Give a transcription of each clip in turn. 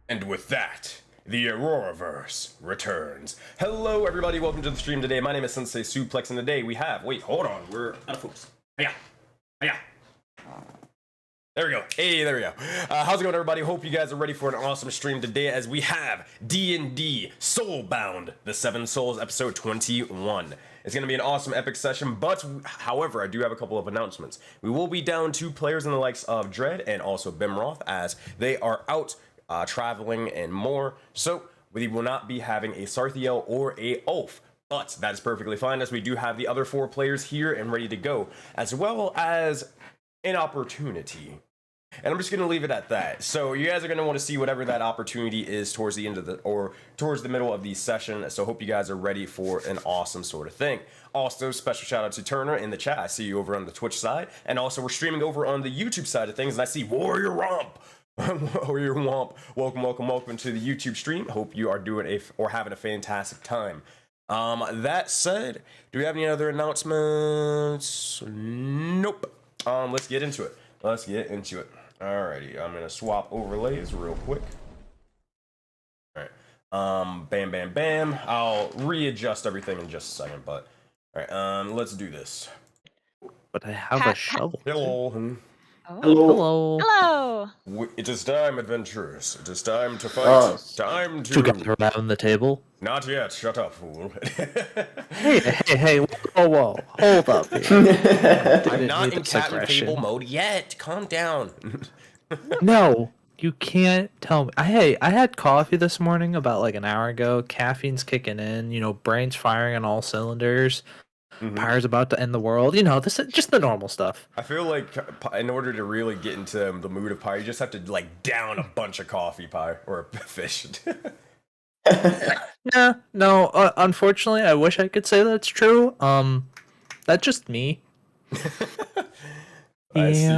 And with that, the Auroraverse returns. Hello, everybody. Welcome to the stream today. My name is Sensei Suplex, and today we have... Wait, hold on. We're out of focus. Hiya. Hiya. There we go. Hey, there we go. How's it going, everybody? Hope you guys are ready for an awesome stream today as we have D&D Soulbound, the Seven Souls, episode 21. It's going to be an awesome epic session, but however, I do have a couple of announcements. We will be down 2 players in the likes of Dread and also Bimroth as they are out traveling and more. So we will not be having a Sarthiel or a Ulf. But that is perfectly fine as we do have the other 4 players here and ready to go, as well as an opportunity. And I'm just going to leave it at that. So you guys are going to want to see whatever that opportunity is towards the end of towards the middle of the session. So hope you guys are ready for an awesome sort of thing. Also, special shout out to Turner in the chat. I see you over on the Twitch side. And also we're streaming over on the YouTube side of things. And I see Warrior Romp. Warrior Womp. Welcome to the YouTube stream. Hope you are doing having a fantastic time. That said, do we have any other announcements? Nope. Let's get into it. Alrighty, I'm gonna swap overlays real quick. Alright. Bam. I'll readjust everything in just a second, but alright, let's do this. But I have a shovel. Hello. Oh. Hello. It is time, adventurers. It is time to fight. Time to gather around the table. Not yet. Shut up, fool. Hey! Whoa! Hold up. I'm not in Captain Fable mode yet. Calm down. No, you can't tell me. Hey, I had coffee this morning about like an hour ago. Caffeine's kicking in. You know, brain's firing on all cylinders. Pyre's about to end the world. You know, this is just the normal stuff. I feel like in order to really get into the mood of Pyre, you just have to like down a bunch of coffee, Pyre, or fish. No. Unfortunately, I wish I could say that's true. That's just me. I see.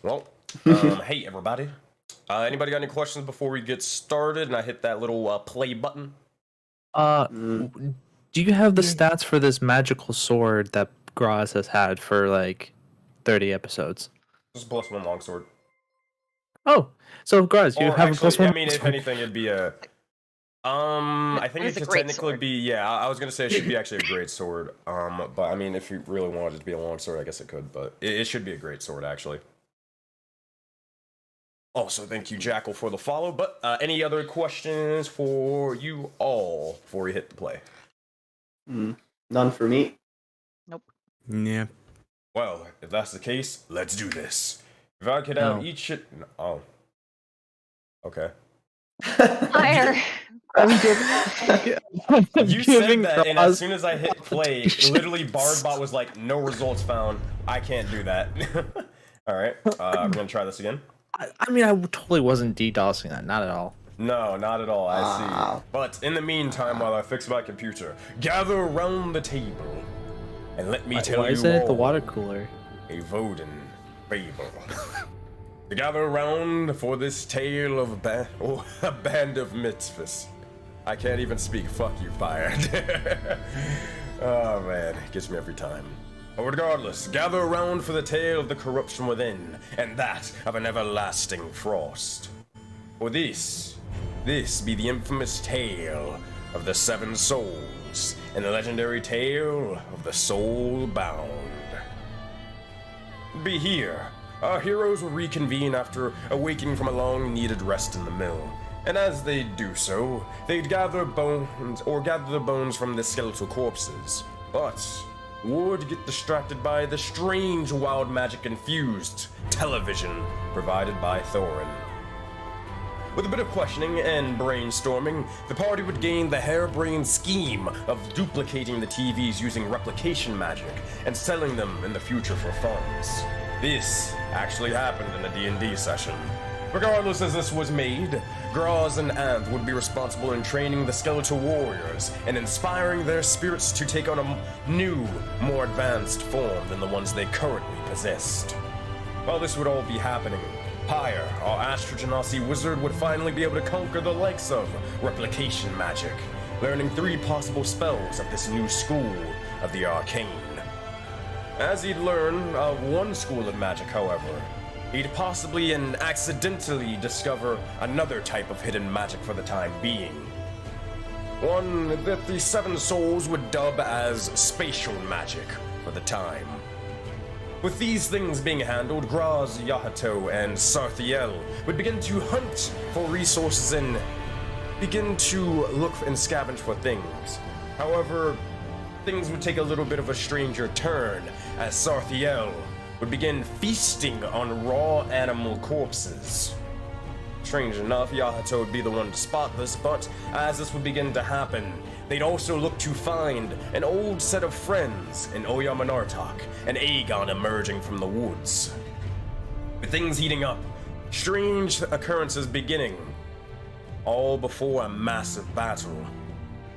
Well, hey everybody. Anybody got any questions before we get started? And I hit that little play button. Do you have the stats for this magical sword that Graz has had for like 30 episodes? This is +1 longsword. Oh, so Graz, you have actually, a +1. I mean, if anything, it'd be a. I think it should technically be. Yeah, I was gonna say it should be actually a great sword. But I mean, if you really wanted it to be a longsword, I guess it could. But it should be a great sword, actually. Also, thank you, Jackal, for the follow. But any other questions for you all before we hit the play? None for me. Nope. Yeah. Well, if that's the case, let's do this. If I could have each shit. Oh. Okay. Fire. I'm You said that, and as soon as I hit play, literally Bardbot was like, no results found. I can't do that. Alright, I'm gonna try this again. I mean, I totally wasn't DDoSing that, not at all. No, not at all, I see. But in the meantime, while I fix my computer, gather around the table, and let me tell you all. Why is it the water cooler? A Voden fable. To gather around for this tale of a band of mitzvahs. I can't even speak. Fuck you, Fire. Oh man, it gets me every time. But regardless, gather around for the tale of the corruption within, and that of an everlasting frost. For this be the infamous tale of the 7 souls, and the legendary tale of the Soulbound. Be here. Our heroes will reconvene after awaking from a long-needed rest in the mill. And as they do so, they'd gather the bones from the skeletal corpses. But would get distracted by the strange wild magic-infused television provided by Thorin. With a bit of questioning and brainstorming, the party would gain the harebrained scheme of duplicating the TVs using replication magic and selling them in the future for funds. This actually happened in a D&D session. Regardless as this was made, Graz and Anth would be responsible in training the skeletal warriors and inspiring their spirits to take on a new, more advanced form than the ones they currently possessed. While this would all be happening, Pyre, our Astrogenasi wizard, would finally be able to conquer the likes of replication magic, learning 3 possible spells of this new school of the arcane. As he'd learn of one school of magic, however, he'd possibly and accidentally discover another type of hidden magic for the time being. One that the Seven Souls would dub as spatial magic for the time. With these things being handled, Graz, Yahato, and Sarthiel would begin to hunt for resources and begin to look and scavenge for things. However, things would take a little bit of a stranger turn as Sarthiel would begin feasting on raw animal corpses. Strange enough, Yahato would be the one to spot this, but as this would begin to happen, they'd also look to find an old set of friends in Oyaminartok and Eygon emerging from the woods. With things heating up, strange occurrences beginning, all before a massive battle.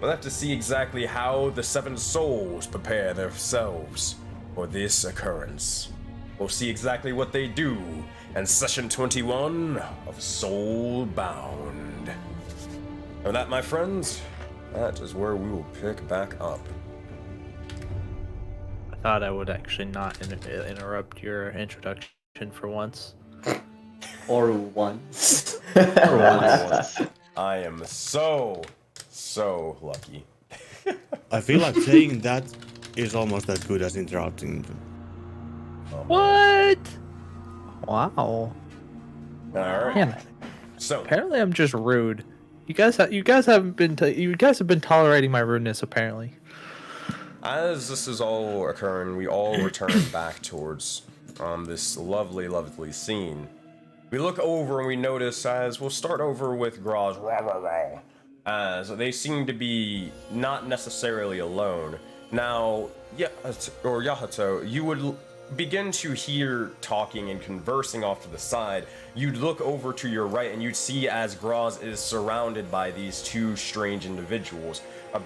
We'll have to see exactly how the Seven Souls prepare themselves for this occurrence. We'll see exactly what they do in Session 21 of Soulbound. And that, my friends, that is where we will pick back up. I thought I would actually not interrupt your introduction for once. Or once. I am so lucky. I feel like saying that is almost as good as interrupting them. What? Wow. All right. Man, So apparently I'm just rude. You guys have been tolerating my rudeness apparently. as this is all occurring, we all return back towards this lovely scene. We look over and we notice, as we'll start over with Graz, as they seem to be not necessarily alone. Now, Yahato, you would begin to hear talking and conversing off to the side. You'd look over to your right and you'd see as Graz is surrounded by these two strange individuals. A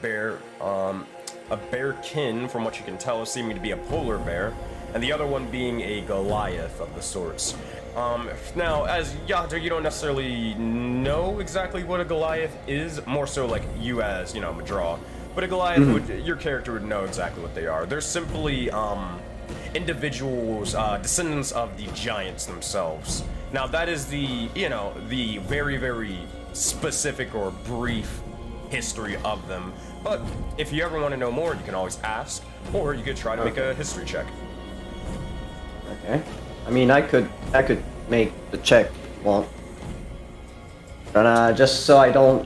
bearkin, from what you can tell, seeming to be a polar bear, and the other one being a Goliath of the sorts. Now, as Yahato, you don't necessarily know exactly what a Goliath is, more so like you as, Madraw. But a Goliath your character would know exactly what they are. They're simply, individuals, descendants of the giants themselves. Now, that is the very, very specific or brief history of them. But if you ever want to know more, you can always ask, or you could try to make a history check. Okay. I mean, I could make the check. Well, but just so I don't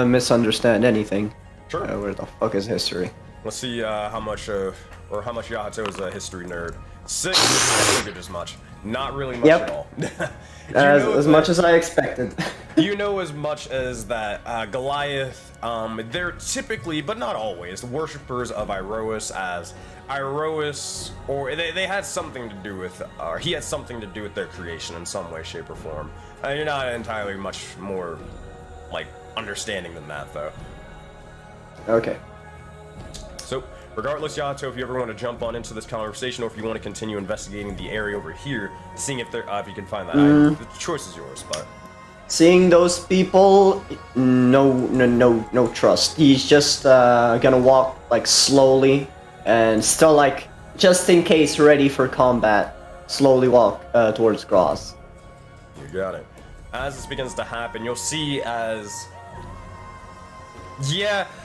misunderstand anything. Sure. Where the fuck is history? Let's see how much Yahato is a history nerd. 6. I figured as much. Not really much at all. As much as I expected. You know as much as that Goliath, they're typically, but not always, worshippers of Iroas, as Iroas, or they had something to do with, or he had something to do with their creation in some way, shape, or form. You're not entirely much more, understanding than that, though. Okay. So, regardless, Yahato, if you ever want to jump on into this conversation, or if you want to continue investigating the area over here, seeing if you can find that item, the choice is yours. But seeing those people, no trust. He's just gonna walk slowly and still just in case ready for combat. Slowly walk towards Graz. You got it. As this begins to happen, you'll see as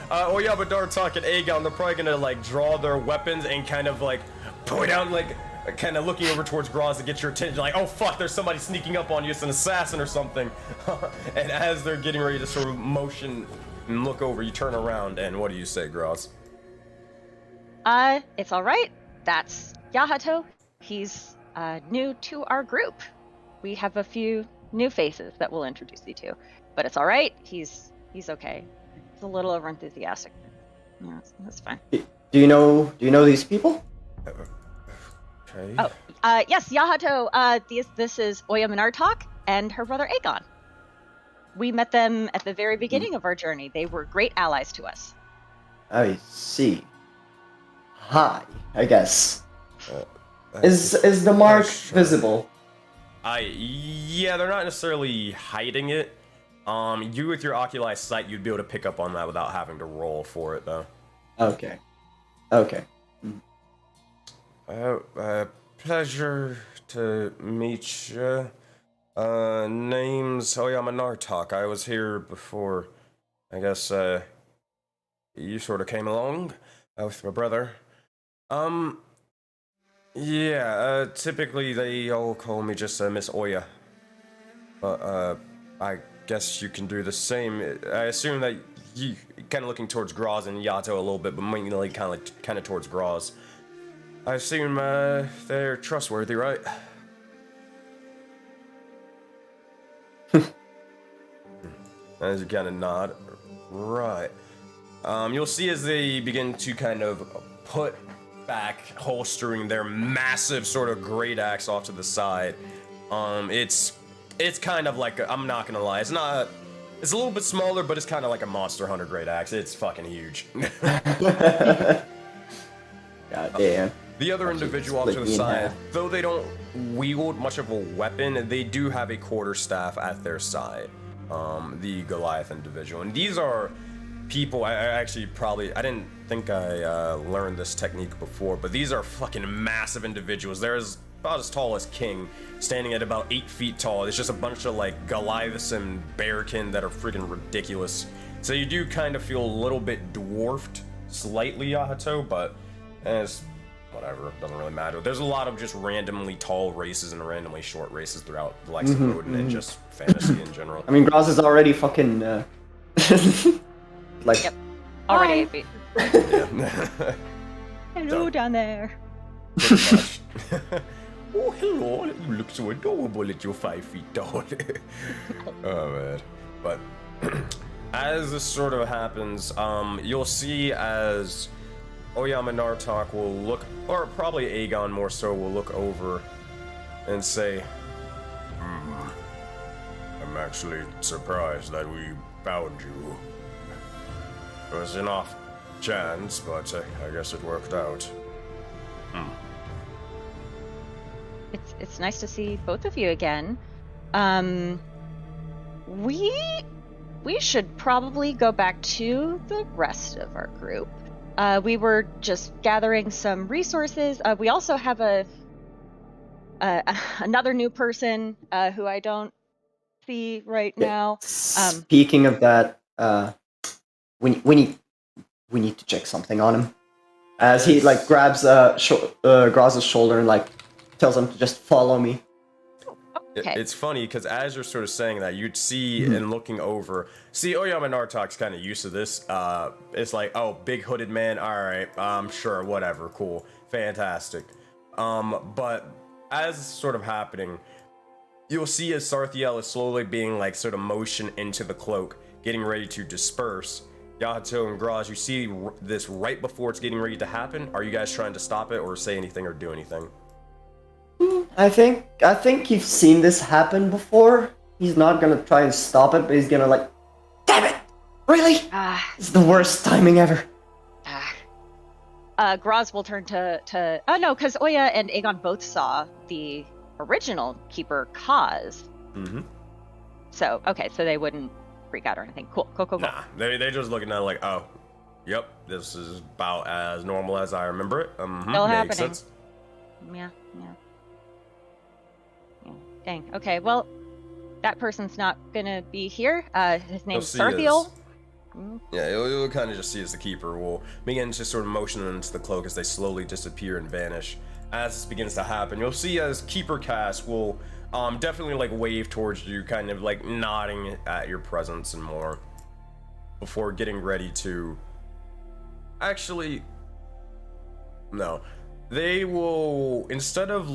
Oyaminartok and Eygon, they're probably gonna draw their weapons and kind of point out, kind of looking over towards Graz to get your attention, oh fuck, there's somebody sneaking up on you, it's an assassin or something. And as they're getting ready to sort of motion and look over, you turn around and what do you say, Graz? It's all right. That's Yahato. He's new to our group. We have a few new faces that we'll introduce you to, but it's all right. He's okay. He's a little overenthusiastic. Yeah, that's fine. Do you know these people? Okay. Oh, yes, Yahato. This is Oyaminartok and her brother Eygon. We met them at the very beginning of our journey. They were great allies to us. I see. Hi, I guess. Is the mark visible? Yeah, they're not necessarily hiding it. You with your oculi sight, you'd be able to pick up on that without having to roll for it, though. Okay. pleasure to meet you. Name's Oyaminartok. I was here before. I guess, you sort of came along with my brother. Typically they all call me just Miss Oya. But, I guess you can do the same. I assume that you kind of looking towards Graz and Yato a little bit, but mainly kind of towards Graz. I assume, they're trustworthy, right? As you kind of nod. Right. You'll see as they begin to kind of put back, holstering their massive sort of great axe off to the side. It's kind of like, I'm not gonna lie, it's a little bit smaller, but it's kind of like a Monster Hunter great axe. It's fucking huge. God damn. The other individual off to the side, though they don't wield much of a weapon, they do have a quarterstaff at their side. The Goliath individual. And these are people, I didn't think I learned this technique before, but these are fucking massive individuals. They're about as tall as King, standing at about 8 feet tall. It's just a bunch of like Goliaths and bearkin that are freaking ridiculous. So you do kind of feel a little bit dwarfed, slightly, Yahato, but it's whatever, doesn't really matter. There's a lot of just randomly tall races and randomly short races throughout the likes of Odin and just fantasy in general. I mean, Graz is already fucking, like... Yep. Already 8 feet. Yeah. Hello down there. Pretty much. Oh, hello, you look so adorable at your 5 feet tall. Oh, man. But as this sort of happens, you'll see as Oyaminartok will look, or probably Eygon more so, will look over and say, I'm actually surprised that we found you. It was an off chance, but I guess it worked out. It's nice to see both of you again. We should probably go back to the rest of our group. We were just gathering some resources. We also have another new person who I don't see right now. Speaking of that, we need to check something on him. As he like grabs Graz's shoulder and like tells him to just follow me. Okay. It's funny because as you're sort of saying that, you'd see and looking over. See, Oyaminartok's kind of used to this. It's like, oh, big hooded man. All right, sure, whatever, cool, fantastic. But as sort of happening, you'll see as Sarthiel is slowly being like sort of motioned into the cloak, getting ready to disperse. Yahato and Graz, you see this right before it's getting ready to happen. Are you guys trying to stop it or say anything or do anything? I think you've seen this happen before. He's not gonna try and stop it, but he's gonna like, damn it! Really? It's the worst timing ever. Graz will turn to oh no, because Oya and Eygon both saw the original Keeper Kaz. Mm-hmm. So okay, so they wouldn't freak out or anything. Cool. Nah, they just looking at it like, oh, yep, this is about as normal as I remember it. Still makes happening. Sense. Yeah. Dang. Okay. Well, that person's not gonna be here. His name's Sarthiel. Yeah, you'll kind of just see as the Keeper will begin to sort of motion them into the cloak as they slowly disappear and vanish. As this begins to happen, you'll see as Keeper Cass will definitely like wave towards you, kind of like nodding at your presence and more, before getting ready to... Actually, no. They will, instead of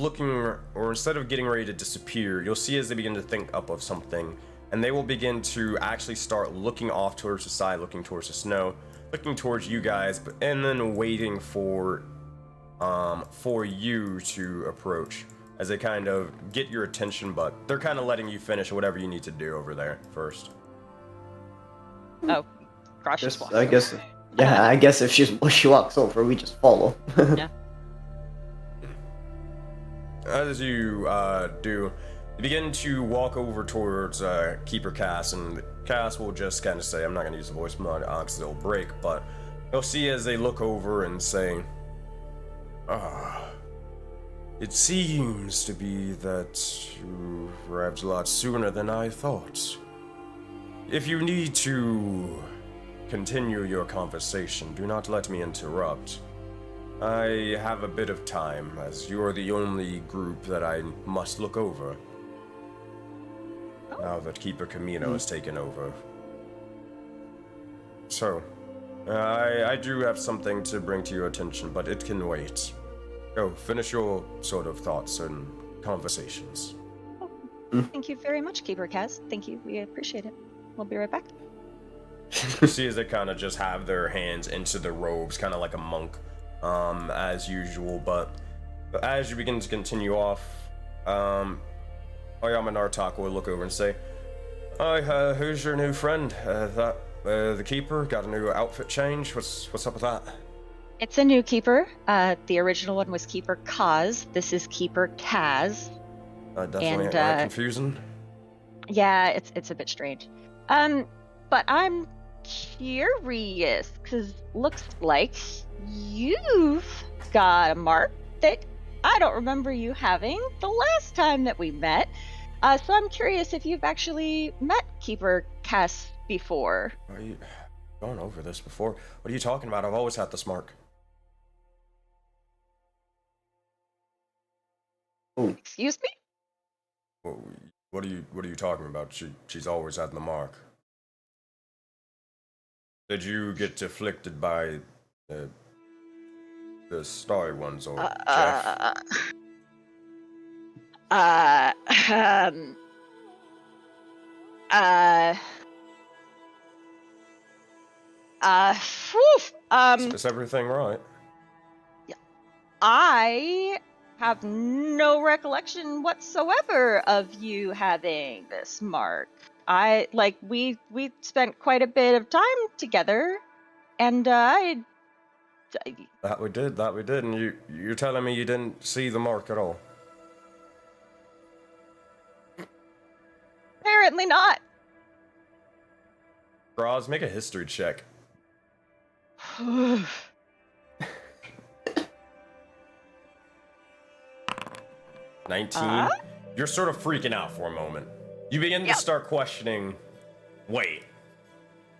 getting ready to disappear, you'll see as they begin to think up of something, and they will begin to actually start looking off towards the side, looking towards the snow, looking towards you guys, and then waiting for you to approach, as they kind of get your attention, but they're kind of letting you finish whatever you need to do over there first. Oh, Crush is walking. I guess if she walks over, we just follow. Yeah. As you do, you begin to walk over towards Keeper Cass, and Cass will just kind of say, I'm not going to use the voice mod because it'll break, but you'll see as they look over and say, It seems to be that you arrived a lot sooner than I thought. If you need to continue your conversation, do not let me interrupt. I have a bit of time, as you're the only group that I must look over. Now that Keeper Camino has taken over. So, I do have something to bring to your attention, but it can wait. Go, finish your sort of thoughts and conversations. Thank you very much, Keeper Kaz. Thank you. We appreciate it. We'll be right back. You see as they kind of just have their hands into the robes, kind of like a monk, as usual. But as you begin to continue off, Oyaminartok will look over and say, "Hi, who's your new friend? The keeper got a new outfit change. What's up with that?" It's a new Keeper. The original one was Keeper Kaz. This is Keeper Kaz. Definitely confusing. Yeah, it's a bit strange. But I'm curious, because looks like you've got a mark that I don't remember you having the last time that we met. So I'm curious if you've actually met Keeper Kaz before. Are you going over this before? What are you talking about? I've always had this mark. Excuse me? What are you talking about? She's always had the mark. Did you get afflicted by the starry ones or Jeff? Is everything right? I have no recollection whatsoever of you having this mark. We spent quite a bit of time together, and That we did, and you're telling me you didn't see the mark at all? Apparently not. Roz, make a history check. 19. You're sort of freaking out for a moment. You begin to start questioning, wait,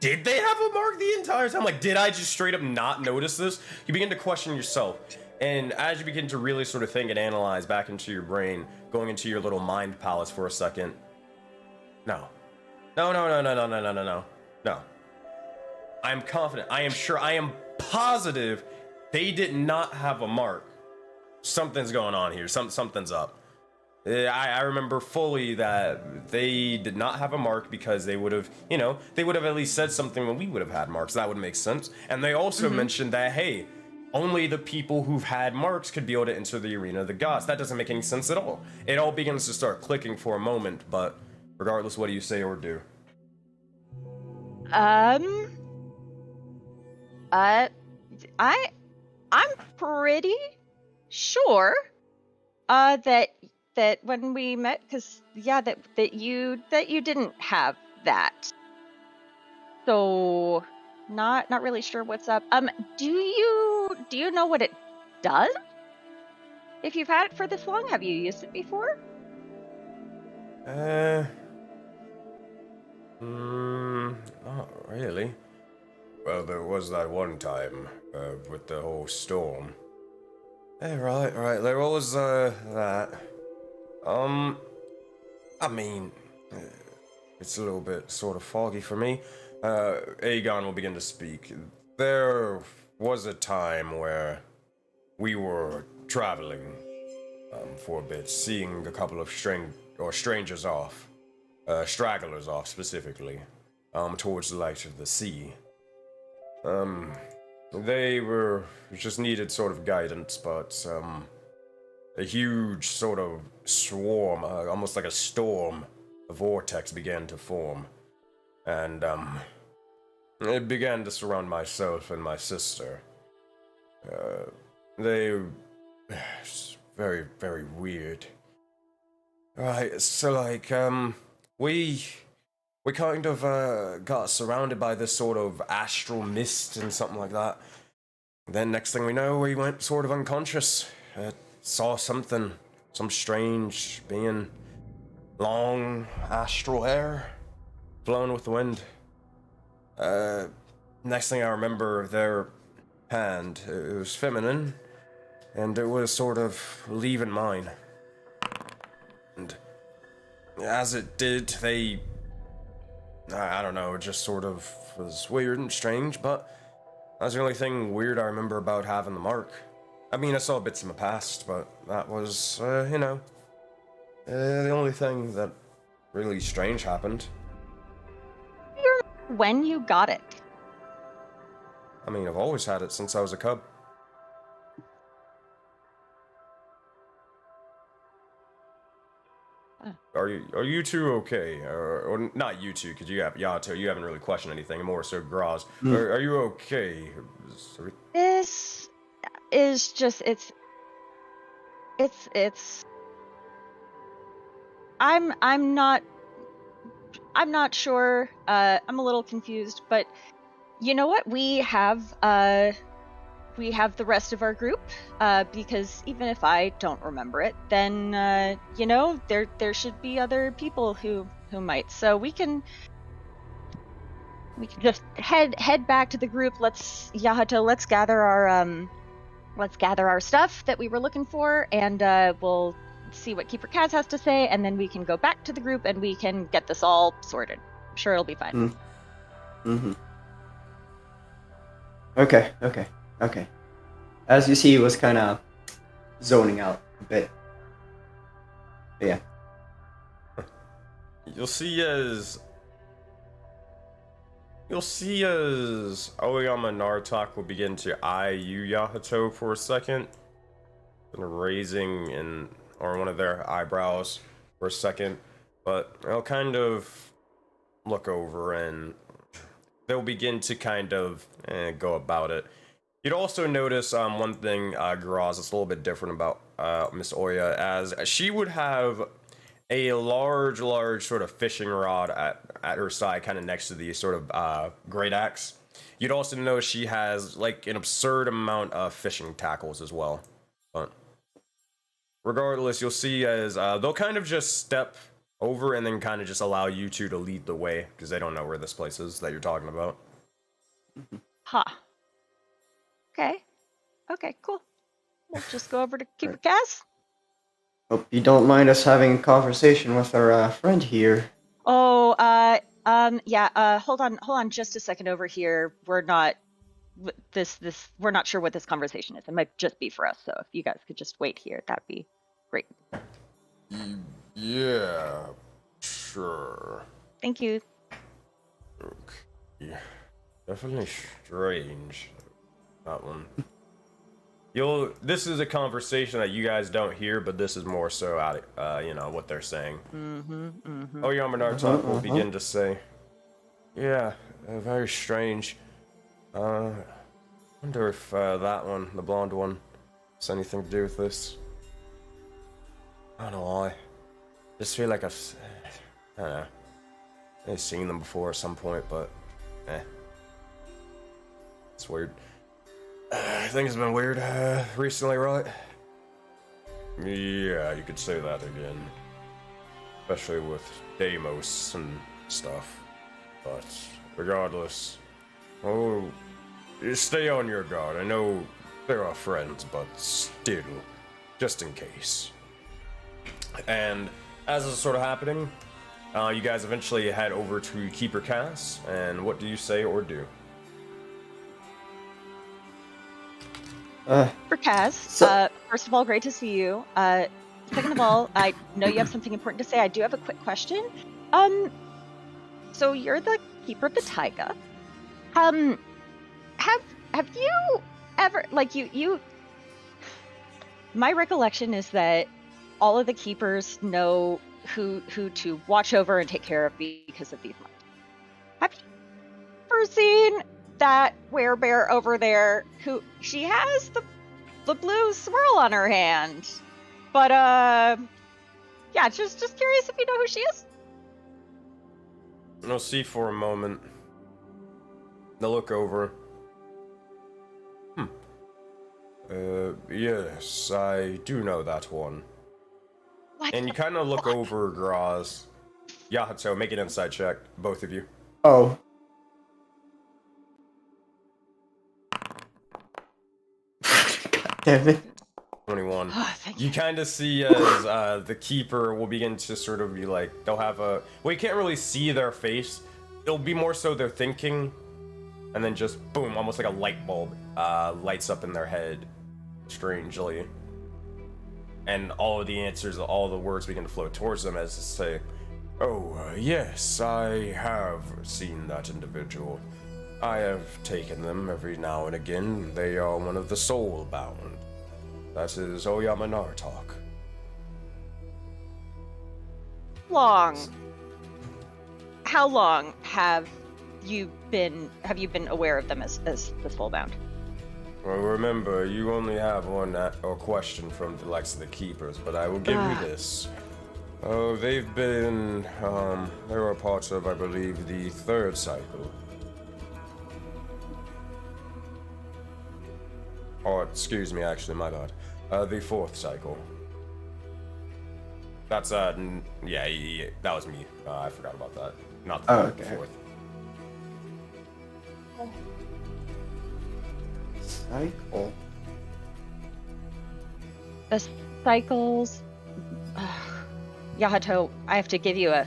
did they have a mark the entire time? Like, did I just straight up not notice this? You begin to question yourself. And as you begin to really sort of think and analyze back into your brain, going into your little mind palace for a second. No. No. I am confident. I am sure. I am positive they did not have a mark. Something's going on here. Something's up. I remember fully that they did not have a mark because they would have, they would have at least said something when we would have had marks. That would make sense. And they also mentioned that, hey, only the people who've had marks could be able to enter the arena of the gods. That doesn't make any sense at all. It all begins to start clicking for a moment, but regardless, what do you say or do? I'm pretty sure that when we met, because that you didn't have that. So not really sure what's up. Do you know what it does? If you've had it for this long, have you used it before? Not really. Well, there was that one time with the whole storm. Yeah, right. There was that. I mean, it's a little bit sort of foggy for me. Eygon will begin to speak. There was a time where we were traveling for a bit, seeing a couple of strangers off, stragglers off specifically, towards the light of the sea. They just needed sort of guidance, but a huge sort of swarm, almost like a storm, a vortex began to form, and it began to surround myself and my sister. They very, very weird. Right, so like we kind of got surrounded by this sort of astral mist and something like that. Then next thing we know, we went sort of unconscious. saw something, some strange being, long astral hair, flowing with the wind. Next thing I remember, their hand, it was feminine, and it was sort of leaving mine. And as it did, I don't know, it just sort of was weird and strange, but that's the only thing weird I remember about having the mark. I mean, I saw bits in the past, but that was, the only thing that really strange happened. Do you remember when you got it? I mean, I've always had it since I was a cub. Are you two okay? Or not you two, because you have Yato, you haven't really questioned anything, more so Graz. Are you okay? This is just it's I'm not sure. I'm a little confused, but you know what? We have the rest of our group, because even if I don't remember it, then there should be other people who might. So we can just head back to the group. Let's gather our stuff that we were looking for, and we'll see what Keeper Kaz has to say, and then we can go back to the group and we can get this all sorted. I'm sure it'll be fine. Mm-hmm. Okay. As you see, he was kind of zoning out a bit. But yeah. You'll see as Oyaminartok will begin to eye you, Yahato, for a second, and raising one of their eyebrows for a second, but they'll kind of look over and they'll begin to kind of go about it. You'd also notice one thing, Graz, that's a little bit different about Miss Oya, as she would have a large sort of fishing rod at her side, kind of next to the sort of great axe. You'd also notice she has like an absurd amount of fishing tackles as well. But regardless, you'll see as they'll kind of just step over and then kind of just allow you two to lead the way, because they don't know where this place is that you're talking about. Huh. Okay, cool. We'll just go over to Keeper Kaz. Hope you don't mind us having a conversation with our friend here. Oh, hold on just a second over here. We're not sure what this conversation is. It might just be for us, so if you guys could just wait here, that'd be great. Yeah, sure. Thank you. Okay. Definitely strange, that one. This is a conversation that you guys don't hear, but this is more so out of, what they're saying. Oyaminartok will begin to say, yeah, very strange. Wonder if that one, the blonde one, has anything to do with this. I don't know why. Just feel like I don't know. I've seen them before at some point, but it's weird. Things have been weird recently, right? Yeah, you could say that again. Especially with Deimos and stuff. But regardless, you stay on your guard. I know they're our friends, but still, just in case. And as this is sort of happening, you guys eventually head over to Keeper Kaz, and what do you say or do? For Kaz, first of all, great to see you. Second of all, I know you have something important to say. I do have a quick question. So you're the Keeper of the Taiga. Have you ever, like, you my recollection is that all of the keepers know who to watch over and take care of because of these months. Have you ever seen that werebear over there who she has the blue swirl on her hand? But yeah, just curious if you know who she is. I'll see for a moment. They'll look over. Yes, I do know that one. What? And you kind of look over Graz. Yahato, make an insight check, both of you. Oh. God damn it. 21. Oh, thank You you. kind of see as the keeper will begin to sort of be like, they'll have a... Well, you can't really see their face. It'll be more so they're thinking, and then just boom, almost like a light bulb lights up in their head, strangely. And all of the answers, all the words begin to flow towards them as to say, oh, yes, I have seen that individual. I have taken them every now and again. They are one of the soul-bound. That is Oyaminartok. How long have you been aware of them as the soulbound? Well, remember, you only have one question from the likes of the keepers, but I will give you this. Oh, they've been, they were parts of, I believe, the 3rd cycle. Or, excuse me, actually, my bad. The 4th cycle. That's, yeah, that was me. I forgot about that. Not the Okay. 4th. Cycle. The cycles. Yahato, I have to give you a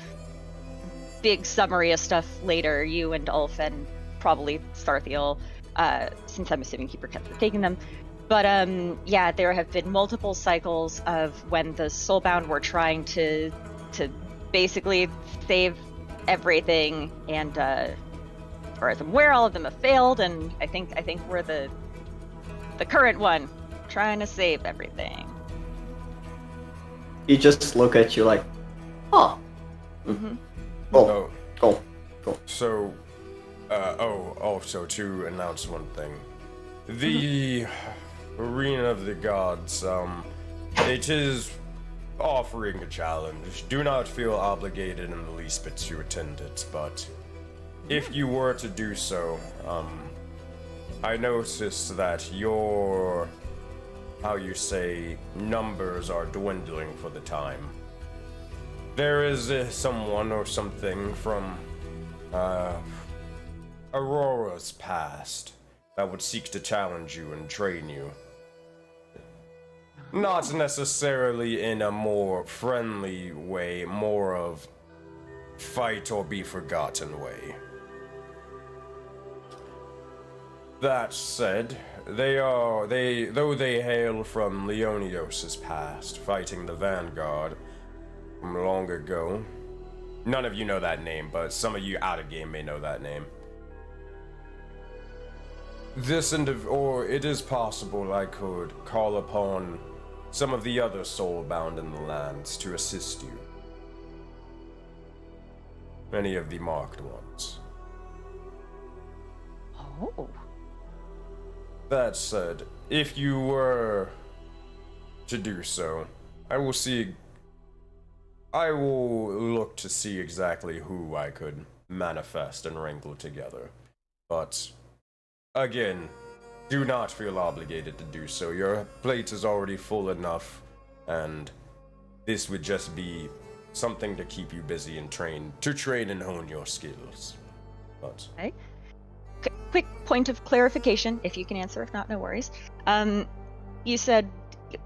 big summary of stuff later. You and Ulf and probably Sarthiel, since I'm assuming Keeper kept taking them. But yeah, there have been multiple cycles of when the Soulbound were trying to basically save everything, and as far as I'm aware, all of them have failed, and I think we're the current one trying to save everything. He just look at you like, huh. Mm-hmm. Oh, Oh, go. so, also to announce one thing. The Arena of the Gods, it is offering a challenge. Do not feel obligated in the least bit to attend it, but if you were to do so, I noticed that your, how you say, numbers are dwindling for the time. There is someone or something from Aurora's past that would seek to challenge you and train you. Not necessarily in a more friendly way, more of fight or be forgotten way. That said, though they hail from Leonidos' past, fighting the Vanguard from long ago. None of you know that name, but some of you out of game may know that name. Or it is possible I could call upon some of the other soulbound in the lands to assist you. Many of the marked ones. Oh. That said, if you were to do so, I will look to see exactly who I could manifest and wrangle together. But, again, do not feel obligated to do so. Your plate is already full enough, and this would just be something to keep you busy and train and hone your skills. But Okay. Quick point of clarification, if you can answer, if not, no worries. You said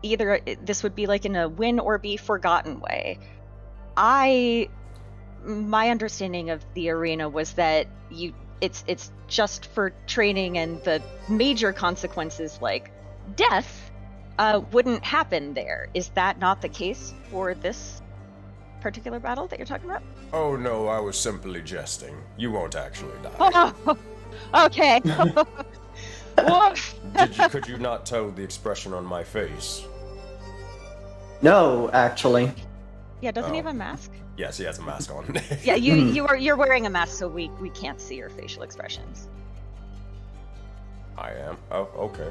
either this would be like in a win or be forgotten way. My understanding of the arena was that it's just for training, and the major consequences like death wouldn't happen there. Is that not the case for this particular battle that you're talking about? oh no, I was simply jesting. You won't actually die. Oh, okay. Woof. Could you not tell the expression on my face? No, actually. Yeah, doesn't he Oh. have a mask? Yes, he has a mask on. Yeah, you're wearing a mask, so we can't see your facial expressions. I am. Oh, okay.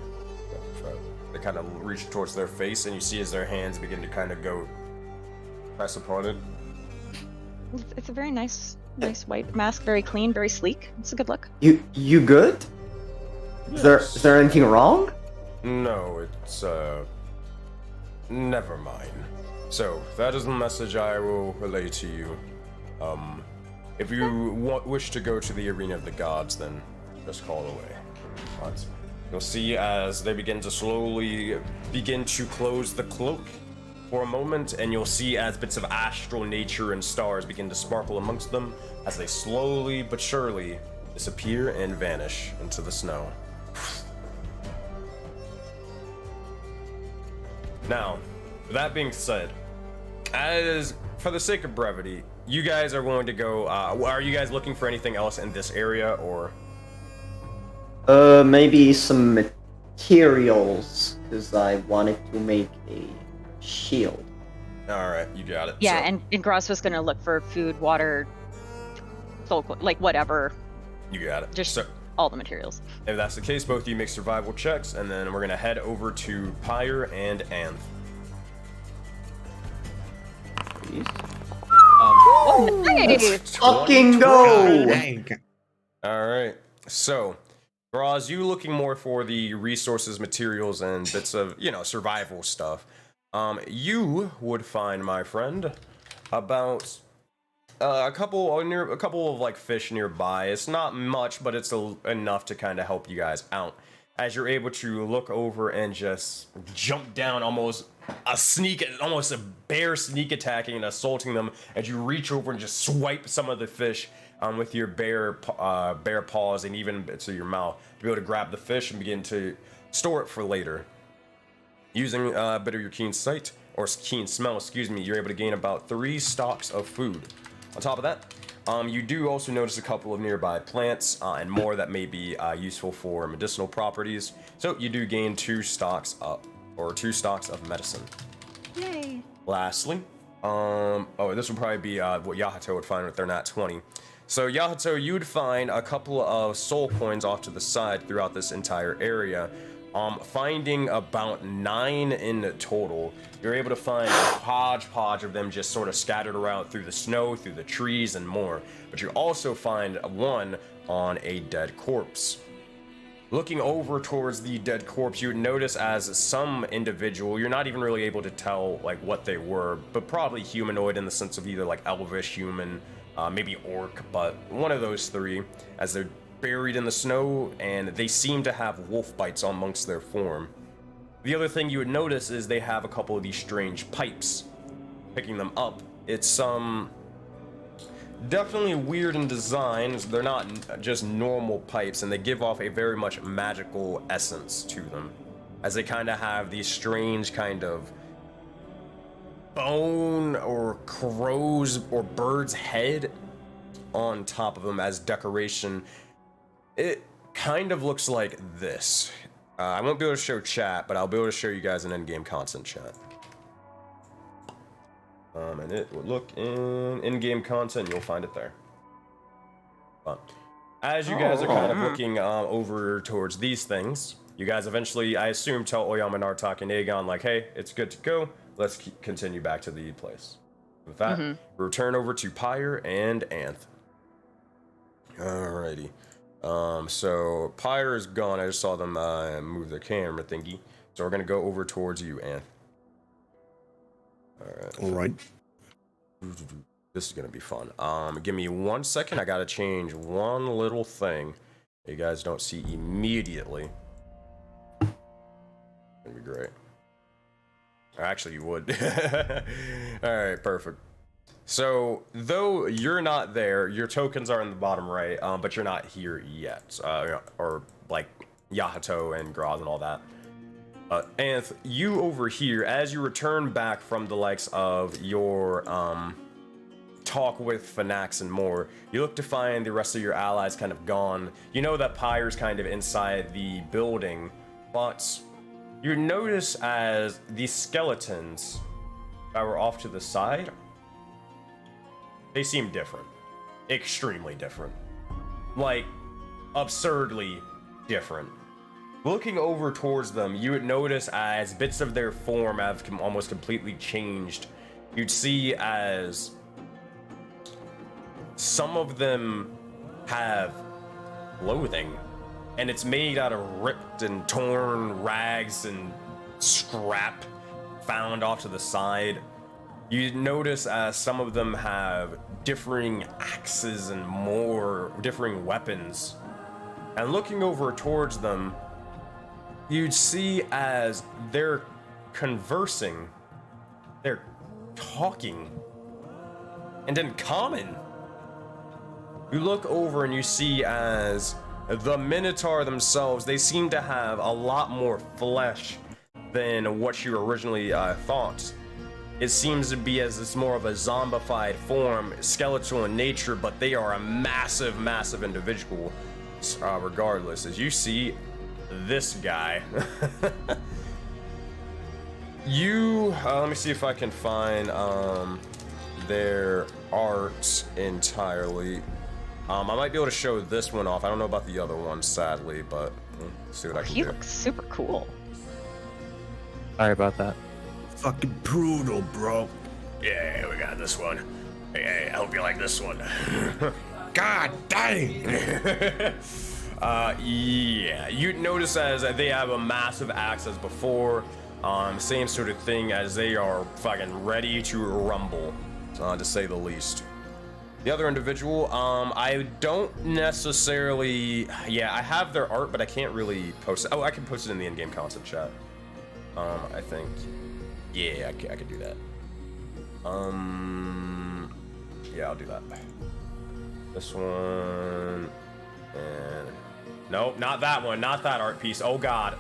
Yeah, so they kind of reach towards their face, and you see as their hands begin to kind of go press upon it. It's a very nice white mask, very clean, very sleek. It's a good look. You good? Is there anything wrong? No, it's, never mind. So, that is the message I will relay to you. If you wish to go to the Arena of the Gods, then just call away. But you'll see as they begin to slowly begin to close the cloak for a moment, and you'll see as bits of astral nature and stars begin to sparkle amongst them as they slowly but surely disappear and vanish into the snow. Now, that being said, as for the sake of brevity, you guys are going to go, are you guys looking for anything else in this area, or? Maybe some materials, because I wanted to make a shield. Alright, you got it. Yeah, So, and Gross was gonna look for food, water, soul, like whatever, you got it. just So, all the materials. if that's the case, both of you make survival checks, and then we're gonna head over to Pyre and Anth. Please. Oh, nice! Fucking go! Dang. Alright, so, Graz, you looking more for the resources, materials, and bits of, survival stuff. You would find, my friend, about a couple of like fish nearby. It's not much, but it's enough to kind of help you guys out. As you're able to look over and just jump down, almost a bear sneak attacking and assaulting them, as you reach over and just swipe some of the fish with your bare paws and even bits of your mouth to be able to grab the fish and begin to store it for later. Using a bit of your keen sight, or keen smell, excuse me, you're able to gain about 3 stalks of food. On top of that, you do also notice a couple of nearby plants and more that may be useful for medicinal properties. So you do gain 2 stalks of medicine. Yay! Lastly, this would probably be what Yahato would find with their nat 20. So Yahato, you would find a couple of soul coins off to the side throughout this entire area. Finding about 9 in total. You're able to find a hodgepodge of them just sort of scattered around through the snow, through the trees, and more. But you also find one on a dead corpse. Looking over towards the dead corpse, you would notice as some individual, you're not even really able to tell like what they were, but probably humanoid in the sense of either like elvish, human, maybe orc, but one of those 3, as they're buried in the snow, and they seem to have wolf bites amongst their form. The other thing you would notice is they have a couple of these strange pipes. Picking them up, it's definitely weird in design. They're not just normal pipes, and they give off a very much magical essence to them, as they kind of have these strange kind of bone or crow's or bird's head on top of them as decoration. It kind of looks like this. I won't be able to show chat, but I'll be able to show you guys an in-game content chat. And it will look in-game content, you'll find it there. But as you guys are kind of looking over towards these things, you guys eventually, I assume, tell Oyaminartok and Eygon, like, hey, it's good to go. Let's continue back to the place. With that, return over to Pyre and Anth. Alrighty. So Pyre is gone. I just saw them move their camera thingy. So we're gonna go over towards you, Anth. Alright. This is gonna be fun. Give me 1 second. I gotta change one little thing you guys don't see immediately. That'd be great. Actually, you would. Alright, perfect. So, though you're not there, your tokens are in the bottom right, but you're not here yet. Or, like, Yahato and Graz and all that. Anth, you over here, as you return back from the likes of your, talk with Fanax and more, you look to find the rest of your allies kind of gone. You know that Pyre's kind of inside the building, but you notice as these skeletons that were off to the side, they seem different. Extremely different. Like, absurdly different. Looking over towards them, you would notice as bits of their form have almost completely changed. You'd see as some of them have clothing and it's made out of ripped and torn rags and scrap found off to the side. You notice as some of them have differing axes and more differing weapons. And looking over towards them, you'd see as they're conversing, they're talking, and in common. You look over and you see as the Minotaur themselves, they seem to have a lot more flesh than what you originally thought. It seems to be as it's more of a zombified form, skeletal in nature, but they are a massive, massive individual. Regardless, as you see this guy. Let me see if I can find their art entirely. I might be able to show this one off. I don't know about the other one, sadly, but let's see what I can do. He looks super cool. Sorry about that. Fucking brutal, bro. Yeah, we got this one. Hey, I hope you like this one. God dang! Yeah, you notice as they have a massive axe as before. Same sort of thing as they are fucking ready to rumble, to say the least. The other individual, I don't necessarily, yeah, I have their art, but I can't really post it. Oh, I can post it in the in-game concept chat. I think, yeah, I could do that. Yeah, I'll do that. This one, and nope, not that one, not that art piece. Oh God,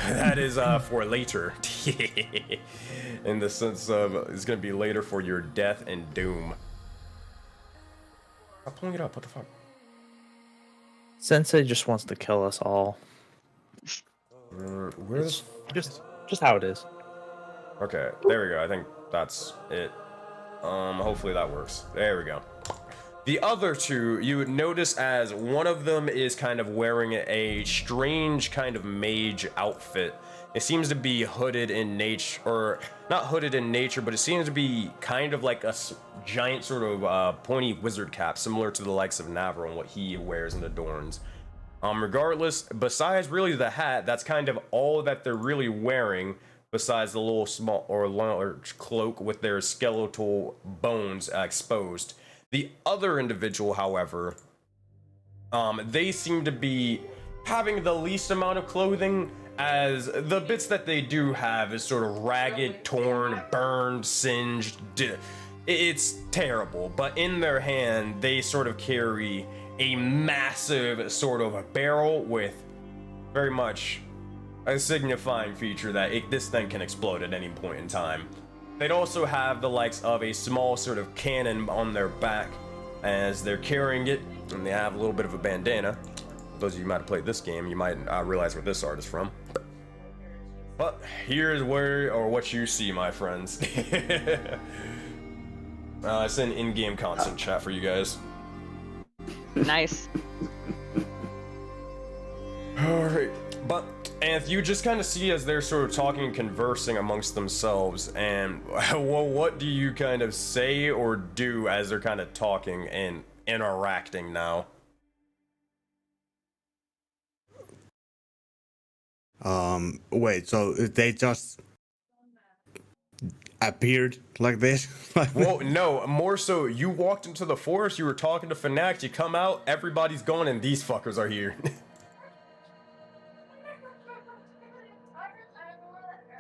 that is for later. In the sense of it's gonna be later for your death and doom. I'm pulling it up. What the fuck? Sensei just wants to kill us all. Where's Just how it is. Okay, there we go. I think that's it. Hopefully that works. There we go. The other two, you would notice as one of them is kind of wearing a strange kind of mage outfit. It seems to be hooded in nature, or not hooded in nature, but it seems to be kind of like a giant sort of pointy wizard cap, similar to the likes of Navarro and what he wears and adorns. Regardless, besides really the hat, that's kind of all that they're really wearing, besides the little small or large cloak with their skeletal bones exposed. The other individual, however, they seem to be having the least amount of clothing, as the bits that they do have is sort of ragged, torn, burned, singed. It's terrible, but in their hand, they sort of carry a massive sort of a barrel with very much a signifying feature that this thing can explode at any point in time. They'd also have the likes of a small sort of cannon on their back as they're carrying it, and they have a little bit of a bandana. For those of you who might have played this game, you might realize where this art is from. But here's what you see, my friends. It's an in-game content chat for you guys. Nice. Alright, and you just kind of see as they're sort of talking and conversing amongst themselves, and well, what do you kind of say or do as they're kind of talking and interacting now? Wait, so they just appeared like this? Well, no, more so, you walked into the forest, you were talking to Fanax, you come out, everybody's gone, and these fuckers are here.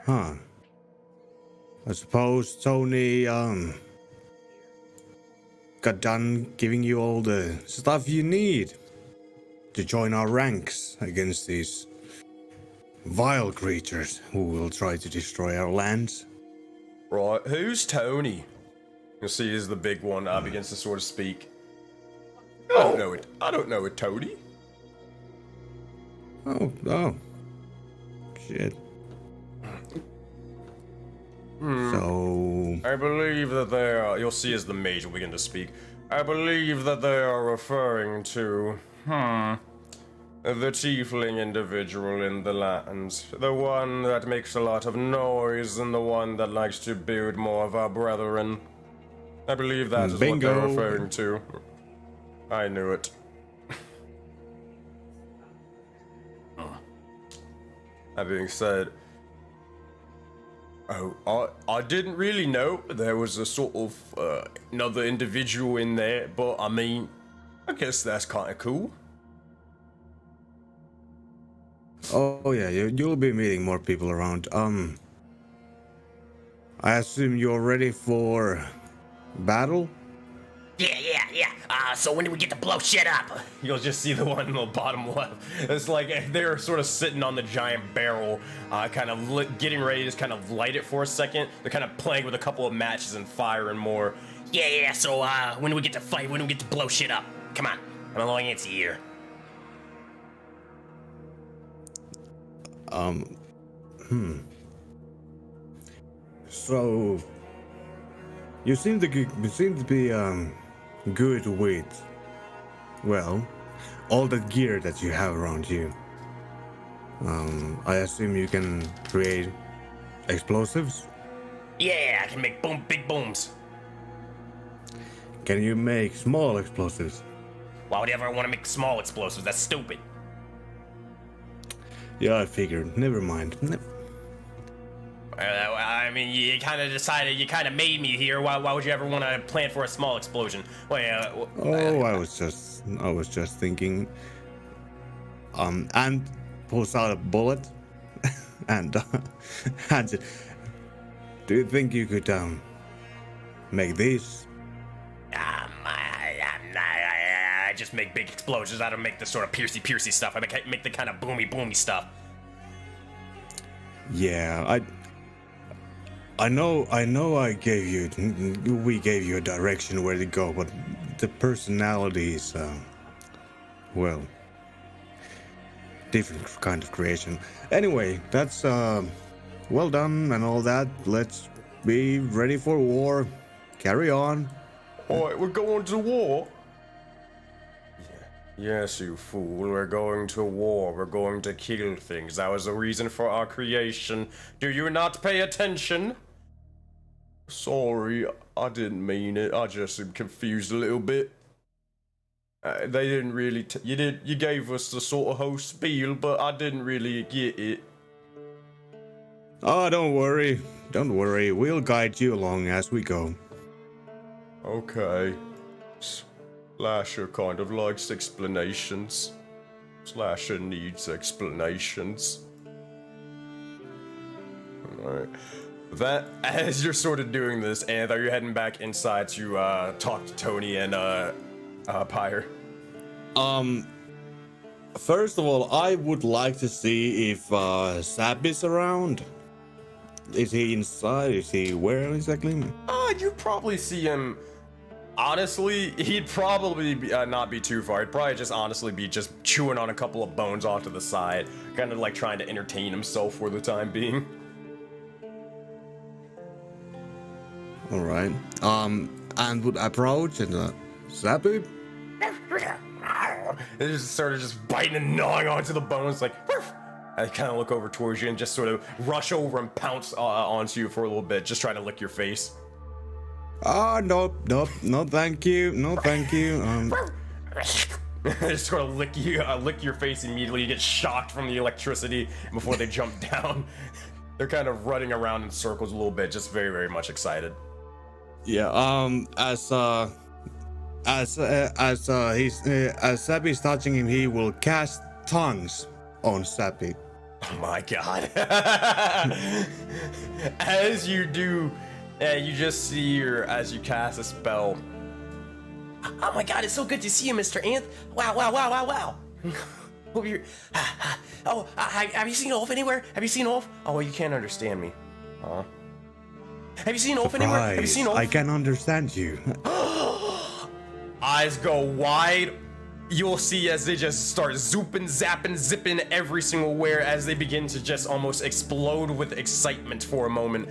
Huh. I suppose Tony, got done giving you all the stuff you need to join our ranks against these vile creatures who will try to destroy our lands. Right, who's Tony? You'll see he's the big one, begins to sort of speak. I don't know it, Tony. Oh. Shit. So... I believe that they are... You'll see as the mage will begin to speak. I believe that they are referring to... the tiefling individual in the lands. The one that makes a lot of noise and the one that likes to build more of our brethren. I believe that is what they're referring to. I knew it. That being said, I didn't really know there was a sort of another individual in there, but I mean, I guess that's kind of cool. Oh yeah, you'll be meeting more people around. I assume you're ready for battle? Yeah. So when do we get to blow shit up? You'll just see the one in the bottom left. It's like they're sort of sitting on the giant barrel, kind of getting ready to just kind of light it for a second. They're kind of playing with a couple of matches and fire and more. Yeah. So when do we get to fight? When do we get to blow shit up? Come on, I'm a long answer here. So you seem to be good with, well, all the gear that you have around you. I assume you can create explosives? Yeah, I can make big booms. Can you make small explosives? Why would you ever want to make small explosives? That's stupid. Yeah, I figured. Never mind. I mean, you kind of decided, you kind of made me here. Why would you ever want to plan for a small explosion? Well, I was just thinking. And pulls out a bullet, and hands it. Do you think you could make these? I just make big explosions. I don't make the sort of piercy stuff. I make the kind of boomy stuff. Yeah, I know we gave you a direction where to go, but the personalities, well, different kind of creation. Anyway, that's well done and all that. Let's be ready for war. Carry on. Alright, we're going to war. Yes, you fool. We're going to war. We're going to kill things. That was the reason for our creation. Do you not pay attention? Sorry, I didn't mean it. I just am confused a little bit. They didn't really. You gave us the sort of whole spiel, but I didn't really get it. Oh, don't worry. We'll guide you along as we go. Okay. Slasher kind of likes explanations. Slasher needs explanations. Alright. That, as you're sort of doing this, and are you heading back inside to talk to Tony and Pyre? First of all, I would like to see if Sap is around. Is he inside? Is he where exactly? You'd probably see him. Honestly, he'd probably not be too far. He'd probably just honestly be just chewing on a couple of bones off to the side, kind of like trying to entertain himself for the time being. All right. And would approach and Sappy? They just started just biting and gnawing onto the bones, like. I kind of look over towards you and just sort of rush over and pounce onto you for a little bit, just trying to lick your face. Nope, no thank you. Just sort of lick your face immediately. You get shocked from the electricity before they jump down. They're kind of running around in circles a little bit, just very, very much excited. Yeah. As Sappy's touching him, he will cast tongues on Sappy. Oh my god. As you do, you just see her as you cast a spell. Oh my god, it's so good to see you, Mr. Anth. Wow. Have you seen Ulf anywhere? Have you seen Ulf? Oh, well, you can't understand me. Huh? Have you seen Ulf anywhere? Have you seen Ulf? I can understand you. Eyes go wide. You'll see as they just start zooping, zapping, zipping every single where as they begin to just almost explode with excitement for a moment.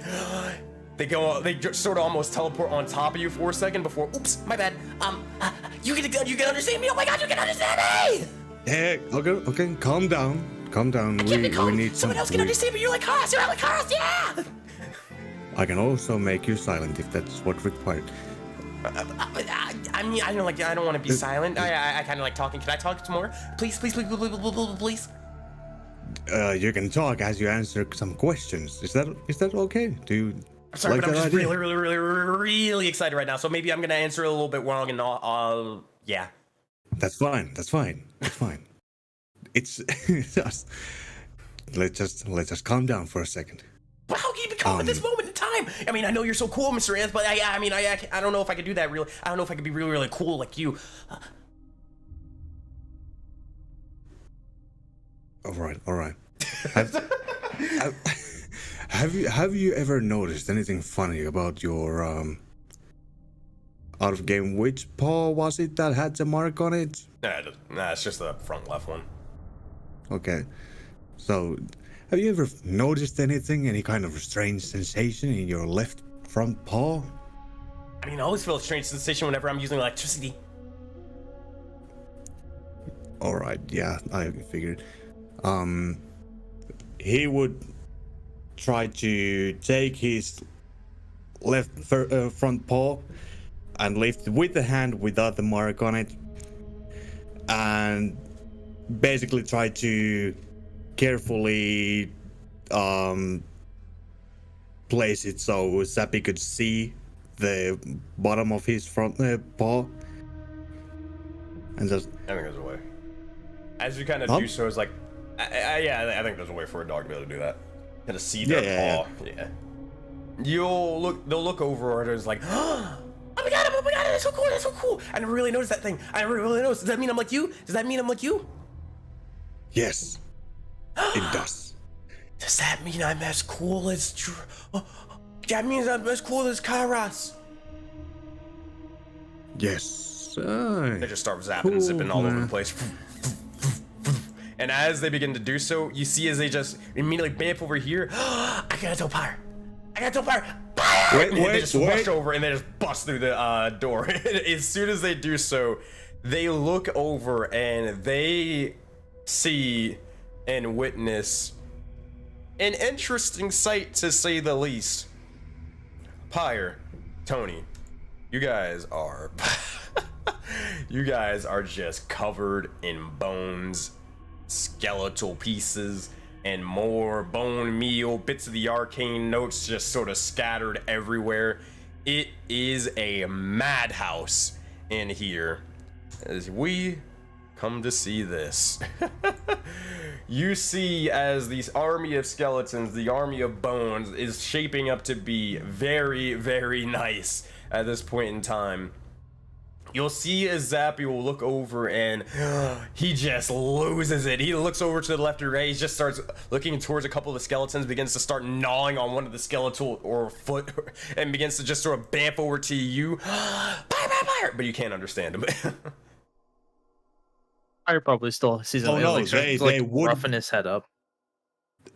They just sort of almost teleport on top of you for a second before, oops, my bad. You can understand me? Oh my god, you can understand me! Hey, okay, calm down. We need someone else can understand me. You're like Haas, yeah! I can also make you silent if that's what required. I mean, I don't want to be silent. I kind of like talking. Can I talk some more? Please. you can talk as you answer some questions. Is that okay? Do you I'm sorry, like but I'm that just idea? really excited right now. So maybe I'm gonna answer a little bit wrong and yeah. That's fine. That's fine. That's fine. It's just let's just calm down for a second. But how can you be calm at this moment in time? I mean, I know you're so cool, Mr. Anth, but I don't know if I could do that. I don't know if I could be really cool like you. All right. Have you ever noticed anything funny about your out of game? Which paw was it that had the mark on it? Nah, it's just the front left one. Okay, so have you ever noticed anything, any kind of strange sensation in your left front paw? I mean, I always feel a strange sensation whenever I'm using electricity. All right, yeah, I figured. He would try to take his left front paw and lift with the hand without the mark on it, and basically try to carefully place it so Zappy could see the bottom of his front paw, and just I think there's a way. As you kind of do so, it's like, I think there's a way for a dog to be able to do that. Kind of see their paw. Yeah. They'll look over and it's like, oh my god, that's so cool. I never really noticed that thing. I never really noticed. Does that mean I'm like you? Yes, it does. Does that mean I'm as cool as that means I'm as cool as Kairos? Yes. They just start zapping and zipping all over the place. And as they begin to do so, you see as they just immediately bamf over here. I gotta tell Pyre. Pyre! They just rush over and they just bust through the door. As soon as they do so, they look over and they see and witness an interesting sight, to say the least. Pyre, Tony, you guys are just covered in bones, skeletal pieces, and more bone meal, bits of the arcane notes just sort of scattered everywhere. It is a madhouse in here as we come to see this. You see as this army of skeletons, the army of bones, is shaping up to be very, very nice at this point in time. You'll see as Zappy will look over and he just loses it. He looks over to the left or right. He just starts looking towards a couple of the skeletons, begins to start gnawing on one of the skeletal or foot, and begins to just sort of bamf over to you. But you can't understand him. I probably still sees him. Oh, no, they would roughing his head up.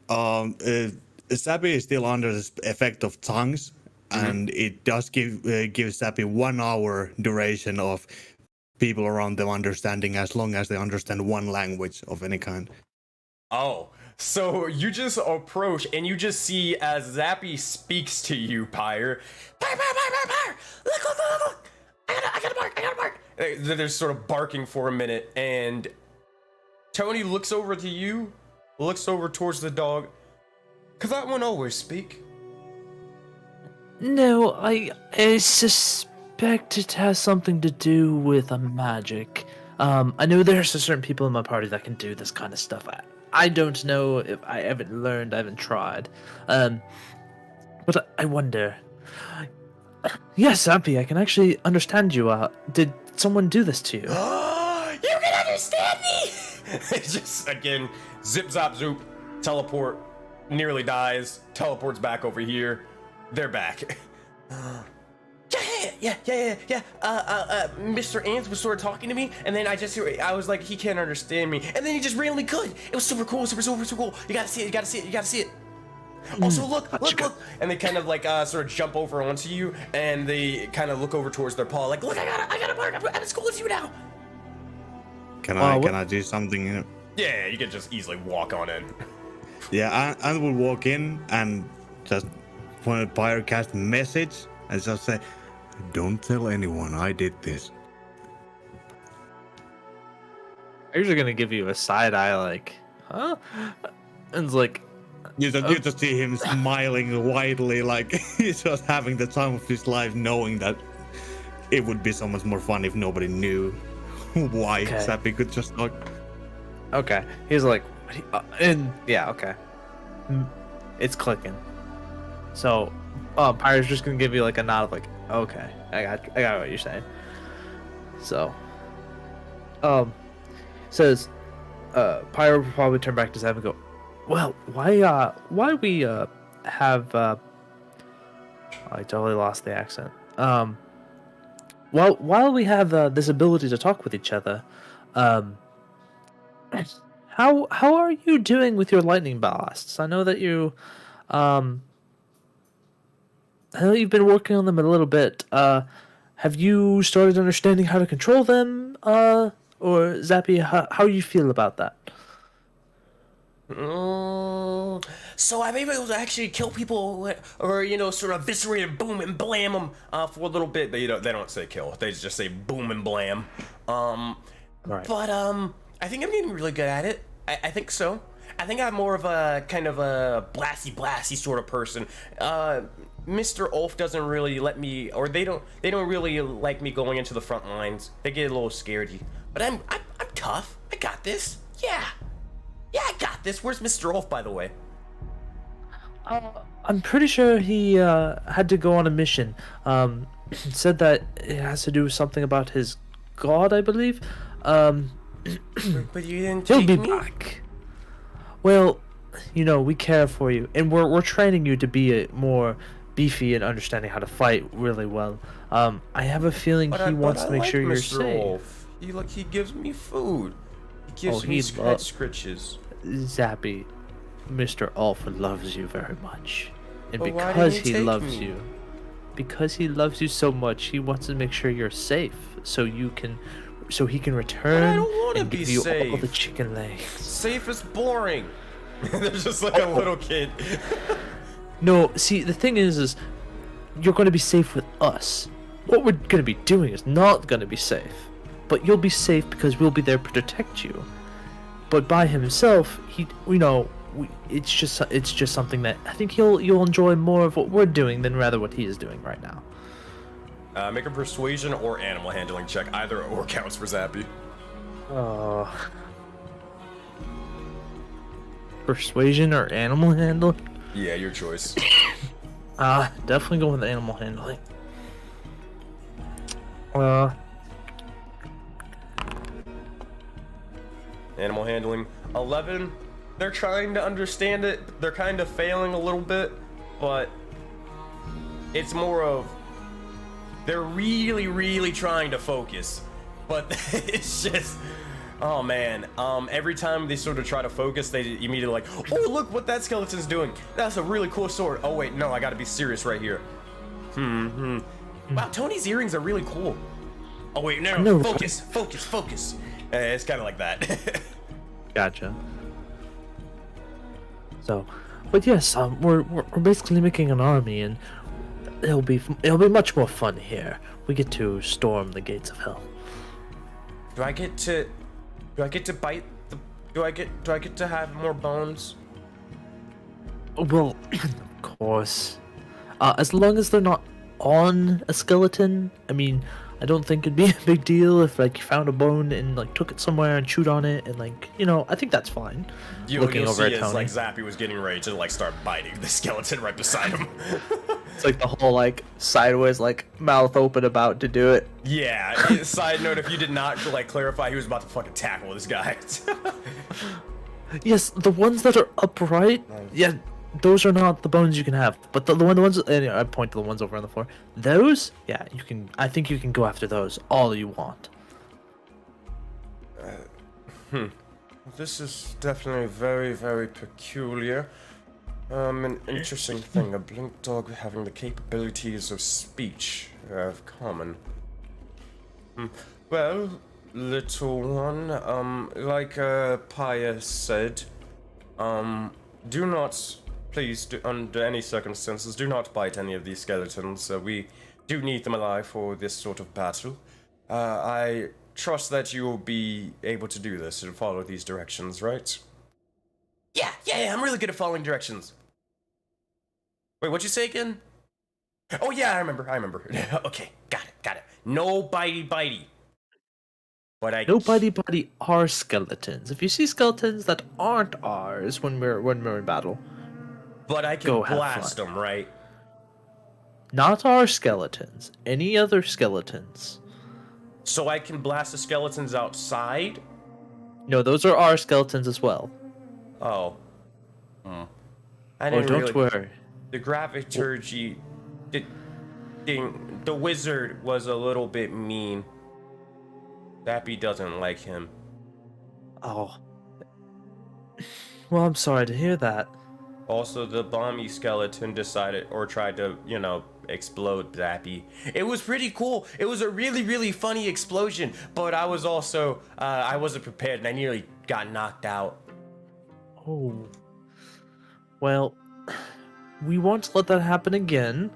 Zappy is still under the effect of tongues. And it does give Zappy 1 hour duration of people around them understanding, as long as they understand one language of any kind. Oh, so you just approach and you just see as Zappy speaks to you, Pyre. Pyre! Look! I got a mark. They're sort of barking for a minute, and Tony looks over to you, looks over towards the dog. Cause that one always speak. No, I suspect it has something to do with a magic. I know there's certain people in my party that can do this kind of stuff. I don't know if I haven't learned, I haven't tried. But I wonder. Yes, Zappy, I can actually understand you. Did someone do this to you? You can understand me! Just, again, zip, zap, zoop, teleport, nearly dies, teleports back over here. They're back. Yeah. Mr. Anth was sort of talking to me, and then I was like, he can't understand me, and then he just randomly could. It was super cool, super cool. You gotta see it. Also, look, and they kind of like sort of jump over onto you, and they kind of look over towards their paw, like, look, I got a mark. I'm as cool as you now. Can I do something? Yeah, you can just easily walk on in. Yeah, I will walk in and just when a Pyre cast message and just say, "Don't tell anyone I did this." I'm usually gonna give you a side eye, like, huh? And it's like, You just see him smiling widely, like he's just having the time of his life, knowing that it would be so much more fun if nobody knew why Okay. Zappy could just talk. okay. He's like, and yeah, okay. It's clicking. So, Pyro's just gonna give you like a nod of like, okay, I got what you're saying. So, says, Pyro will probably turn back to Zap and go, well, why we have I totally lost the accent. While we have this ability to talk with each other, how are you doing with your lightning blasts? I know that I know you've been working on them a little bit. Have you started understanding how to control them? Or Zappy, how do you feel about that? So I'm able to actually kill people, or sort of eviscerate and boom and blam them for a little bit. They don't say kill; they just say boom and blam. Right. But I think I'm getting really good at it. I think so. I think I'm more of a kind of a blasty sort of person. Mr. Ulf doesn't really let me, or they don't really like me going into the front lines. They get a little scaredy. But I'm tough. I got this. Yeah, I got this. Where's Mr. Ulf, by the way? I'm pretty sure he had to go on a mission. Said that it has to do with something about his god, I believe. But you didn't He'll take be me? back. Well, we care for you, and we're training you to be a more beefy and understanding how to fight really well. I have a feeling he wants to make sure you're Mr. safe. Ulf. He gives me food. He gives me he head scritches. Zappy, Mr. Ulf loves you very much, and But why because didn't he he take loves me? you, because he loves you so much, he wants to make sure you're safe, so he can return don't wanna and be give you all safe. the chicken legs. Safe is boring. There's just like a little kid. No, see, the thing is you're going to be safe with us. What we're going to be doing is not going to be safe. But you'll be safe because we'll be there to protect you. But by himself, it's just something that I think you'll enjoy more of what we're doing than rather what he is doing right now. Make a persuasion or animal handling check. Either or counts for Zappy. Persuasion or animal handling? Yeah, your choice. Definitely go with animal handling. Animal handling. 11. They're trying to understand it. They're kind of failing a little bit, but it's more of they're really, really trying to focus. But it's just, oh man. Every time they sort of try to focus, they immediately like, oh look what that skeleton's doing. That's a really cool sword. Oh wait, no, I gotta be serious right here. Wow, Tony's earrings are really cool. Oh wait, no, focus. It's kind of like that. Gotcha. So, but yes, we're basically making an army, and it'll be much more fun here. We get to storm the gates of hell. Do I get to bite the? Do I get to have more bones? Well, of course. As long as they're not on a skeleton. I mean, I don't think it'd be a big deal if like you found a bone and like took it somewhere and chewed on it and like I think that's fine. You'll over see at as Tony. like Zappy was getting ready to like start biting the skeleton right beside him. It's like the whole like sideways like mouth open about to do it. Yeah. Side note: if you did not like clarify, he was about to fucking tackle this guy. Yes, the ones that are upright. Yeah, those are not the bones you can have. But the ones, and I point to the ones over on the floor. Those, yeah, you can. I think you can go after those all you want. This is definitely very, very peculiar. An interesting thing. A blink dog having the capabilities of speech of common. Well, little one, like Pius said, do not, please, under any circumstances, do not bite any of these skeletons. We do need them alive for this sort of battle. I trust that you will be able to do this and follow these directions, right? Yeah, Yeah, I'm really good at following directions. Wait, what'd you say again? Oh yeah, I remember. Okay, got it. No bitey. But I No buddy are skeletons. If you see skeletons that aren't ours when we're in battle, But I can Go have blast fun. them, right? not our skeletons, any other skeletons. So I can blast the skeletons outside? No, those are our skeletons as well. Oh. I Oh, didn't don't really... worry. The graviturgy... The wizard was a little bit mean. Zappy doesn't like him. Oh. Well, I'm sorry to hear that. Also, the bomby skeleton decided, or tried to, explode Zappy. It was pretty cool. It was a really, really funny explosion, but I was also, I wasn't prepared and I nearly got knocked out. Oh. Well, we won't let that happen again.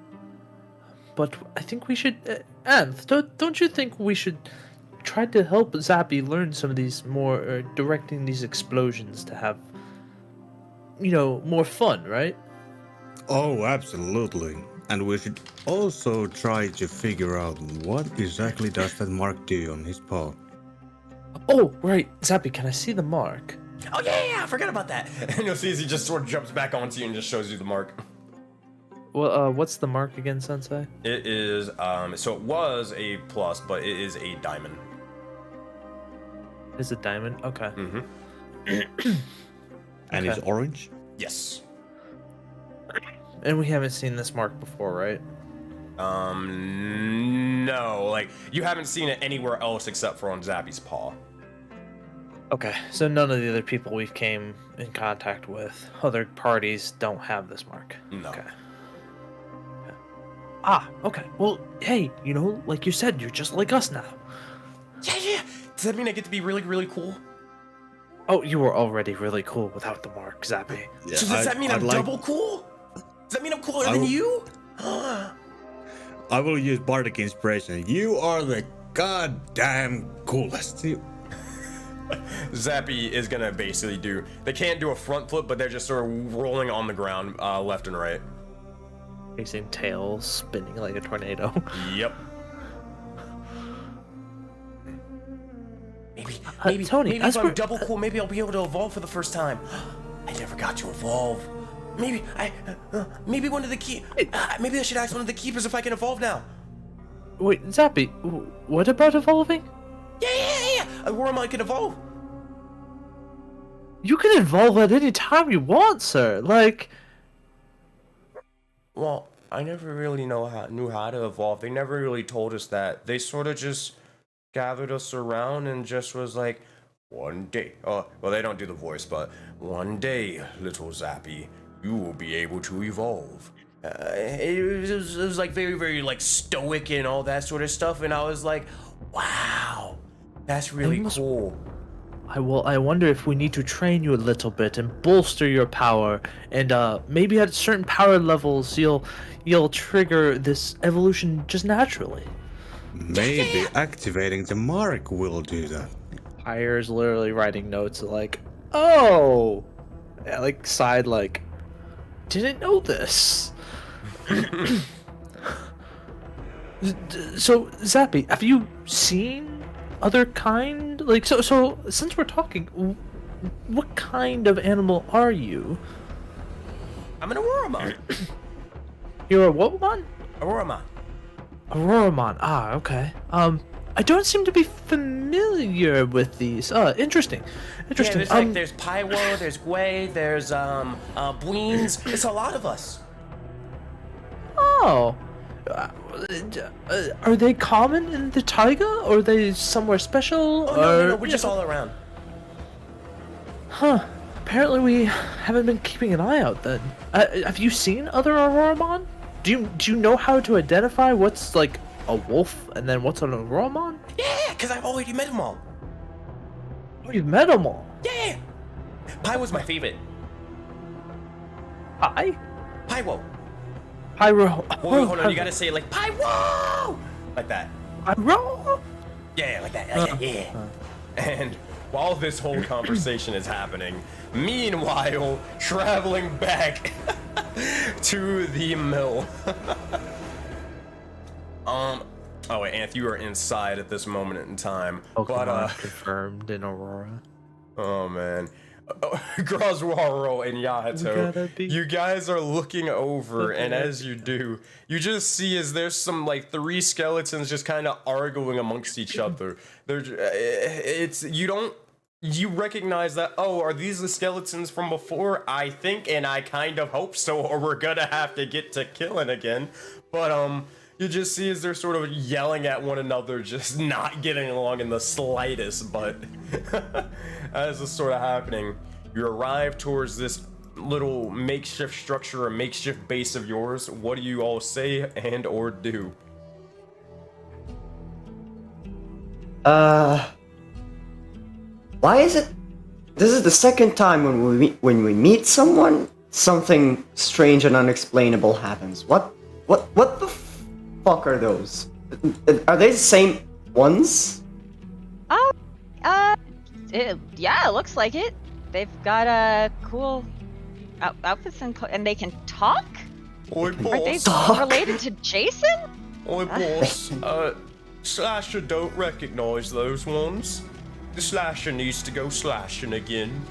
But I think we should... Anth, don't you think we should try to help Zappy learn some of these more... directing these explosions to have... more fun, right? Oh, absolutely. And we should also try to figure out what exactly does that mark do on his paw. Oh, right. Zappy, can I see the mark? Oh yeah, I forgot about that. And you'll see as he just sort of jumps back onto you and just shows you the mark. Well, what's the mark again, Sensei? It is, so it was a plus, but it is a diamond. Is it diamond? Okay. Mm-hmm. And it's Okay. orange? Yes. And we haven't seen this mark before, right? No, like, you haven't seen it anywhere else except for on Zappy's paw. Okay, so none of the other people we've came in contact with, other parties, don't have this mark. No. Okay. Okay. Well, hey, like you said, you're just like us now. Yeah. Does that mean I get to be really, really cool? Oh, you were already really cool without the mark, Zappy. Yeah, So does that mean I'm double cool? Does that mean I'm cooler than you? I will use Bardic Inspiration. You are the goddamn coolest. Zappy is gonna basically do... They can't do a front flip, but they're just sort of rolling on the ground, left and right. Chasing tails, spinning like a tornado. Yep. Maybe, Tony, maybe as if I'm we're- double cool, maybe I'll be able to evolve for the first time. I never got to evolve. Maybe one of the maybe I should ask one of the keepers if I can evolve now. Wait, Zappy, what about evolving? Yeah. Aurora can evolve. You can evolve at any time you want, sir. Like, Well, I never really knew how to evolve. They never really told us that. They sort of just gathered us around and just was like, one day. Well, they don't do the voice, but one day, little Zappy, you will be able to evolve. It was like very, very like stoic and all that sort of stuff, and I was like, wow, that's really cool. I wonder if we need to train you a little bit and bolster your power, and maybe at certain power levels you'll trigger this evolution just naturally. Maybe activating the mark will do that. Pyre's literally writing notes like, oh, yeah, like side like, didn't know this. So Zappy, have you seen other kind? Like, so since we're talking, what kind of animal are you? I'm an Auroramon. You're a what one? Auroramon. Auroramon. Ah, okay. I don't seem to be familiar with these. Interesting. Yeah, there's Pywo, there's Gwei, there's Bweens. It's a lot of us. Oh. Are they common in the taiga, or are they somewhere special? Oh, no, we're just all around. Huh. Apparently we haven't been keeping an eye out then. Have you seen other Auroramon? Do you know how to identify what's like a wolf and then what's an Auroramon? Yeah, because I've already met them all. Oh, you've met them all. Yeah. Pywo's my favorite. Hi? Pywo. Pyro. Wait, hold on, you gotta say it like Pywo! Like that. Pyro? Yeah, like that. Yeah. And while this whole conversation is happening. Meanwhile, traveling back to the mill. Oh wait, Anth, you are inside at this moment in time. Pokemon confirmed in Aurora. Oh man. Groswaro and Yahato, you guys are looking over, and as you do, you just see as there's some like 3 skeletons just kind of arguing amongst each other. You recognize that, oh, are these the skeletons from before? I think, and I kind of hope so, or we're gonna have to get to killing again. But you just see as they're sort of yelling at one another, just not getting along in the slightest. But as this sort of happening, you arrive towards this little makeshift structure, or makeshift base of yours. What do you all say and or do? Why is it? This is the second time when we meet someone, something strange and unexplainable happens. What the fuck are those? Are they the same ones? Yeah, it looks like it. They've got cool outfits and they can talk. Oi, boss. Are they related to Jason? Oi, boss. Slasher don't recognize those ones. The Slasher needs to go slashing again.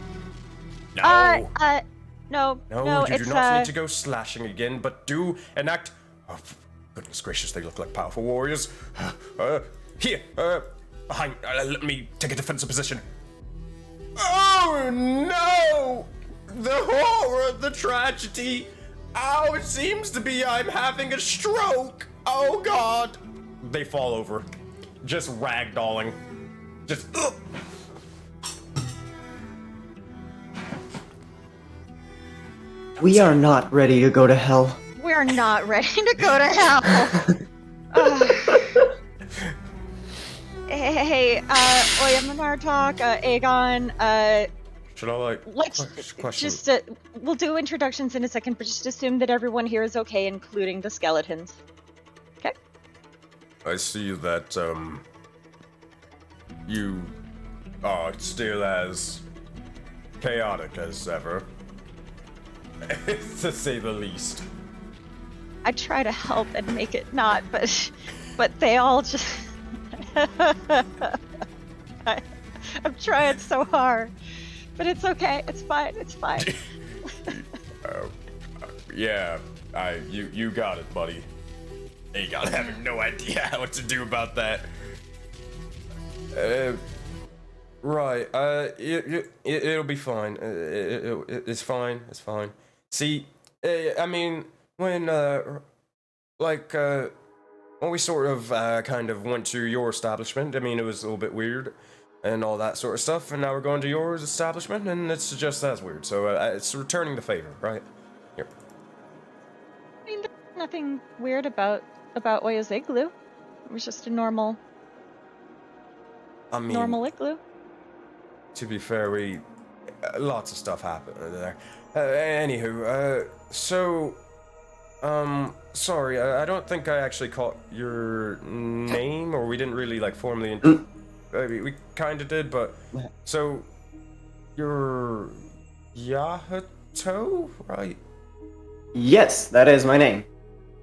No. No, you it's do not need to go slashing again, but do enact. Oh, goodness gracious, they look like powerful warriors. Here, behind. Let me take a defensive position. Oh no! The horror, the tragedy. Oh, it seems to be I'm having a stroke. Oh God! They fall over, just ragdolling. Just. Ugh. We are not ready to go to hell. We're not ready to go to hell. Hey, Oyaminartok, Eygon, Should I let's question? just, we'll do introductions in a second, but just assume that everyone here is okay, including the skeletons. Okay? I see that, you are still as chaotic as ever, to say the least. I try to help and make it not, but they all just... I'm trying so hard, but it's okay. It's fine. It's fine. Yeah, you got it, buddy. Eygon having no idea what to do about that. Right. It'll be fine. It's fine. It's fine. See, I mean, when we sort of kind of went to your establishment, I mean, it was a little bit weird and all that sort of stuff, and now we're going to yours establishment, and it's just as weird. So it's returning the favor, right? Here. I mean, there's nothing weird about Oya's igloo. It was just a normal igloo. To be fair, lots of stuff happened there. Anywho, sorry, I don't think I actually caught your name, or we didn't really formally. We kind of did, but so you're Yahato, right? Yes, that is my name.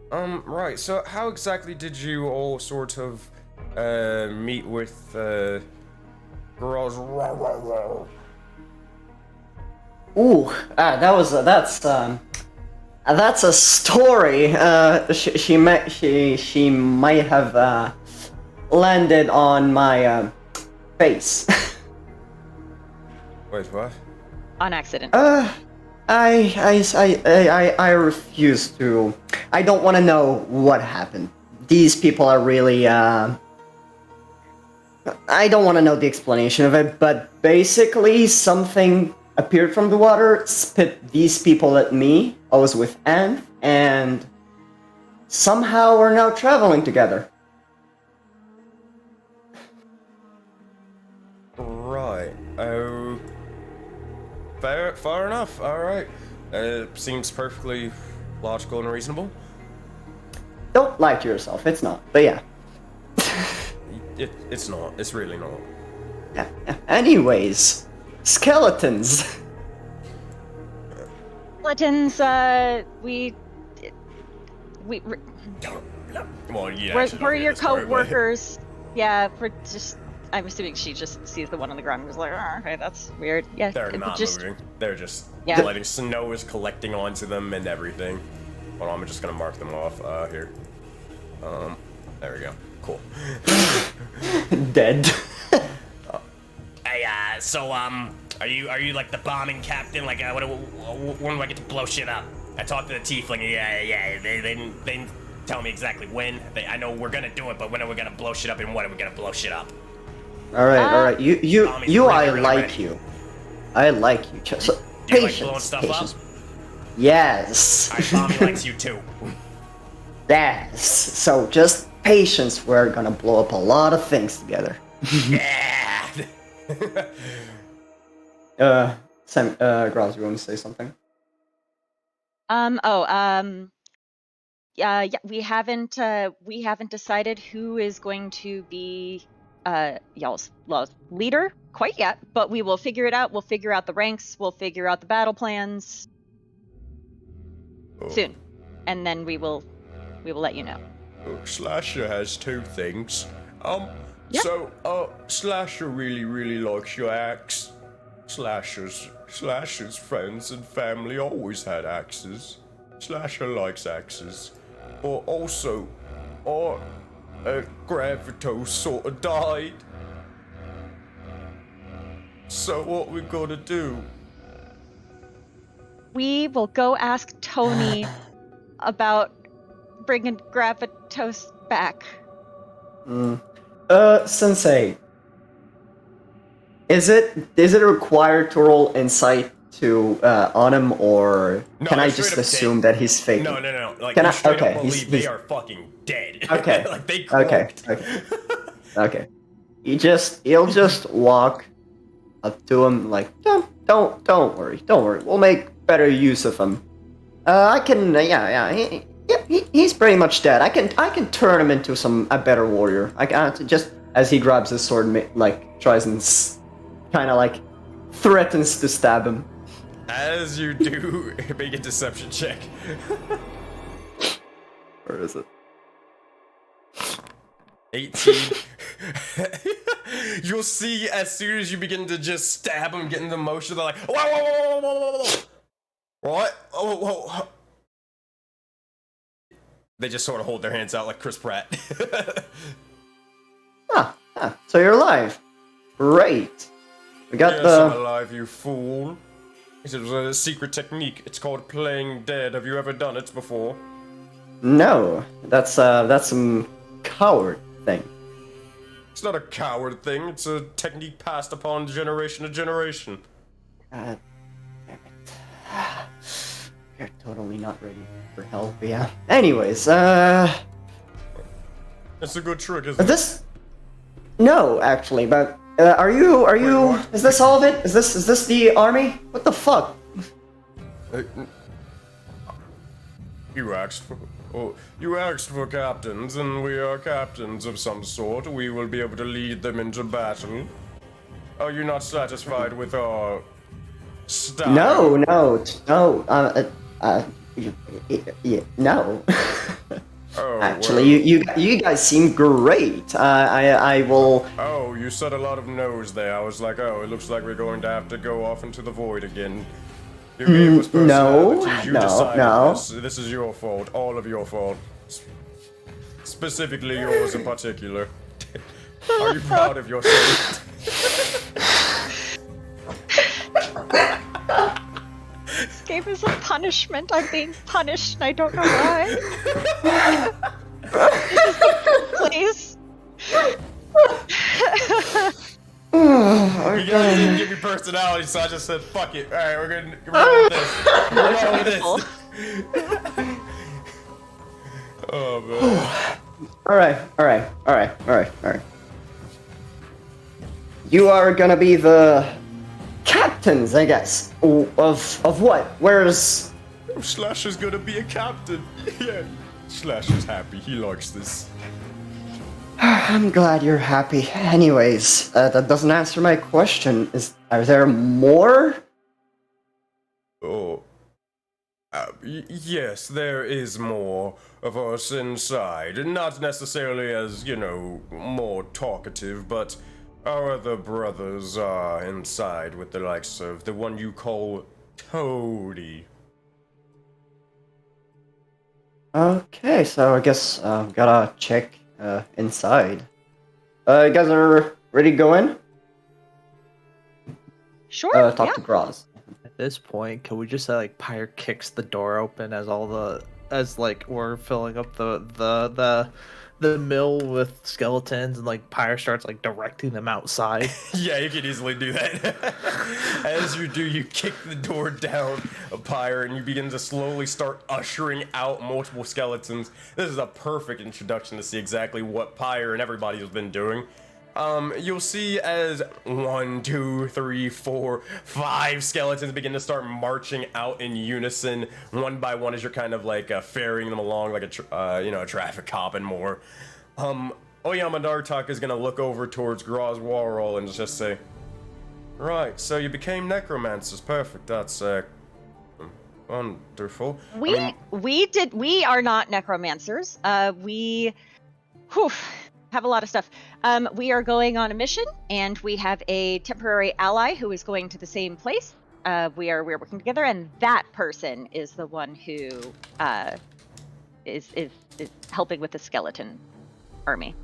Right. So how exactly did you all sort of meet with Groswaro? Ooh, that's a story. She might have landed on my face. Wait, what? On accident. I refuse to. I don't want to know what happened. These people are really. I don't want to know the explanation of it, but basically something appeared from the water, spit these people at me. I was with Anth, and somehow we're now traveling together. Right. Oh. Fair enough. All right. Seems perfectly logical and reasonable. Don't lie to yourself. It's not. But yeah. It's not. It's really not. Anyways, skeletons. Skeletons, we Well, yeah. we're your co-workers. Yeah, we're just. I'm assuming she just sees the one on the ground and is like, oh, okay, that's weird. Yeah, They're not just, moving. They're just Yeah. letting snow is collecting onto them and everything. Hold on, I'm just gonna mark them off here. There we go. Cool. Dead. Hey, so are you like the bombing captain? Like, when do I get to blow shit up? I talked to the tiefling. Yeah. They didn't tell me exactly when. I know we're gonna do it, but when are we gonna blow shit up and when are we gonna blow shit up? All right. You. Really, I really like ready. you. I like you. So, Do you like patience. blowing stuff patience. up? Yes. Alright, Tommy likes you too. Yes. So just patience. We're gonna blow up a lot of things together. Yeah. Groz, you want to say something? Yeah, we haven't decided who is going to be y'all's leader quite yet, but we will figure it out. We'll figure out the ranks, we'll figure out the battle plans soon. And then we will let you know. Slasher has two things. Yeah. So, Slasher really likes your axe. Slasher's friends and family always had axes. Slasher likes axes. But also, Gravitos sort of died. So what we gonna do? We will go ask Tony about bringing Gravitos back. Sensei. Is it required to roll insight to on him, or No, can I they're straight just up assume dead. that he's faking? No. Like, Can you I- straight okay, up he's- believe they he's- are fucking dead. Okay. Like, they Okay. croaked. Okay. He'll just walk up to him like, don't worry. We'll make better use of him. I can, he's pretty much dead. I can turn him into a better warrior. I can just as he grabs his sword, like tries and kind of like threatens to stab him. As you do, make a deception check. Where is it? 18. You'll see as soon as you begin to just stab them, get in the motion, they're like, whoa. What? Oh. They just sort of hold their hands out like Chris Pratt. So you're alive. Great. We got Yes, the. I'm alive, you fool. It was a secret technique. It's called playing dead. Have you ever done it before? No, that's some coward thing. It's not a coward thing. It's a technique passed upon generation to generation. God damn it. You're totally not ready for help, yeah. Anyways, It's a good trick, isn't it? this. No, actually, but are you? what? Is this all of it? Is this the army? What the fuck? You asked for captains, and we are captains of some sort. We will be able to lead them into battle. Are you not satisfied with our style? No. No. Oh, Actually, well. you guys seem great. I will. Oh, you said a lot of no's there. I was like, oh, it looks like we're going to have to go off into the void again. You gave us personalities. You decided this. This is your fault. All of your fault. Specifically yours in particular. Are you proud of yourself? This game is a punishment. I'm being punished, and I don't know why. Please. You guys didn't give me personality, so I just said, fuck it. Alright, we're gonna roll with this. We're rolling with this. Oh, man. Alright. You are gonna be the captains, I guess. Of what? Where's... Slasher's gonna be a captain. Yeah. Slasher's happy. He likes this. I'm glad you're happy. Anyways, that doesn't answer my question. Are there more? Oh, yes, there is more of us inside. Not necessarily as, more talkative, but our other brothers are inside with the likes of the one you call Toady. Okay, so I guess gotta check inside. You guys are ready to go in? Sure. Talk to Graz. At this point, can we just say like Pyre kicks the door open as we're filling up the mill with skeletons, and like Pyre starts like directing them outside. Yeah, you could easily do that. As you do, you kick the door down a pyre and you begin to slowly start ushering out multiple skeletons. This is a perfect introduction to see exactly what Pyre and everybody has been doing. You'll see as 1, 2, 3, 4, 5 skeletons begin to start marching out in unison, one by one, as you're kind of like ferrying them along like a traffic cop and more. Oyaminartok is gonna look over towards Graz Warrel and just say, "Right, so you became necromancers. Perfect. That's wonderful." We are not necromancers. We have a lot of stuff. We are going on a mission, and we have a temporary ally who is going to the same place. We're working together, and that person is the one who is helping with the skeleton army.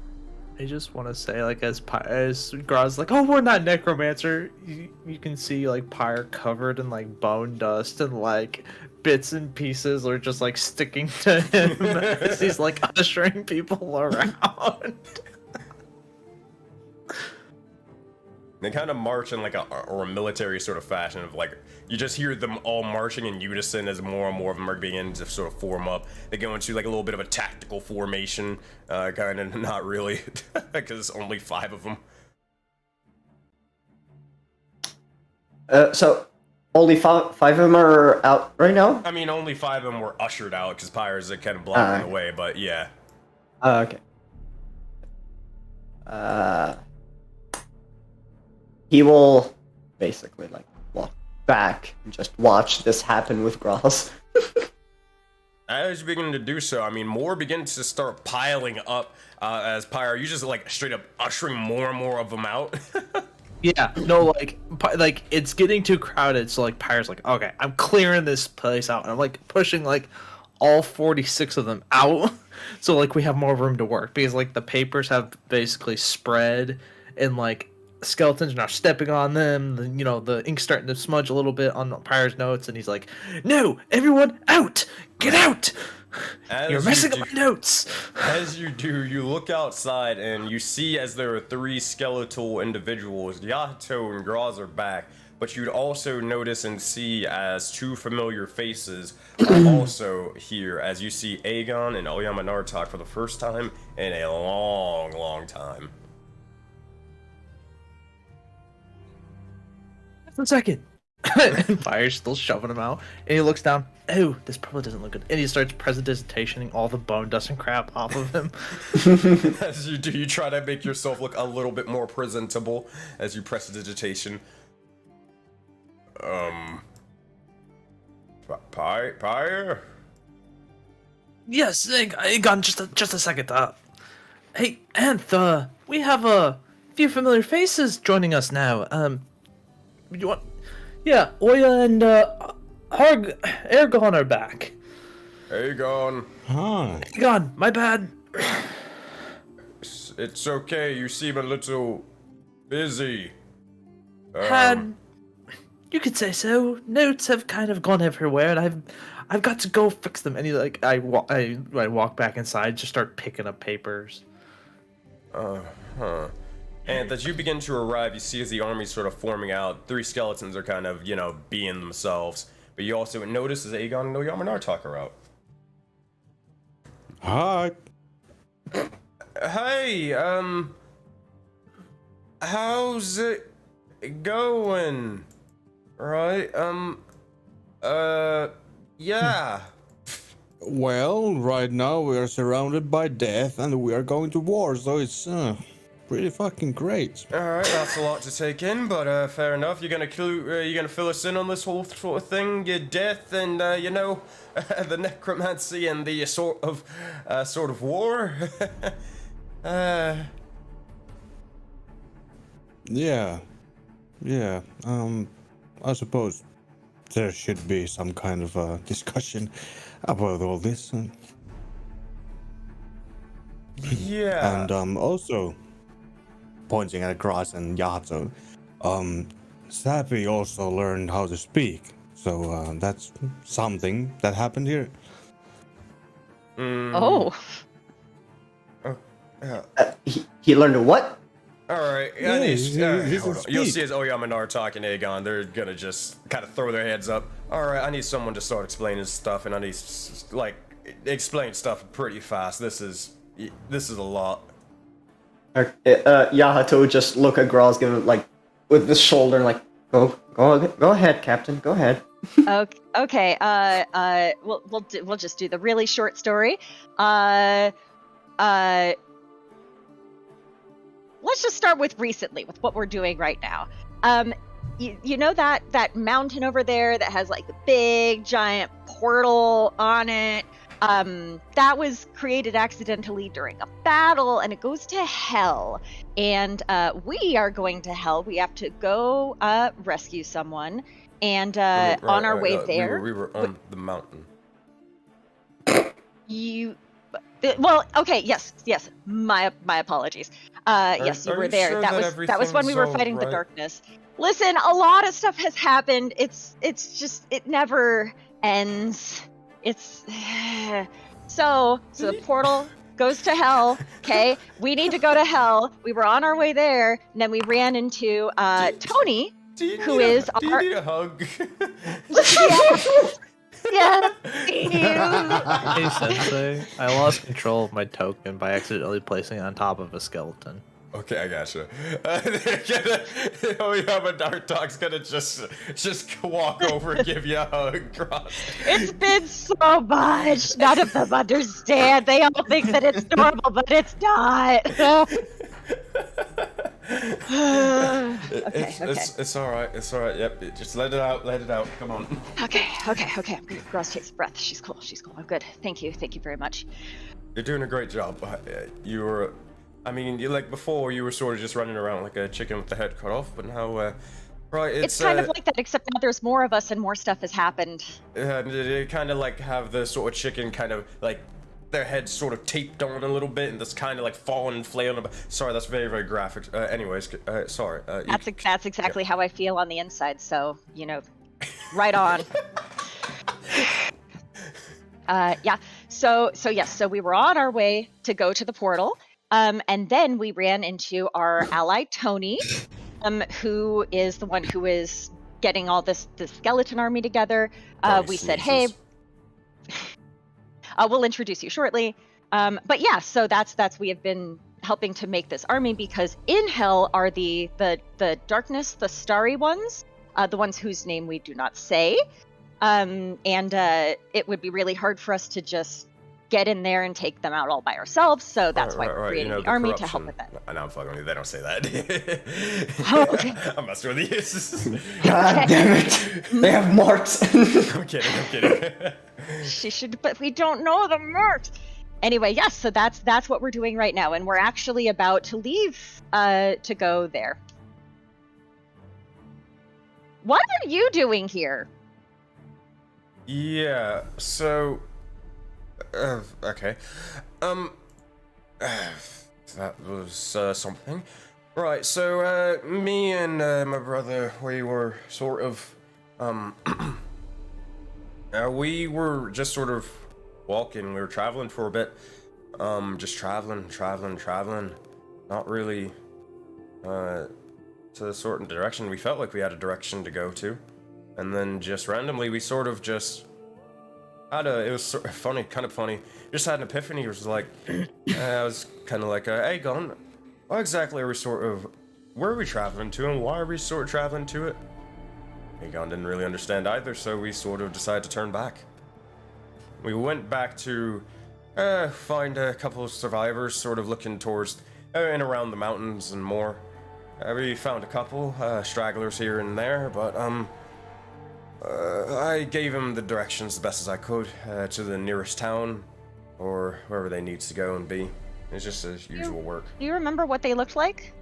I just want to say, like, as Graz like, "Oh, we're not necromancer," you can see like Pyre covered in like bone dust, and like bits and pieces are just like sticking to him as he's like ushering people around. They kind of march in like a military sort of fashion of like, you just hear them all marching in unison as more and more of them are beginning to sort of form up. They go into like a little bit of a tactical formation, kind of not really, because only 5 of them. So only five of them are out right now? I mean, only 5 of them were ushered out because Pyre's kind of blocking the way, but yeah. Okay. He will basically like walk back and just watch this happen with Graz. As you begin to do so, I mean, more begins to start piling up as Pyre. You just like straight up ushering more and more of them out. Yeah, no, like it's getting too crowded, so like Pyre's like, "Okay, I'm clearing this place out," and I'm like pushing like all 46 of them out, so like we have more room to work, because like the papers have basically spread, and like skeletons are now stepping on them. The ink's starting to smudge a little bit on Pyre's notes, and he's like, "No, everyone out! Get out! You're messing up my notes!" As you do, you look outside and you see as there are 3 skeletal individuals. Yato and Graz are back, but you'd also notice and see as 2 familiar faces are also here, as you see Eygon and Oyaminartok for the first time in a long, long time. Just a second. And Pyre's still shoving him out, and he looks down. "Oh, this probably doesn't look good." And he starts presentationing all the bone dust and crap off of him. As you do, you try to make yourself look a little bit more presentable as you prestidigitation. Pyre? Yes, Eygon, just a second. Hey, Anth, we have a few familiar faces joining us now. You want? Yeah, Oya and Eygon are back. Eygon. Hi. Eygon, my bad. It's okay, you seem a little busy. You could say so. Notes have kind of gone everywhere, and I've got to go fix them. And I walk back inside, just start picking up papers. And as you begin to arrive, you see as the army's sort of forming out, 3 skeletons are kind of, being themselves. But you also notice as Eygon and Oyaminartok are out. Hi. Hey, how's it going? Right, yeah. Well, right now we are surrounded by death and we are going to war, so it's pretty fucking great. All right, that's a lot to take in, but fair enough. You're gonna fill us in on this whole sort of thing, your death, and you know, the necromancy and the sort of war. Yeah. I suppose there should be some kind of a discussion about all this. Yeah. And also, pointing at Grass and Yato, Sappy also learned how to speak. So that's something that happened here. Oh. He learned what? Alright, Yeah, he's hold a on. You'll speak. see as Oyaminartok and Eygon, they're gonna just kind of throw their heads up. Alright, I need someone to start explaining stuff, and I need, like, explain stuff pretty fast. This is a lot. Yahato just look at Graz, give him like with the shoulder, like go ahead, Captain, go ahead. Okay. We'll just do the really short story. Let's just start with recently, with what we're doing right now. You know that mountain over there that has like the big giant portal on it? That was created accidentally during a battle, and it goes to hell. And we are going to hell. We have to go rescue someone. And on our way there, we were on the mountain. Well, okay, yes. My apologies. Yes, you are were you there. sure That was when we were everything's fighting the alright? darkness. Listen, a lot of stuff has happened. It's just it never ends. It's so the portal goes to hell. Okay, we need to go to hell. We were on our way there, and then we ran into Tony, who is Do you our need a hug? yeah. Hey Sensei, I lost control of my token by accidentally placing it on top of a skeleton. Okay, I gotcha. Oyaminartok's gonna just walk over and give you a hug, Cross. It's been so much. None of them understand. They all think that it's normal, but it's not. Okay. It's all right. It's all right. Yep. Just let it out. Let it out. Come on. Okay. Gross takes a breath. She's cool. I'm good. Thank you very much. You're doing a great job. You were, you like before. You were sort of just running around like a chicken with the head cut off, but now, right? It's kind of like that, except now there's more of us and more stuff has happened. You kind of like have the sort of chicken kind of like their heads sort of taped on a little bit and just kind of like falling and flailing. Sorry, that's very, very graphic. Anyways, sorry. That's exactly how I feel on the inside. So right on. Yeah. So we were on our way to go to the portal, and then we ran into our ally Tony, who is the one who is getting all the skeleton army together. We said, hey. We'll introduce you shortly. But yeah, so that's we have been helping to make this army because in hell are the darkness, the starry ones, the ones whose name we do not say. And it would be really hard for us to just get in there and take them out all by ourselves. So that's why we're creating the army to help with that. I know, I'm fucking with you. They don't say that. Oh, okay. I'm messing with you. God damn it! They have marks. I'm kidding. She should, but we don't know the marks. Anyway, yes, so that's what we're doing right now, and we're actually about to leave to go there. What are you doing here? Yeah, so okay. That was something. Right, so me and my brother, we were sort of we were just sort of walking. We were traveling for a bit. Just traveling. Not really to a certain direction. We felt like we had a direction to go to. And then just randomly, we sort of just had it was sort of funny, kind of funny. Just had an epiphany. It was like, I was kind of like, hey, Eygon, why exactly are we where are we traveling to and why are we sort of traveling to it? Eygon didn't really understand either, so we sort of decided to turn back. we went back to find a couple of survivors, sort of looking towards and around the mountains and more. We found a couple stragglers here and there, but I gave them the directions the best as I could to the nearest town or wherever they need to go and be. It's just as usual work. Do you remember what they looked like?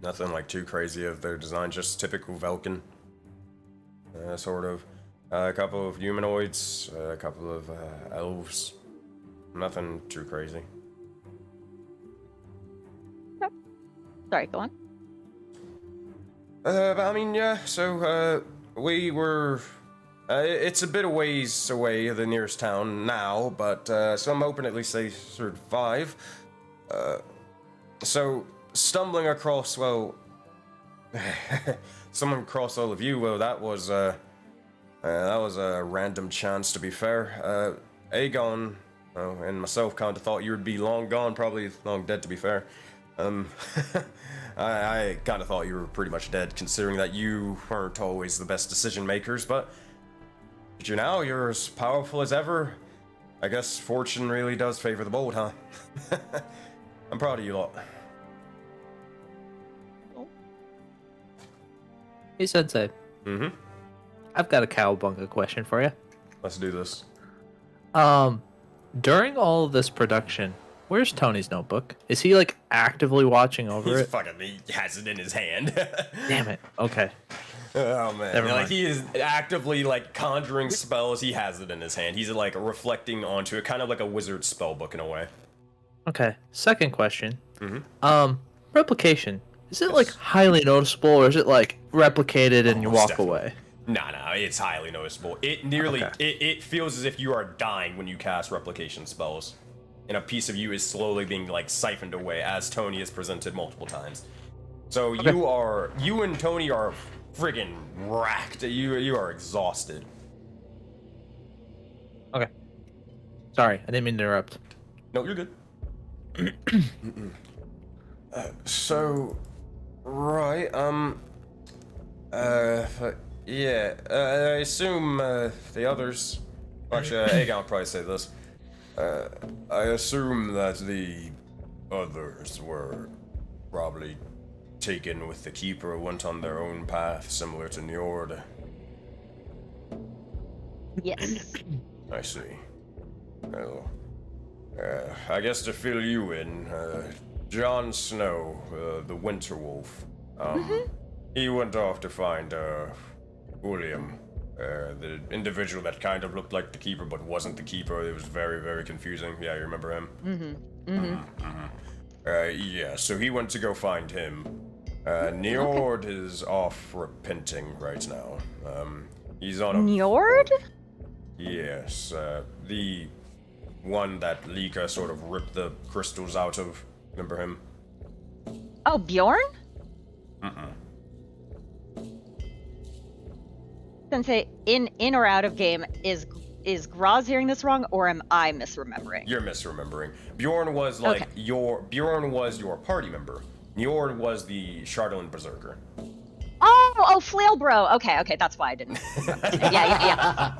Nothing like too crazy of their design, just typical Vulcan. Sort of. A couple of humanoids, a couple of elves. Nothing too crazy. Sorry, go on. But I mean, yeah, so, we were... it's a bit of ways away, the nearest town now, but, so I'm hoping at least they survive. So, stumbling across, well... someone across all of you, well, that was a random chance, to be fair. Eygon, and myself kind of thought you would be long gone, probably long dead, to be fair. I kind of thought you were pretty much dead, considering that you weren't always the best decision makers, but you now, you're as powerful as ever. I guess fortune really does favor the bold, huh? I'm proud of you lot. Hey, Sensei. Mm-hmm. I've got a cowabunga question for you. Let's do this. During all of this production, where's Tony's notebook? Is he, like, actively watching over it? He has it in his hand. Damn it. Okay. Oh, man. Never Like, mind. he is actively, like, conjuring spells. He has it in his hand. He's, like, reflecting onto it, kind of like a wizard's spell book in a way. Okay. Second question. Mm-hmm. Replication. Is it, like, highly noticeable, or is it, like, replicated and you Most walk definitely. away? No, it's highly noticeable. It nearly, Okay. it feels as if you are dying when you cast replication spells. And a piece of you is slowly being, like, siphoned away, as Tony has presented multiple times. So you and Tony are friggin' racked. You are exhausted. Okay. Sorry, I didn't mean to interrupt. No, you're good. So, right, yeah, I assume, the others, actually, Eygon will probably say this, I assume that the others were probably taken with the Keeper, went on their own path, similar to Njord. Yes. I see. Well, I guess to fill you in, Jon Snow, the Winter Wolf, he went off to find, William, the individual that kind of looked like the Keeper but wasn't the Keeper. It was very, very confusing. Yeah, you remember him? Yeah, so he went to go find him. Njord is off repenting right now. He's on a... Njord? Yes, the one that Lika sort of ripped the crystals out of. Remember him? Oh, Bjorn? Sensei, in or out of game, is Graz hearing this wrong, or am I misremembering? You're misremembering. Bjorn was like Bjorn was your party member. Njord was the Chardolin Berserker. Oh, Flail Bro. Okay, that's why I didn't. Yeah.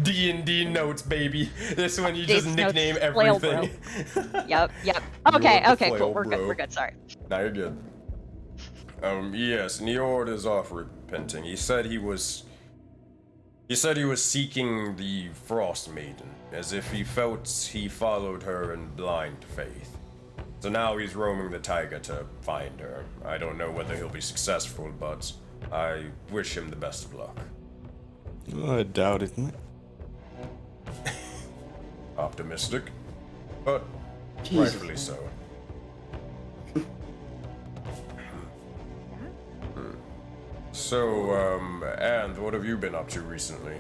D&D notes, baby. This one you Dates just nickname notes, Flail Bro. everything. Yep. Njord the Okay, Flail cool. We're Bro. good. Sorry. Now you're good. Yes, Njord is off repenting. He said he was seeking the Frost Maiden, as if he felt he followed her in blind faith. So now he's roaming the taiga to find her. I don't know whether he'll be successful, but I wish him the best of luck. I doubt it, mate. Optimistic, but Jesus. rightfully so. So, and what have you been up to recently?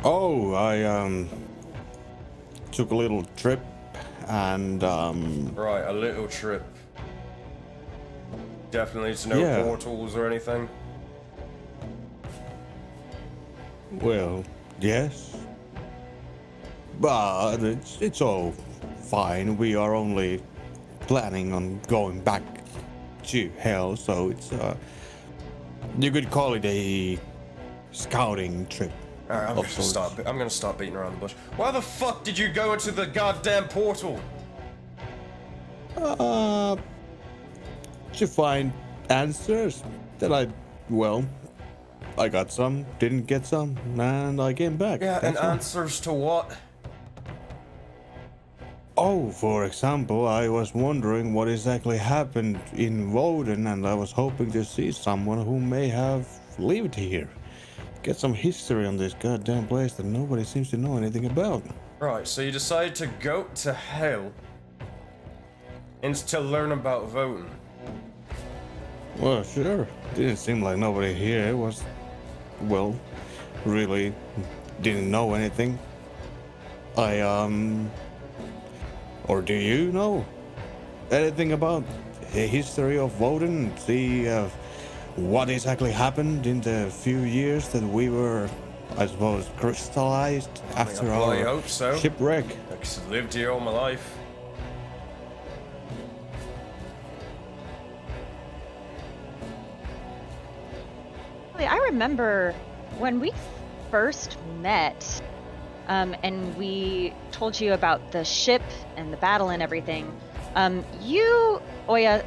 Oh, I took a little trip and Right, a little trip. Definitely to no Yeah. portals or anything? well, yes. But it's all fine. We are only planning on going back to hell, so You could call it a scouting trip. Alright, I'm gonna stop beating around the bush. Why the fuck did you go into the goddamn portal? To find answers that I got some, didn't get some, and I came back. Yeah, and That's all. answers to what? Oh, for example, I was wondering what exactly happened in Woden, and I was hoping to see someone who may have lived here. Get some history on this goddamn place that nobody seems to know anything about. Right, so you decided to go to hell and to learn about voting. Well, sure. Didn't seem like nobody here was, really didn't know anything. Or do you know anything about the history of Woden? See what exactly happened in the few years that we were, I suppose, crystallized after I our hope so. shipwreck? I've lived here all my life. I remember when we first met, and we told you about the ship and the battle and everything. You, Oya,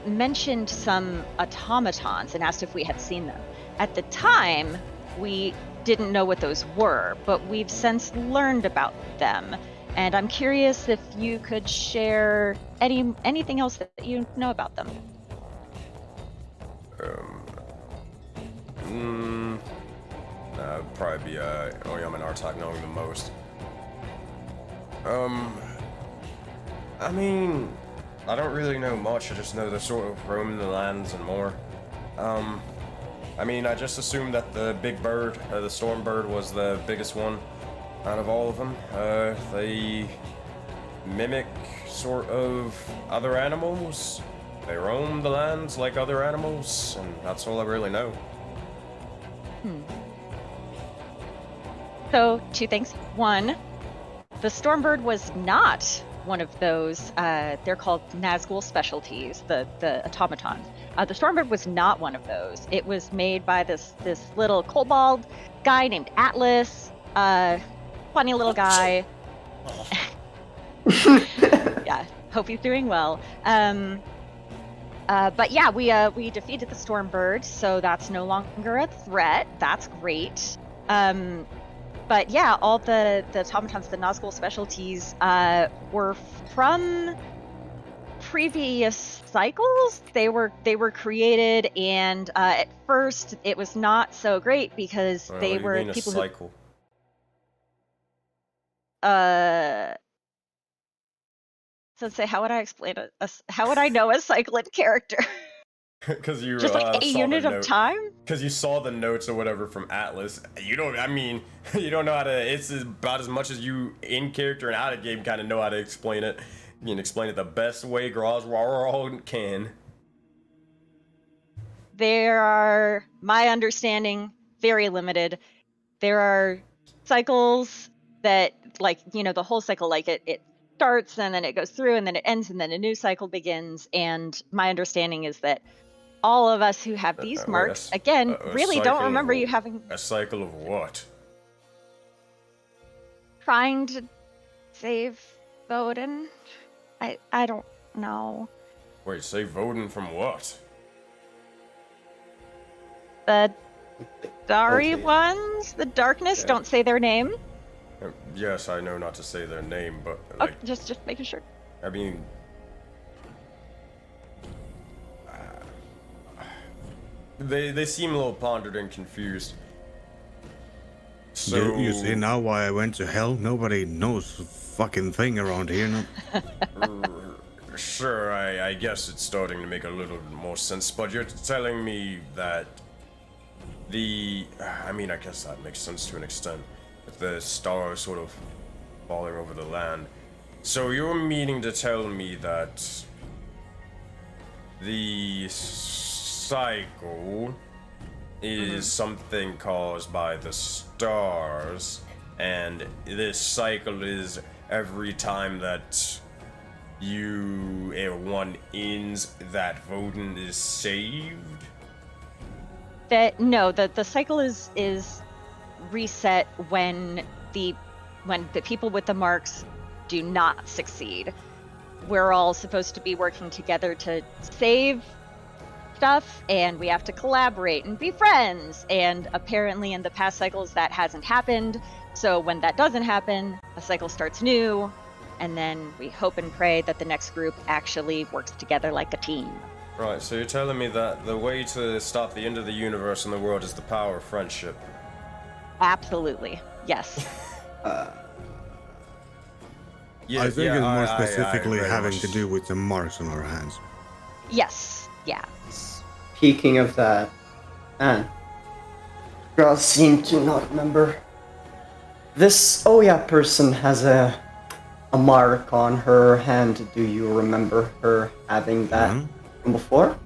mentioned some automatons and asked if we had seen them. At the time, we didn't know what those were, but we've since learned about them. And I'm curious if you could share anything else that you know about them. That'd probably be Oyaminartok knowing the most. I mean, I don't really know much. I just know they're sort of roaming the lands and more. I mean, I just assumed that the big bird, the storm bird, was the biggest one out of all of them. They mimic sort of other animals. They roam the lands like other animals, and that's all I really know. So, two things. One, the Stormbird was not one of those. They're called Nazgul specialties, the automatons. The Stormbird was not one of those. It was made by this little kobold guy named Atlas. Funny little guy. Yeah, hope he's doing well. But yeah, we defeated the Stormbird, so that's no longer a threat. That's great. But yeah, all the automatons, the Nazgul specialties, were from previous cycles. They were created, and at first it was not so great because they what do you were mean people a cycle? Sensei, how would I explain it? How would I know a cyclid character? Because you Just like a saw unit the of note. time? Because you saw the notes or whatever from Atlas. You don't. I mean, you don't know how to. It's about as much as you in character and out of game kind of know how to explain it. You can explain it the best way Groswall can. There are, my understanding, very limited. There are cycles that, like, you know, the whole cycle, like it starts and then it goes through and then it ends and then a new cycle begins. And my understanding is that all of us who have these marks, again, really don't remember you having... A cycle of what? Trying to save Odin. I don't know. Wait, save Odin from what? The Dari ones? The Darkness? Yeah. Don't say their name. Yes, I know not to say their name, but like, Okay, just making sure. I mean, they seem a little pondered and confused. So You see now why I went to hell? Nobody knows a fucking thing around here. No. Sure, I guess it's starting to make a little more sense, but you're telling me that I mean, I guess that makes sense to an extent, with the stars sort of falling over the land. So you're meaning to tell me that the cycle is something caused by the stars, and this cycle is every time that one ends, that Voden is saved? That no, the cycle is reset when the people with the marks do not succeed. We're all supposed to be working together to save stuff, and we have to collaborate and be friends. And apparently in the past cycles that hasn't happened. So when that doesn't happen, a cycle starts new, and then we hope and pray that the next group actually works together like a team. Right, so you're telling me that the way to stop the end of the universe and the world is the power of friendship. Absolutely. Yes. Yeah, I think it's more I specifically very having much- to do with the marks on our hands. Yes. Yeah. Speaking of that, man, girls seem to not remember. This Oya person has a mark on her hand. Do you remember her having that from before?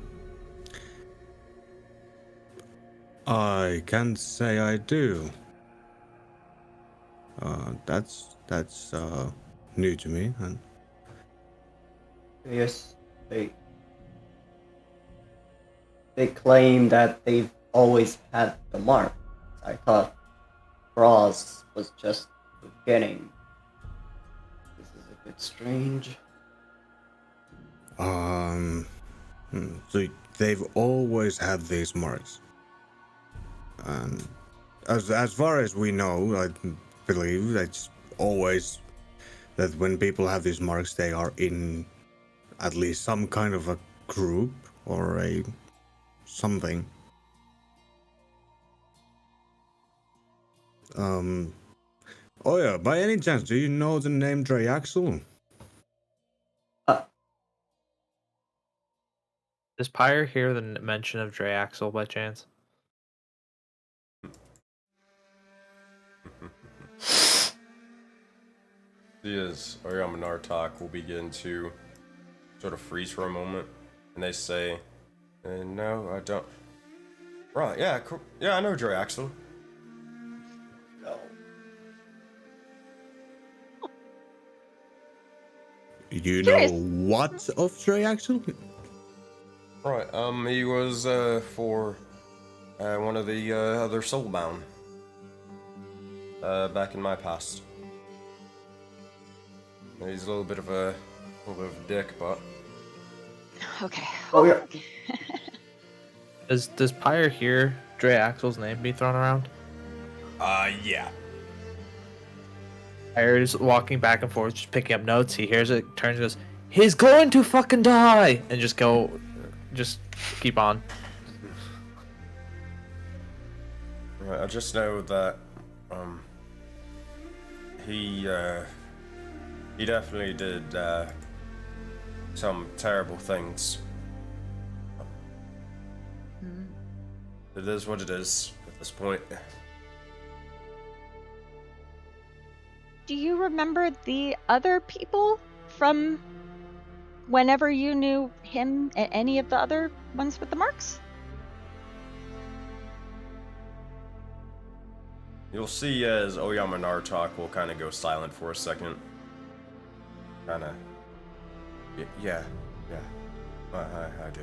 I can't say I do. That's new to me. And Yes, they claim that they've always had the mark. I thought Ross was just beginning. This is a bit strange. So they've always had these marks. And as far as we know, I believe that's always that when people have these marks, they are in at least some kind of a group or a something. Oh yeah, by any chance, do you know the name Drayaxel? Does Pyre hear the mention of Drayaxel by chance? Oyaminartok will begin to sort of freeze for a moment, and they say, "No, I don't." Right? Yeah, cool. Yeah, I know Dre Axel. No. You Curious. know what of Drayaxel? Right. He was for one of the other Soulbound back in my past. He's a little bit of a dick, but Okay. Oh yeah. Does Pyre hear Drayaxel's name be thrown around? yeah. Pyre is walking back and forth, just picking up notes. He hears it, turns, and goes, "He's going to fucking die!" And just keep on. Right. I just know that he definitely did some terrible things. It is what it is at this point. Do you remember the other people from whenever you knew him and any of the other ones with the marks? You'll see as Oyaminartok will kind of go silent for a second. Kind of. Yeah. I do.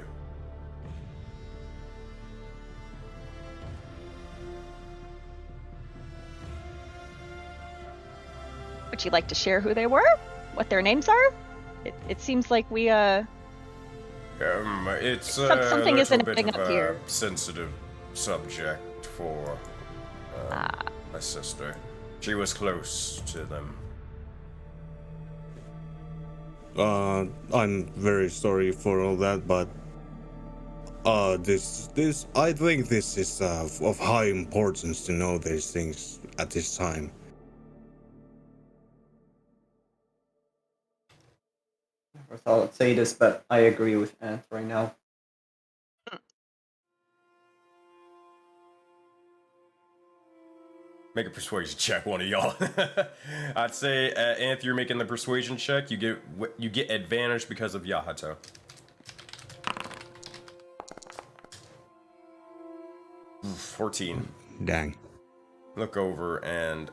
Would you like to share who they were? What their names are? It seems like we It's something a isn't little bit adding of up a here. sensitive subject for my sister. She was close to them. I'm very sorry for all that, but this I think this is of high importance to know these things at this time. Never thought I'd say this, but I agree with Ant right now. Make a persuasion check, one of y'all. I'd say, Anth, you're making the persuasion check. You get advantage because of Yahato. Oof, 14. Dang. Look over and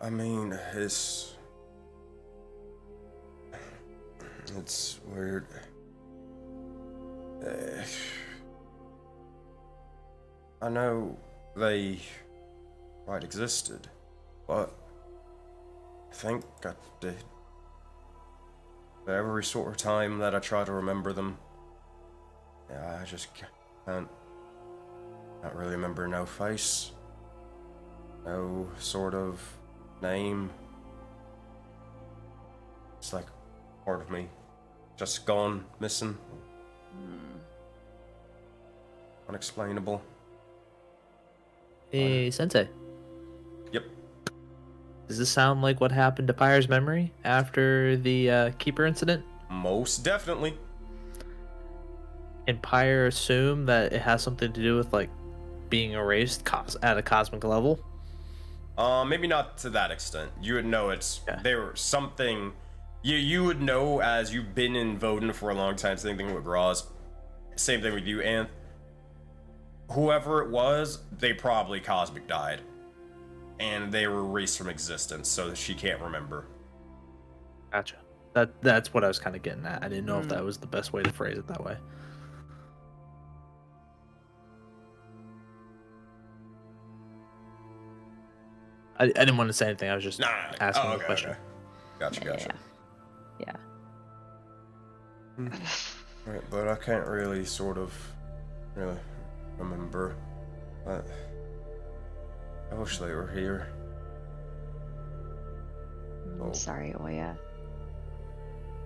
I mean, it's weird. I know they quite existed, but I think I did. Every sort of time that I try to remember them, yeah, I just can't really remember no face, no sort of name. It's like part of me just gone, missing, unexplainable. Hey, Sensei. Yep. Does this sound like what happened to Pyre's memory after the Keeper incident? Most definitely. Can Pyre assume that it has something to do with, like, being erased at a cosmic level? Maybe not to that extent. You would know it's Yeah. there something. You would know as you've been in Voden for a long time. Same thing with Graz. Same thing with you, and whoever it was, they probably cosmic died, and they were erased from existence, so that she can't remember. Gotcha. That's what I was kind of getting at. I didn't know if that was the best way to phrase it that way. I didn't want to say anything. I was just asking Oh, a okay, question. okay. Gotcha. Yeah. Right, but I can't really really remember. But I wish they were here. I'm sorry, Oya.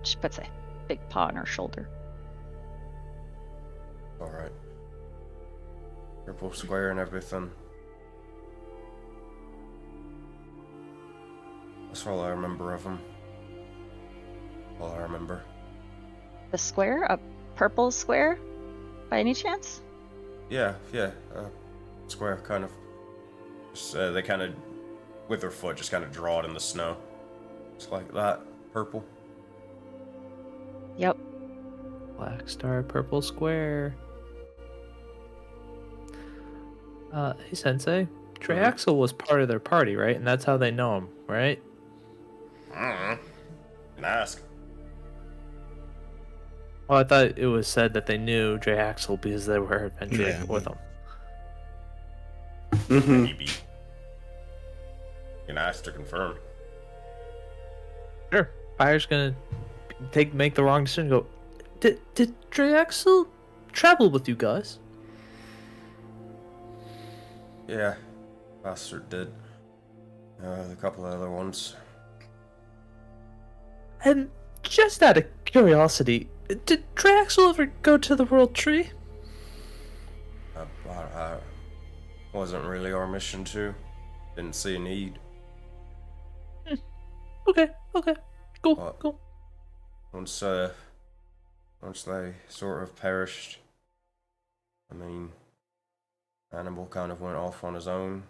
She puts a big paw on her shoulder. Alright. Purple square and everything. That's all I remember of him. All I remember. The square? A purple square? By any chance? Yeah. Square, kind of. Just, they kind of, with their foot, just kind of draw it in the snow. Just like that. Purple. Yep. Black star, purple square. Hey Sensei, Triaxle was part of their party, right? And that's how they know him, right? I don't know. Can ask. Well, I thought it was said that they knew Triaxle because they were adventuring Yeah. with him. Maybe. Can ask to confirm. Sure. Fire's gonna make the wrong decision. And go. Did Triaxle travel with you guys? Yeah. Bastard did. A couple of other ones. And just out of curiosity, did Triaxle ever go to the World Tree? Wasn't really our mission to. Didn't see a need. Okay. Cool, Uh, cool. Once they sort of perished, I mean, Hannibal kind of went off on his own.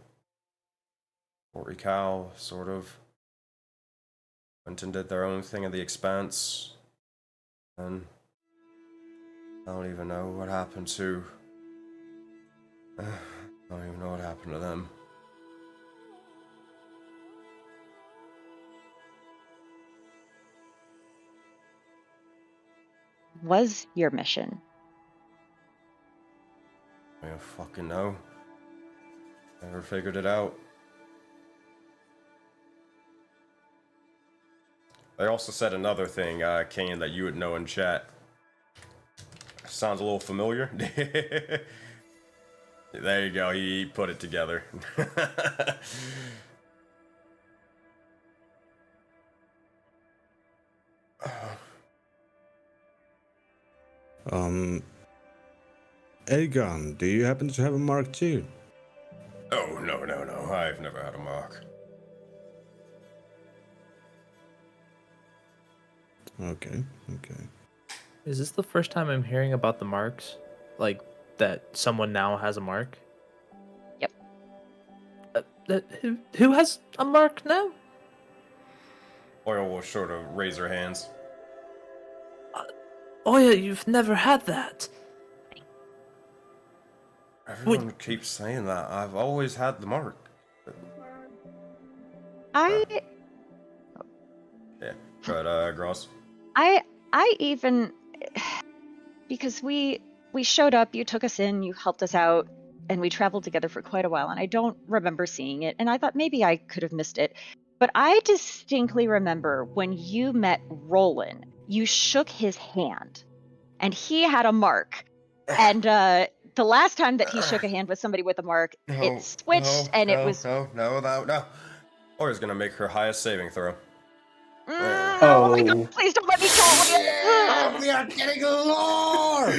40 Cal sort of went and did their own thing in the Expanse. And I don't even know what happened to... I don't even know what happened to them. Was your mission? I don't fucking know. Never figured it out. They also said another thing, Kane, that you would know in chat. Sounds a little familiar. There you go, he put it together. Eygon, do you happen to have a Mark II? Oh, no. I've never had a mark. Okay. Is this the first time I'm hearing about the marks? Like, that someone now has a mark? Yep. Who has a mark now? Oil will sort of raise her hands. Oh yeah, you've never had that. Everyone keeps saying that. I've always had the mark. Yeah, but Gross. I even, because we we showed up, you took us in, you helped us out, and we traveled together for quite a while, and I don't remember seeing it, and I thought maybe I could have missed it. But I distinctly remember when you met Roland, you shook his hand, and he had a mark. And the last time that he shook a hand with somebody with a mark, it switched, and it was... No. Oya's gonna make her highest saving throw. Oh my god, please don't let me kill Oya! We are getting lore!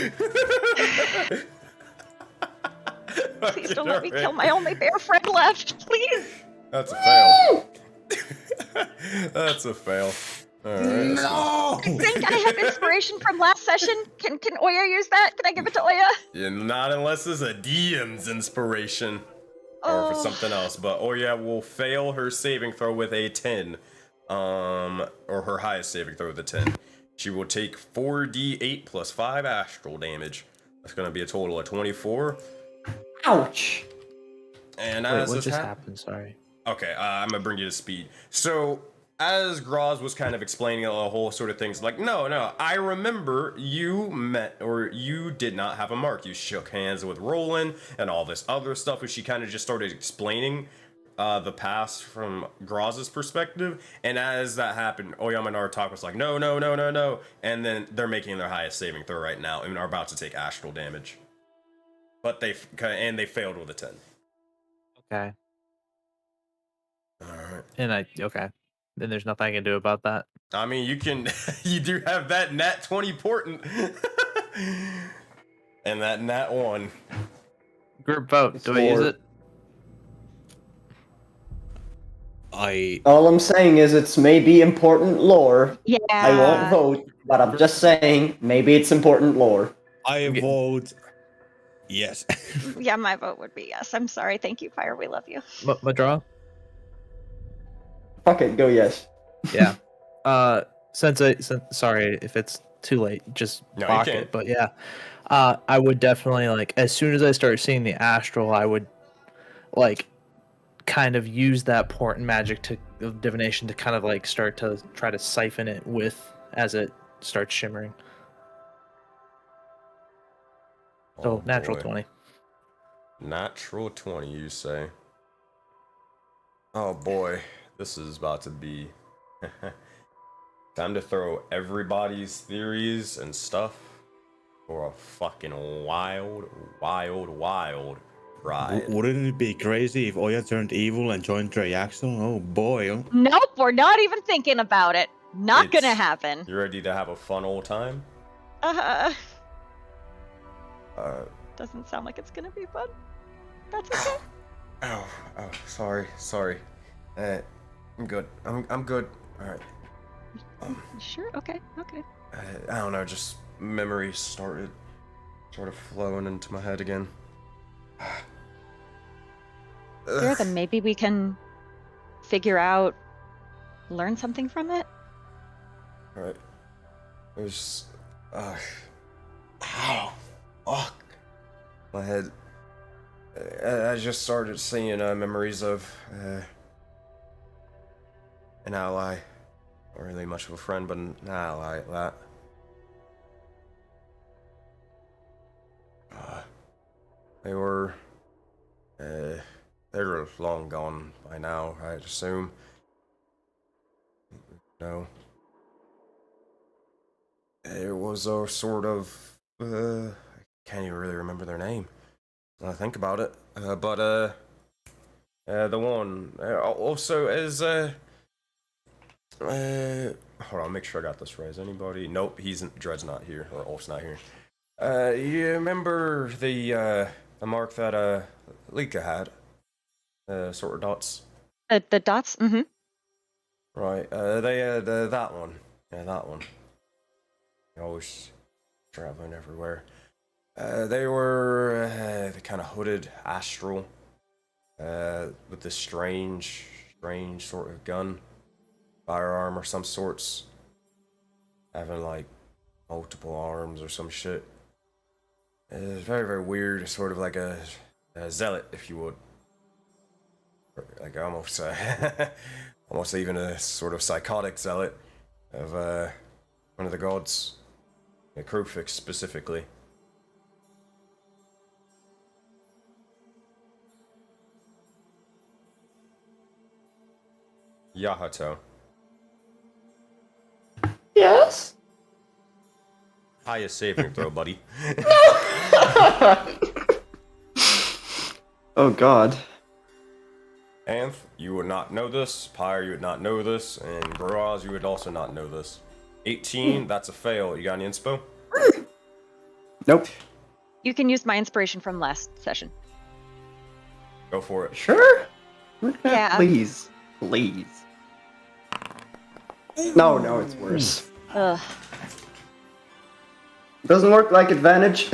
Please don't let me kill my only bear friend left, please! That's a fail. That's a fail. Alright. No! I think I have inspiration from last session. Can Oya use that? Can I give it to Oya? Yeah, not unless it's a DM's inspiration. Or if it's something else. But Oya will fail her saving throw with a 10. Or her highest saving throw with a 10. She will take 4d8 plus 5 astral damage. That's going to be a total of 24. Ouch. Wait, And as what this just happened? Sorry. Okay, I'm gonna bring you to speed. So, as Graz was kind of explaining the whole sort of things, like, no, I remember you met, or you did not have a mark. You shook hands with Roland and all this other stuff, and she kind of just started explaining the past from Graz's perspective. And as that happened, Oyaminartok was like, no, and then they're making their highest saving throw right now and are about to take astral damage. But they failed with a 10. Okay. Alright. And okay. Then there's nothing I can do about that. I mean, you can, you do have that nat 20 portent. And that nat 1. Group vote. Do I use it? All I'm saying is it's maybe important lore. Yeah. I won't vote, but I'm just saying maybe it's important lore. I vote yes. Yeah, my vote would be yes. I'm sorry. Thank you, Fire. We love you. Madra? Fuck it, go yes. Yeah. Sorry if it's too late. Just No, block you can't. it. But yeah. I would definitely, like, as soon as I start seeing the astral, I would, like, kind of use that portent magic of divination to kind of, like, start to try to siphon it as it starts shimmering. So, natural boy. 20. Natural 20, you say? Oh boy, this is about to be time to throw everybody's theories and stuff for a fucking wild ride. Wouldn't it be crazy if Oya turned evil and joined Triaxle? Oh boy. Oh. Nope, we're not even thinking about it. Not gonna happen. You ready to have a fun old time? Doesn't sound like it's gonna be fun. That's okay. Oh, sorry. I'm good. I'm good. All right. Sure. Okay. I don't know. Just memories started sort of flowing into my head again. Sure. Then maybe we can learn something from it. All right. It was. Ow. Fuck. My head. I just started seeing memories of an ally. Not really much of a friend, but an ally at that. They were long gone by now, I'd assume. No. It was a sort of I can't even really remember their name when I think about it. But the one also is hold on, make sure I got this right. Is anybody? Nope, Dread's not here, or Ulf's not here. You remember the mark that Lika had? Sort of dots. The dots. Mm-hmm. Right. They had that one. Yeah, that one. Always traveling everywhere. They were the kind of hooded astral, with this strange sort of gun, firearm or some sorts, having like multiple arms or some shit. It's very, very weird, sort of like a zealot, if you would. Like almost, almost even a sort of psychotic zealot of one of the gods, Crowfix specifically. Yahato. Yes? Highest saving throw, buddy. Oh god. Anth, you would not know this. Pyre, you would not know this. And Graz, you would also not know this. 18, that's a fail. You got any inspo? Nope. You can use my inspiration from last session. Go for it. Sure? Yeah. Please. Please. No, it's worse. Ugh. Doesn't work like advantage.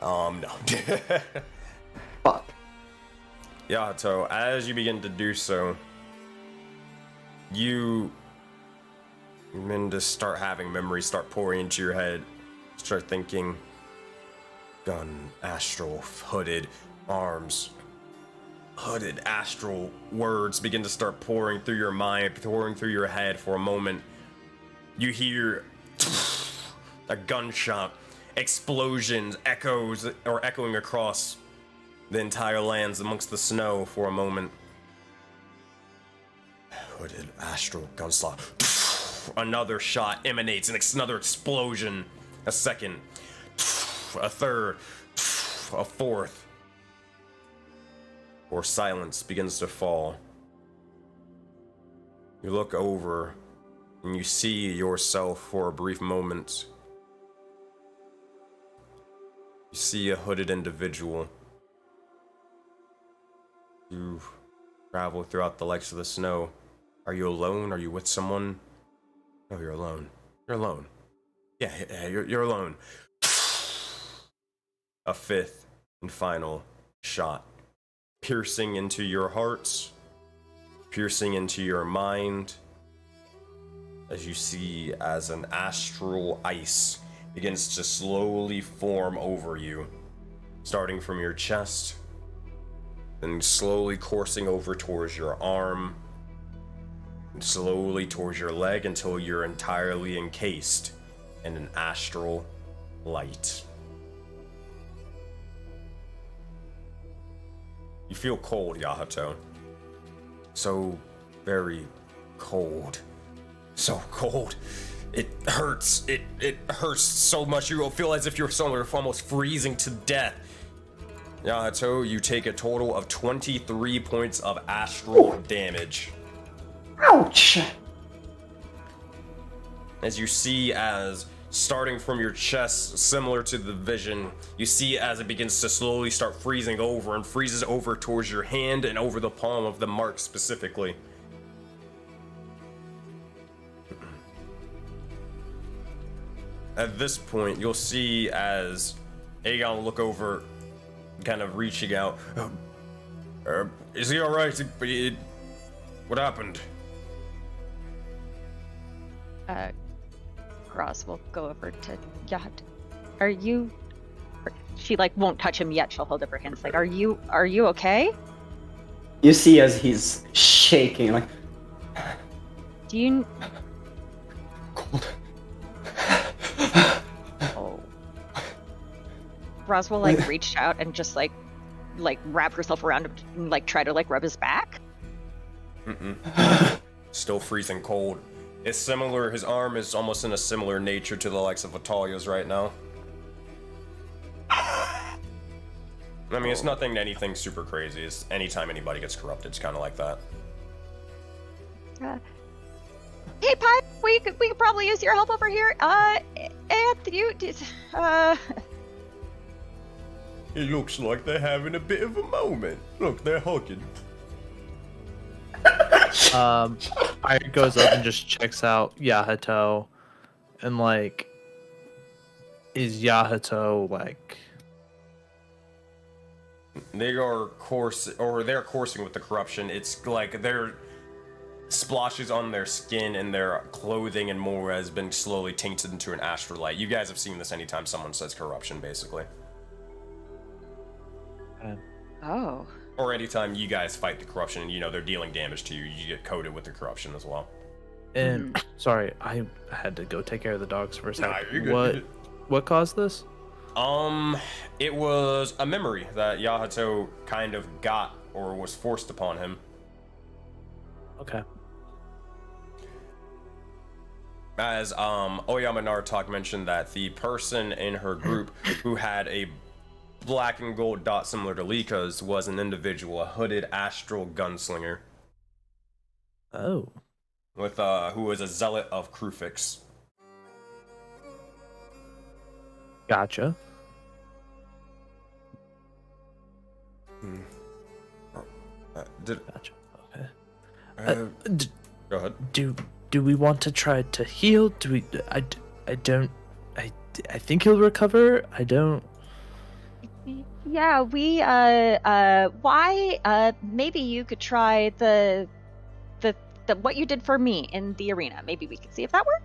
No. Fuck. Yahato, as you begin to do so, you begin to start having memories start pouring into your head. Start thinking, gun, astral, hooded, arms, hooded, astral words begin to start pouring through your mind, pouring through your head for a moment. You hear a gunshot, explosions, echoes, or echoing across the entire lands amongst the snow for a moment. Hooded, astral, gunslot. Another shot emanates, and another explosion. A second, a third, a fourth. Or silence begins to fall. You look over, and you see yourself for a brief moment. You see a hooded individual. You travel throughout the likes of the snow. Are you alone? Are you with someone? No, you're alone. You're alone. Yeah, you're alone. A fifth and final shot. Piercing into your hearts. Piercing into your mind. As you see as an astral ice begins to slowly form over you. Starting from your chest. Then slowly coursing over towards your arm. And slowly towards your leg until you're entirely encased in an astral light. You feel cold, Yahato. So very cold. So cold. It hurts. It hurts so much. You will feel as if you're somewhere almost freezing to death. Yahato, you take a total of 23 points of astral damage. Ouch! As you see as starting from your chest, similar to the vision, you see as it begins to slowly start freezing over and freezes over towards your hand and over the palm of the mark specifically. At this point, you'll see as Eygon will look over, kind of reaching out. Is he alright? What happened? Graz will go over to Yahat. Are you? She like won't touch him yet. She'll hold up her hands. Like, are you okay? You see as he's shaking, like. Do you? Cold. Oh. Graz will like reach out and just like wrap herself around him and like try to like rub his back. Still freezing cold. It's similar, his arm is almost in a similar nature to the likes of Vitalia's right now. I mean, it's anything super crazy. It's anytime anybody gets corrupted, it's kind of like that. Hey, Pi, we could probably use your help over here. It looks like they're having a bit of a moment. Look, they're hugging. I goes up and just checks out Yahato, and like, is Yahato like? They're coursing with the corruption. It's like their splotches on their skin and their clothing and more has been slowly tainted into an astral light. You guys have seen this anytime someone says corruption, basically. Oh. Or anytime you guys fight the corruption and, they're dealing damage to you, you get coated with the corruption as well. And sorry, I had to go take care of the dogs for a second. Nah, you're good. What caused this? It was a memory that Yahato kind of got or was forced upon him. Okay. As Oyaminartok mentioned that the person in her group who had a black and gold dot similar to Lika's was an individual, a hooded astral gunslinger, Oh. with who was a zealot of Krufix. Gotcha. Gotcha. Okay. Go ahead. Do we want to try to heal? Do we? I don't. I think he'll recover. I don't. Yeah, we why maybe you could try the what you did for me in the arena. Maybe we could see if that works.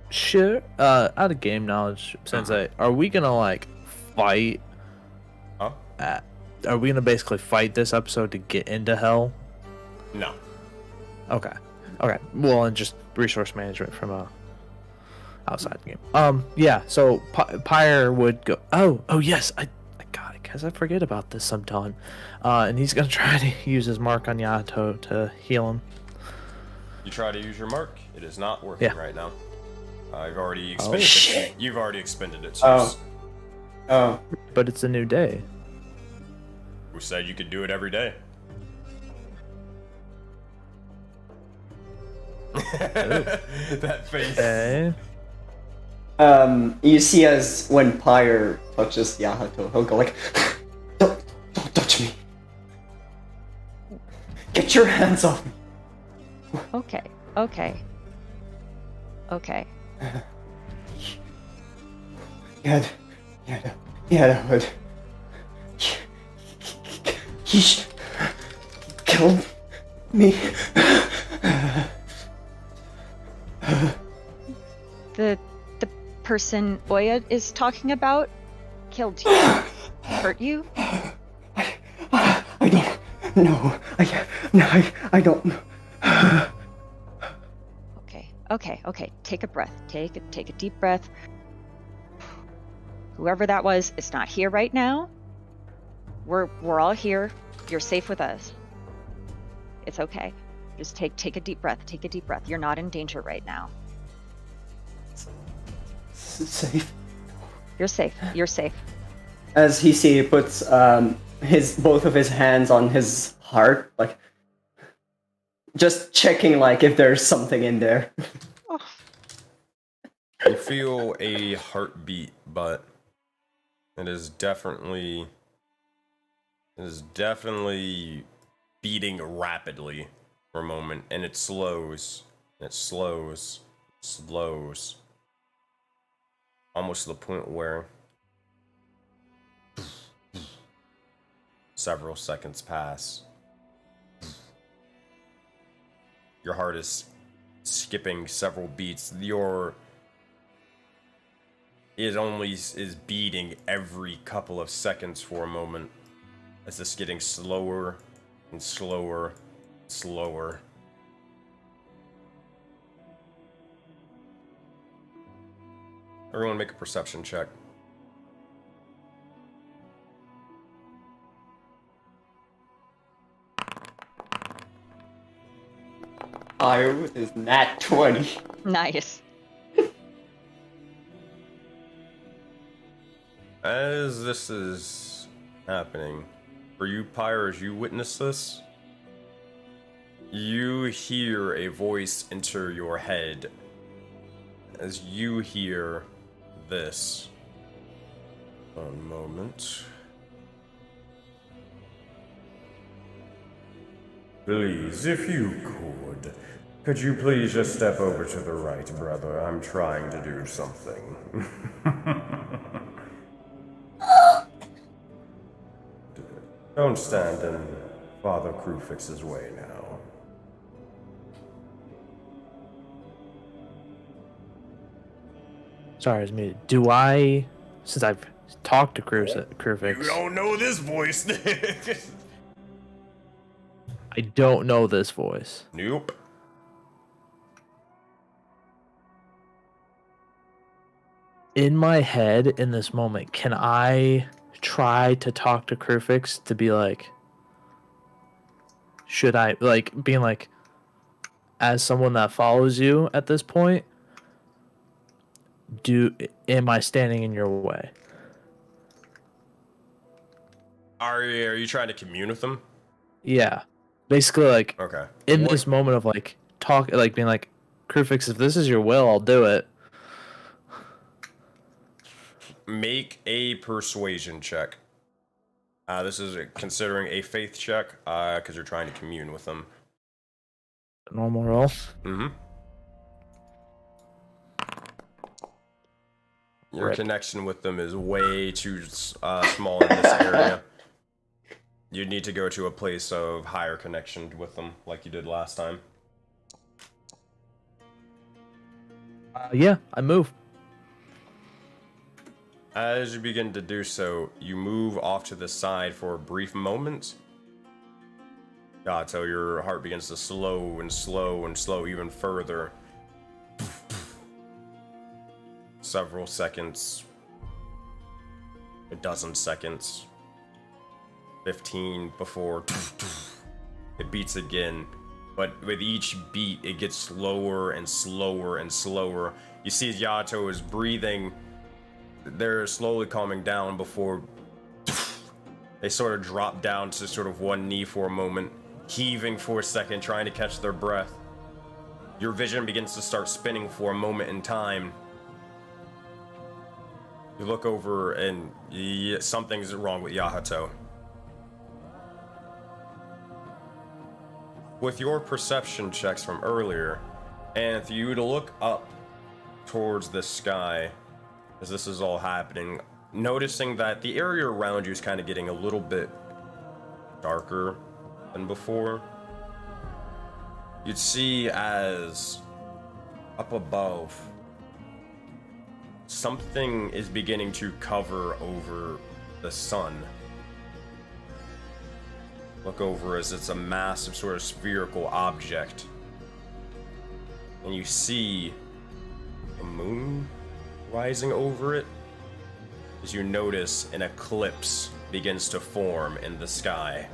Sure. Out of game knowledge, Sensei, are we gonna like fight? Huh? Are we gonna basically fight this episode to get into hell? No. Okay. Okay. Well, and just resource management from outside the game. Yeah. So Pyre would go. Oh yes. God, I guess I forget about this sometime. And he's gonna try to use his mark on Yato to heal him. You try to use your mark. It is not working right now. You've already expended it. You've already expended it. Oh. But it's a new day. Who said you could do it every day? That face. Okay. You see as when Pyre touches Yahato, he'll go like, don't touch me. Get your hands off me. Okay. Yeah, that would. He killed me. The person Oya is talking about killed you, hurt you. I don't know. I don't know. Okay. Take a breath. Take a deep breath. Whoever that was is not here right now. We're all here. You're safe with us. It's okay. Just take a deep breath. Take a deep breath. You're not in danger right now. Safe. You're safe. As he puts both of his hands on his heart, like just checking like if there's something in there. You feel a heartbeat, but it is definitely beating rapidly for a moment, and it slows, almost to the point where several seconds pass. Your heart is skipping several beats. It only is beating every couple of seconds for a moment. It's just getting slower and slower. Everyone make a perception check. Pyre with his nat 20. Nice. As this is happening, for you, Pyre, as you witness this, you hear a voice enter your head. As you hear this. One moment. Please, if you could you please just step over to the right, brother? I'm trying to do something. Don't stand in Father Krufix's way now. Sorry, it's me. Do I, since I've talked to Krufix, You don't know this voice. I don't know this voice. Nope. In my head, in this moment, can I try to talk to Krufix to be like, should I like being like, as someone that follows you at this point, am I standing in your way? Are you trying to commune with them? Yeah, basically like Okay. in What- this moment of like like being like, Crewfix, if this is your will, I'll do it. Make a persuasion check. This is considering a faith check, because you're trying to commune with them. Normal roll. Mm-hmm. Your Rip. connection with them is way too small in this area. You need to go to a place of higher connection with them, like you did last time. Yeah, I move. As you begin to do so, you move off to the side for a brief moment. So your heart begins to slow and slow and slow even further. Several seconds. A dozen seconds. 15 before it beats again. But with each beat, it gets slower and slower and slower. You see Yato is breathing. They're slowly calming down before they sort of drop down to sort of one knee for a moment, heaving for a second, trying to catch their breath. Your vision begins to start spinning for a moment in time. You look over and something's wrong with Yahato. With your perception checks from earlier, and for you to look up towards the sky as this is all happening, noticing that the area around you is kind of getting a little bit darker than before, you'd see as up above, something is beginning to cover over the sun. Look over as it's a massive sort of spherical object. And you see a moon rising over it as you notice an eclipse begins to form in the sky.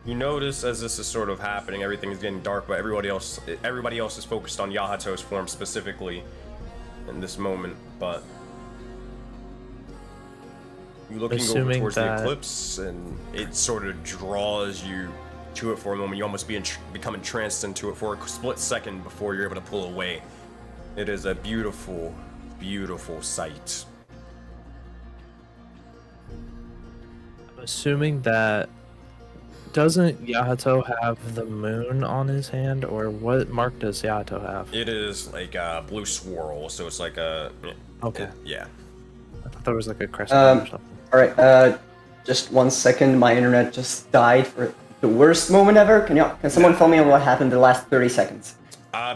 You notice as this is sort of happening, everything is getting dark, but everybody else is focused on Yahato's form specifically in this moment, but you're looking over Assuming towards that- the eclipse, and it sort of draws you to it for a moment. You almost become entranced into it for a split second before you're able to pull away. It is a beautiful, beautiful sight. I'm assuming that doesn't Yahato have the moon on his hand, or what mark does Yahato have? It is like a blue swirl, so it's like a... Okay. Yeah. I thought there was like a crescent or something. Alright, just 1 second, my internet just died for the worst moment ever. Can someone tell me what happened the last 30 seconds?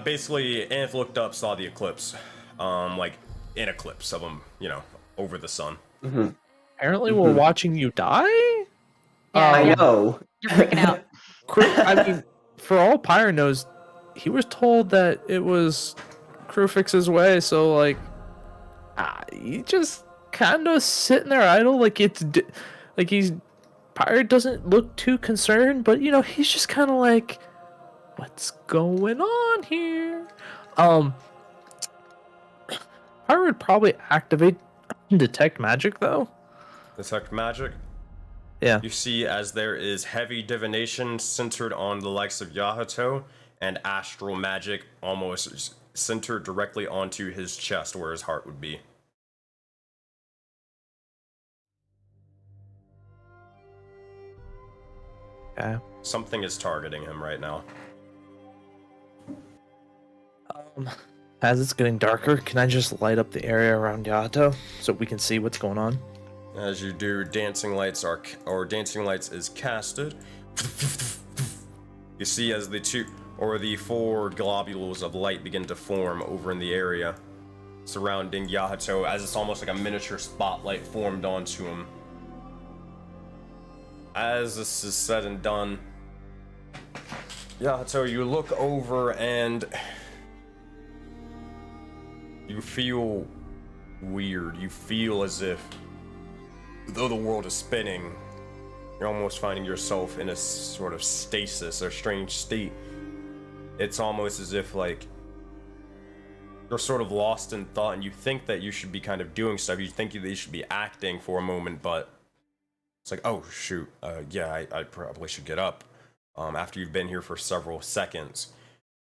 Basically, Anth looked up, saw the eclipse. Like, an eclipse of them, over the sun. Apparently we're watching you die? Yeah, I yeah. know. You're freaking out. I mean, for all Pyre knows, he was told that it was Crewfix's way, so like, he just kind of sitting there idle, like like Pyre doesn't look too concerned, but he's just kind of like, what's going on here? Pyre would probably activate detect magic though. Detect magic? Yeah. You see as there is heavy divination centered on the likes of Yahato, and astral magic almost centered directly onto his chest where his heart would be. Okay. Something is targeting him right now. As it's getting darker, can I just light up the area around Yahato so we can see what's going on? As you do, dancing lights is casted. You see as the four globules of light begin to form over in the area surrounding Yahato, as it's almost like a miniature spotlight formed onto him. As this is said and done, Yahato, you look over and you feel weird. You feel as if though the world is spinning, you're almost finding yourself in a sort of stasis or strange state. It's almost as if, like, you're sort of lost in thought, and you think that you should be kind of doing stuff. You think that you should be acting for a moment, but it's like, oh, shoot, yeah, I probably should get up. After you've been here for several seconds.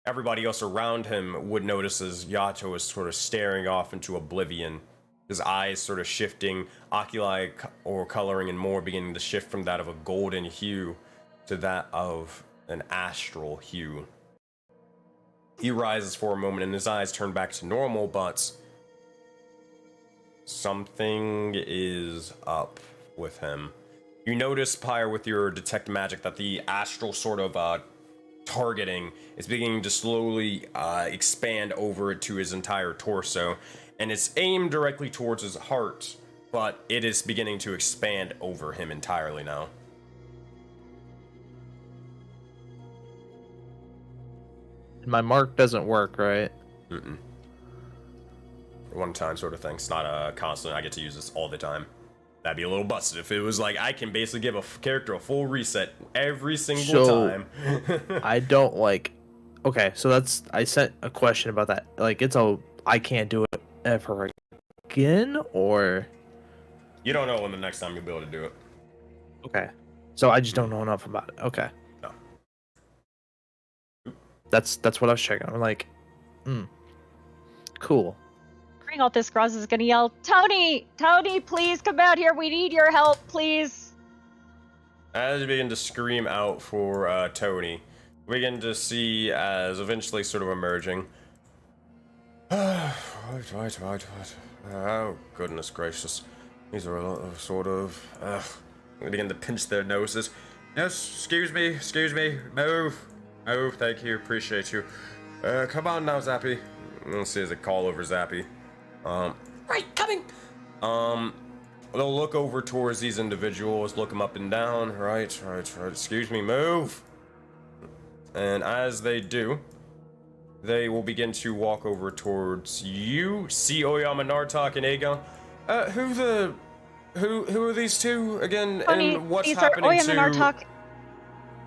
Everybody else around him would notice as Yato is sort of staring off into oblivion. His eyes sort of shifting, oculi or coloring and more beginning to shift from that of a golden hue to that of an astral hue. He rises for a moment and his eyes turn back to normal, but something is up with him. You notice, Pyre, with your detect magic, that the astral sort of targeting is beginning to slowly expand over to his entire torso, and it's aimed directly towards his heart, but it is beginning to expand over him entirely now. My mark doesn't work, right? Mm-mm. One time sort of thing. It's not a constant. I get to use this all the time. That'd be a little busted if it was like I can basically give a character a full reset every single time. I don't like. Okay, so I sent a question about that. Like, I can't do it ever again, or You don't know when the next time you'll be able to do it. okay. So I just don't know enough about it. Okay. No. That's what I was checking. I'm like, cool. All this, Groz is gonna yell, Tony, please come out here. We need your help, please. As you begin to scream out for Tony, we begin to see as eventually sort of emerging. Right. Oh, goodness gracious. These are a lot of sort of, they begin to pinch their noses. Yes, excuse me. Move, thank you, appreciate you. Come on now, Zappy. Let's see as I call over Zappy. Right, coming! They'll look over towards these individuals, look them up and down. Right, excuse me, move! And as they do, they will begin to walk over towards you. See Oyaminartok and Eygon. Who are these two again? Tony, and what's these happening are Oyaminartok.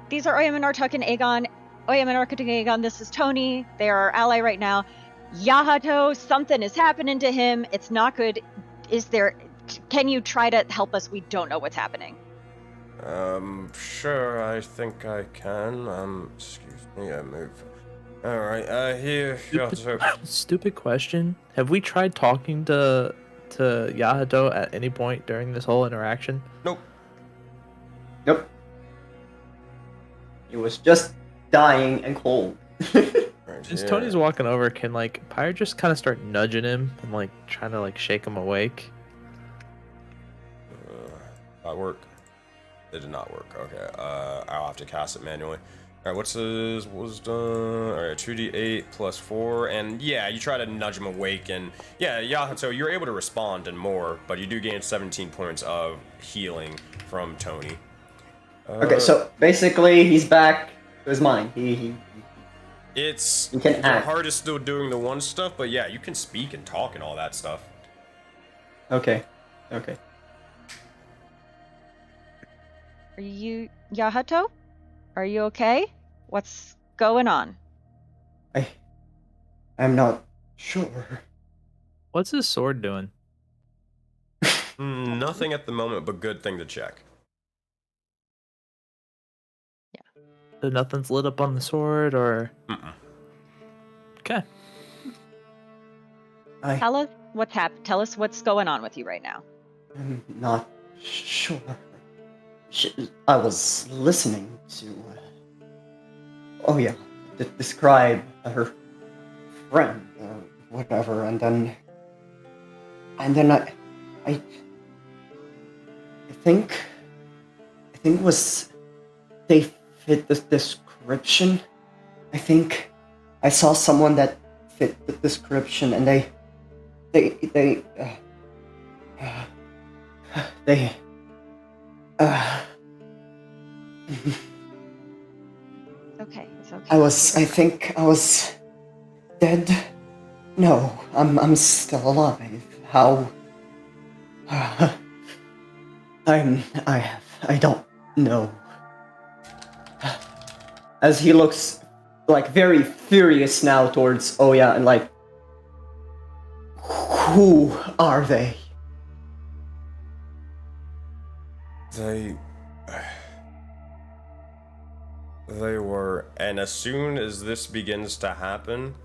These are Oyaminartok and Eygon. Oyaminartok and Eygon, this is Tony. They are our ally right now. Yahato, something is happening to him. It's not good. Can you try to help us? We don't know what's happening. Sure, I think I can. Excuse me, I move. Alright, here, Yahato. Stupid question. Have we tried talking to Yahato at any point during this whole interaction? Nope. He was just dying and cold. As Tony's walking over, can like Pyre just kind of start nudging him and like trying to like shake him awake? That work? It did not work. Okay. I'll have to cast it manually. All right. What's his wisdom? All right. 2d8 plus 4, and yeah, you try to nudge him awake, and yeah, Yahato, you're able to respond and more, but you do gain 17 points of healing from Tony. Okay, so basically he's back to his mind. It's You can your act. heart is still doing the one stuff, but yeah, you can speak and talk and all that stuff. Okay. Are you Yahato? Are you okay? What's going on? I'm not sure. What's his sword doing? Nothing at the moment, but good thing to check. So nothing's lit up on the sword, or okay. Tell us what's happened. Tell us what's going on with you right now. I'm not sure. I was listening to. Describe her friend or whatever, and then I think was they fit the description. I think I saw someone that fit the description, and they Okay, it's okay. I think I was dead. No, I'm still alive. How? I don't know. As he looks like very furious now towards Oya and like, who are they? They were, and as soon as this begins to happen,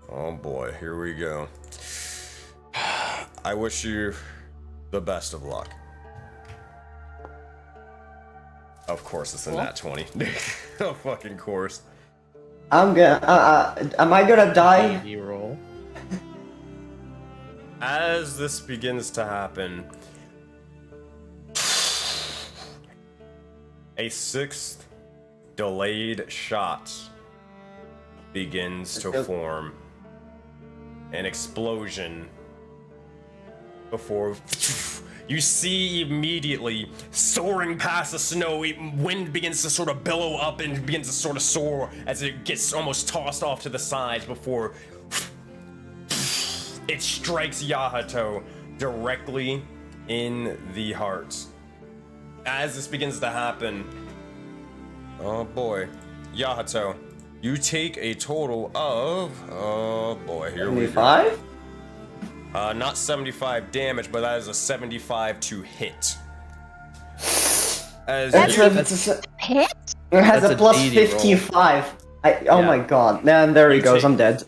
oh boy, here we go. I wish you the best of luck. Of course, it's a nat 20. Of fucking course. I'm gonna. Am I gonna die? Roll. As this begins to happen, a sixth delayed shot begins to form. An explosion before you see immediately soaring past the snow, wind begins to sort of billow up and begins to sort of soar as it gets almost tossed off to the sides before it strikes Yahato directly in the heart. As this begins to happen, oh boy, Yahato, you take a total of, oh boy, here we go. 75? Not 75 damage, but that is a 75 to hit. As That's you, a Hit? it has That's a a plus DD roll. 55. Oh Yeah. my god, man, there he You goes, take- I'm dead.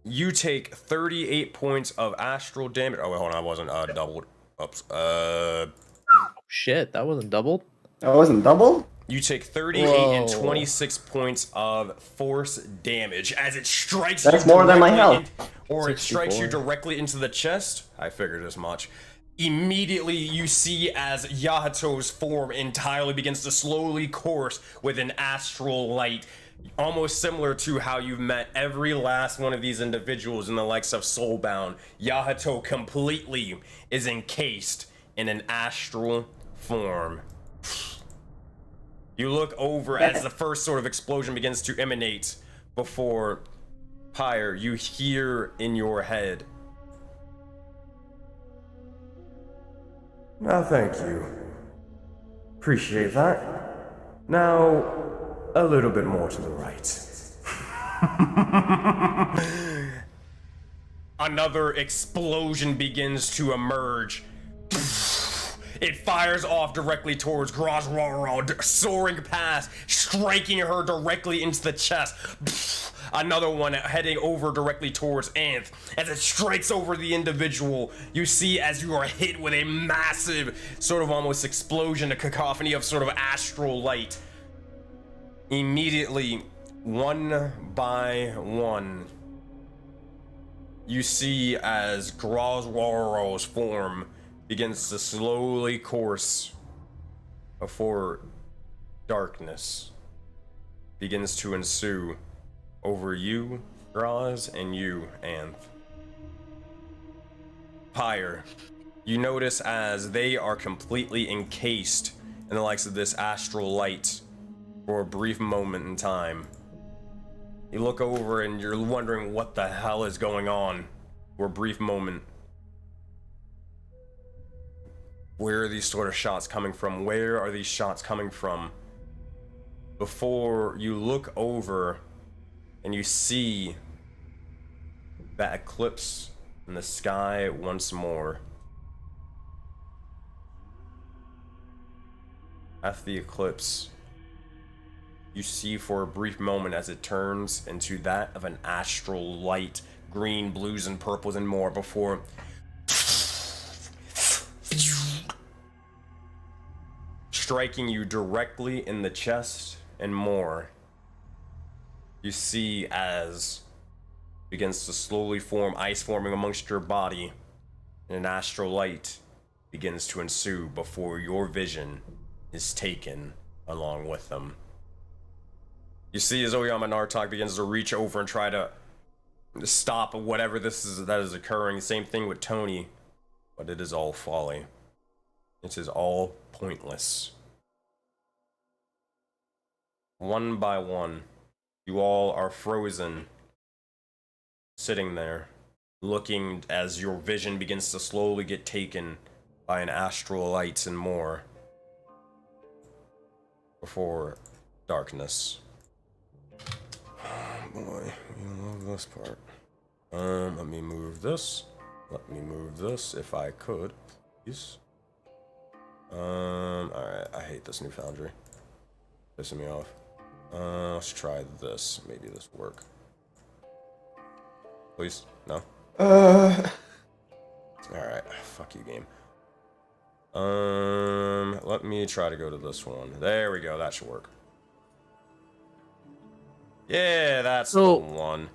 you take 38 points of astral damage. Oh, wait, hold on, I wasn't doubled. Oops. Shit, that wasn't doubled. That wasn't double? You take 38 and Whoa. 26 points of force damage as it strikes That's you more than my directly health. or it strikes you 64. directly into the chest. I figured as much. Immediately, you see as Yahato's form entirely begins to slowly course with an astral light, almost similar to how you've met every last one of these individuals in the likes of Soulbound. Yahato completely is encased in an astral form. You look over as the first sort of explosion begins to emanate before Pyre, you hear in your head, "Now, thank you. Appreciate that. Now, a little bit more to the right." Another explosion begins to emerge. It fires off directly towards Grozroro, soaring past, striking her directly into the chest. Another one heading over directly towards Anth. As it strikes over the individual, you see as you are hit with a massive sort of almost explosion, a cacophony of sort of astral light. Immediately, one by one, you see as Grozroro's form begins to slowly course before darkness begins to ensue over you, Graz, and you, Anth. Pyre, you notice as they are completely encased in the likes of this astral light for a brief moment in time. You look over and you're wondering what the hell is going on for a brief moment. Where are these sort of shots coming from? Where are these shots coming from? Before you look over and you see that eclipse in the sky once more. After the eclipse, you see for a brief moment as it turns into that of an astral light, green, blues, and purples and more before striking you directly in the chest and more. You see as begins to slowly form, ice forming amongst your body, and an astral light begins to ensue before your vision is taken along with them. You see as Oyaminartok begins to reach over and try to stop whatever that is occurring. Same thing with Tony, but it is all folly. It is all pointless. One by one, you all are frozen, sitting there, looking as your vision begins to slowly get taken by an astral light and more before darkness. Boy, you love this part. Let me move this. Let me move this if I could, please. Alright, I hate this new foundry. Pissing me off. Let's try this. Maybe this will work. Please? No? Alright, fuck you, game. Let me try to go to this one. There we go, that should work. Yeah, that's the one.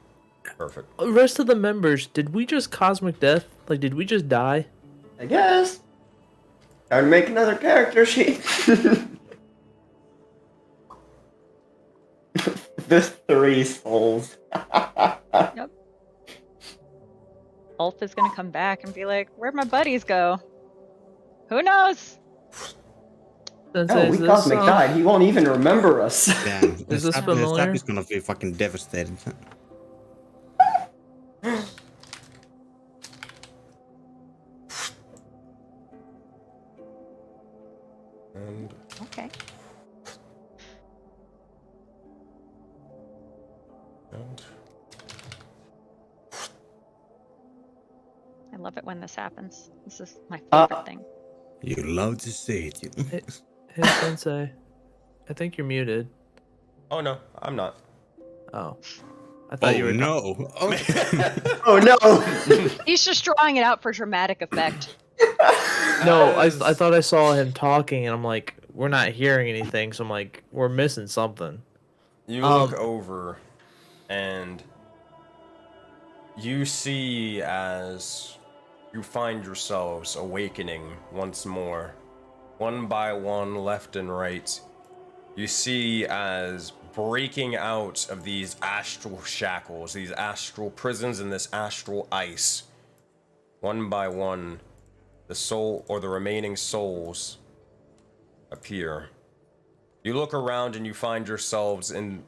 Perfect. The rest of the members, did we just cosmic death? Like, did we just die? I guess. Time to make another character sheet. This 3 souls. Yep. Ulf is gonna come back and be like, "Where'd my buddies go? Who knows?" Sensei, Oh, we cosmic died. He won't even remember us. Damn, Is this familiar? Is gonna be fucking devastated. And Okay. I love it when this happens. This is my favorite thing. You love to see it. Hey, Sensei. I think you're muted. oh no, I'm not. Oh. I thought you were... no. Oh no! He's just drawing it out for dramatic effect. No, I thought I saw him talking, and I'm like, we're not hearing anything, so I'm like, we're missing something. You look over, and you see as you find yourselves awakening once more, one by one, left and right. You see as breaking out of these astral shackles, these astral prisons, and this astral ice, one by one, the soul or the remaining souls appear. You look around and you find yourselves in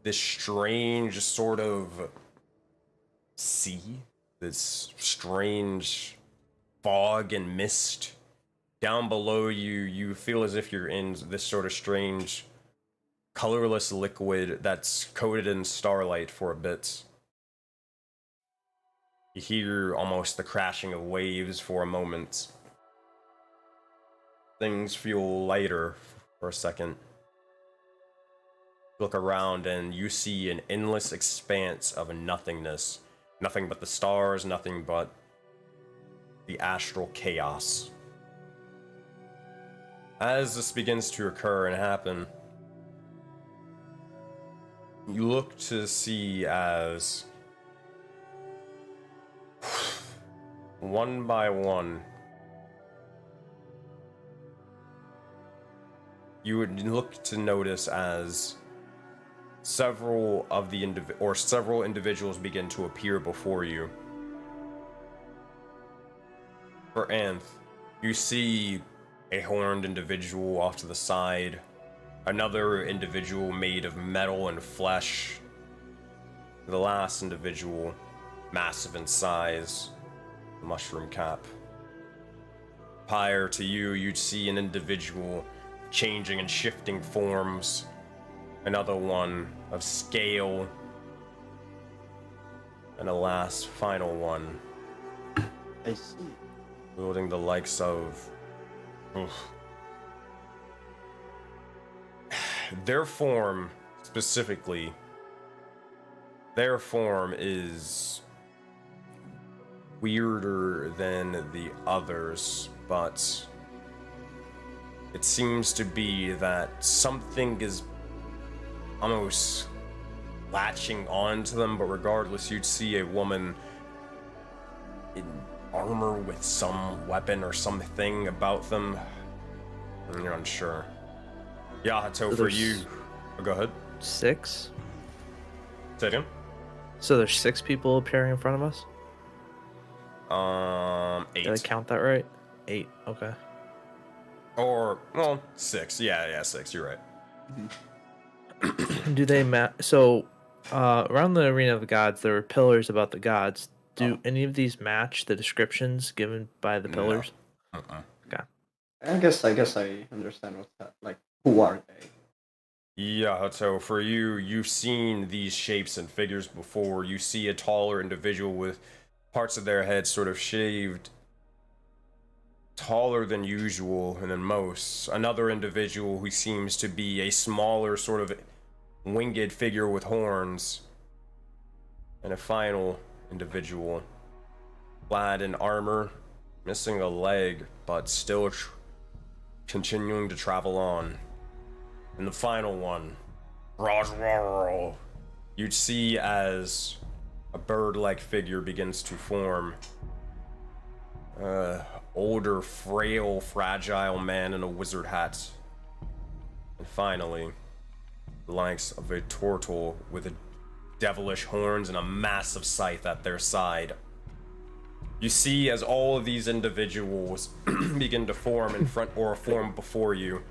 this strange sort of sea, this strange fog and mist. Down below you, you feel as if you're in this sort of strange colorless liquid that's coated in starlight for a bit. You hear almost the crashing of waves for a moment. Things feel lighter for a second. Look around and you see an endless expanse of nothingness. Nothing but the stars, nothing but the astral chaos. As this begins to occur and happen, you look to see as one by one you would look to notice as several of the several individuals begin to appear before you. For Anth, you see a horned individual off to the side, another individual made of metal and flesh, the last individual massive in size, mushroom cap. Prior to you, you'd see an individual changing and shifting forms, another one of scale, and a last final one I see. wielding the likes of their form specifically, their form is weirder than the others, but it seems to be that something is almost latching onto them, but regardless, you'd see a woman in armor with some weapon or something about them, and you're unsure. Yahato, So for there's you... Oh, go ahead. 6? Say it again? So there's 6 people appearing in front of us? 8. Did I count that right? 8, okay. Or, well, 6. Yeah, 6, you're right. Do they so around the Arena of the Gods there were pillars about the gods. Do any of these match the descriptions given by the pillars? Okay. I guess I understand what's that. Like, who are they? Yeah, so for you, you've seen these shapes and figures before. You see a taller individual with parts of their head sort of shaved taller than usual and than most. Another individual who seems to be a smaller sort of winged figure with horns. And a final individual clad in armor, missing a leg, but still continuing to travel on. And the final one, you'd see as a bird-like figure begins to form. Older, frail, fragile man in a wizard hat. And finally, the likes of a turtle with a devilish horns and a massive scythe at their side. You see as all of these individuals begin to form in front or form before you,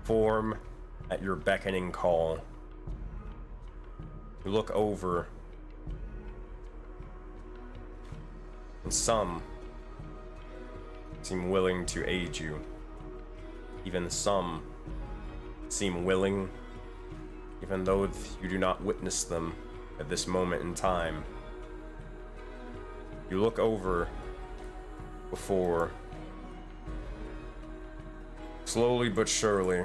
form at your beckoning call. You look over, and some seem willing to aid you. Even some seem willing, even though you do not witness them at this moment in time. You look over before, slowly but surely,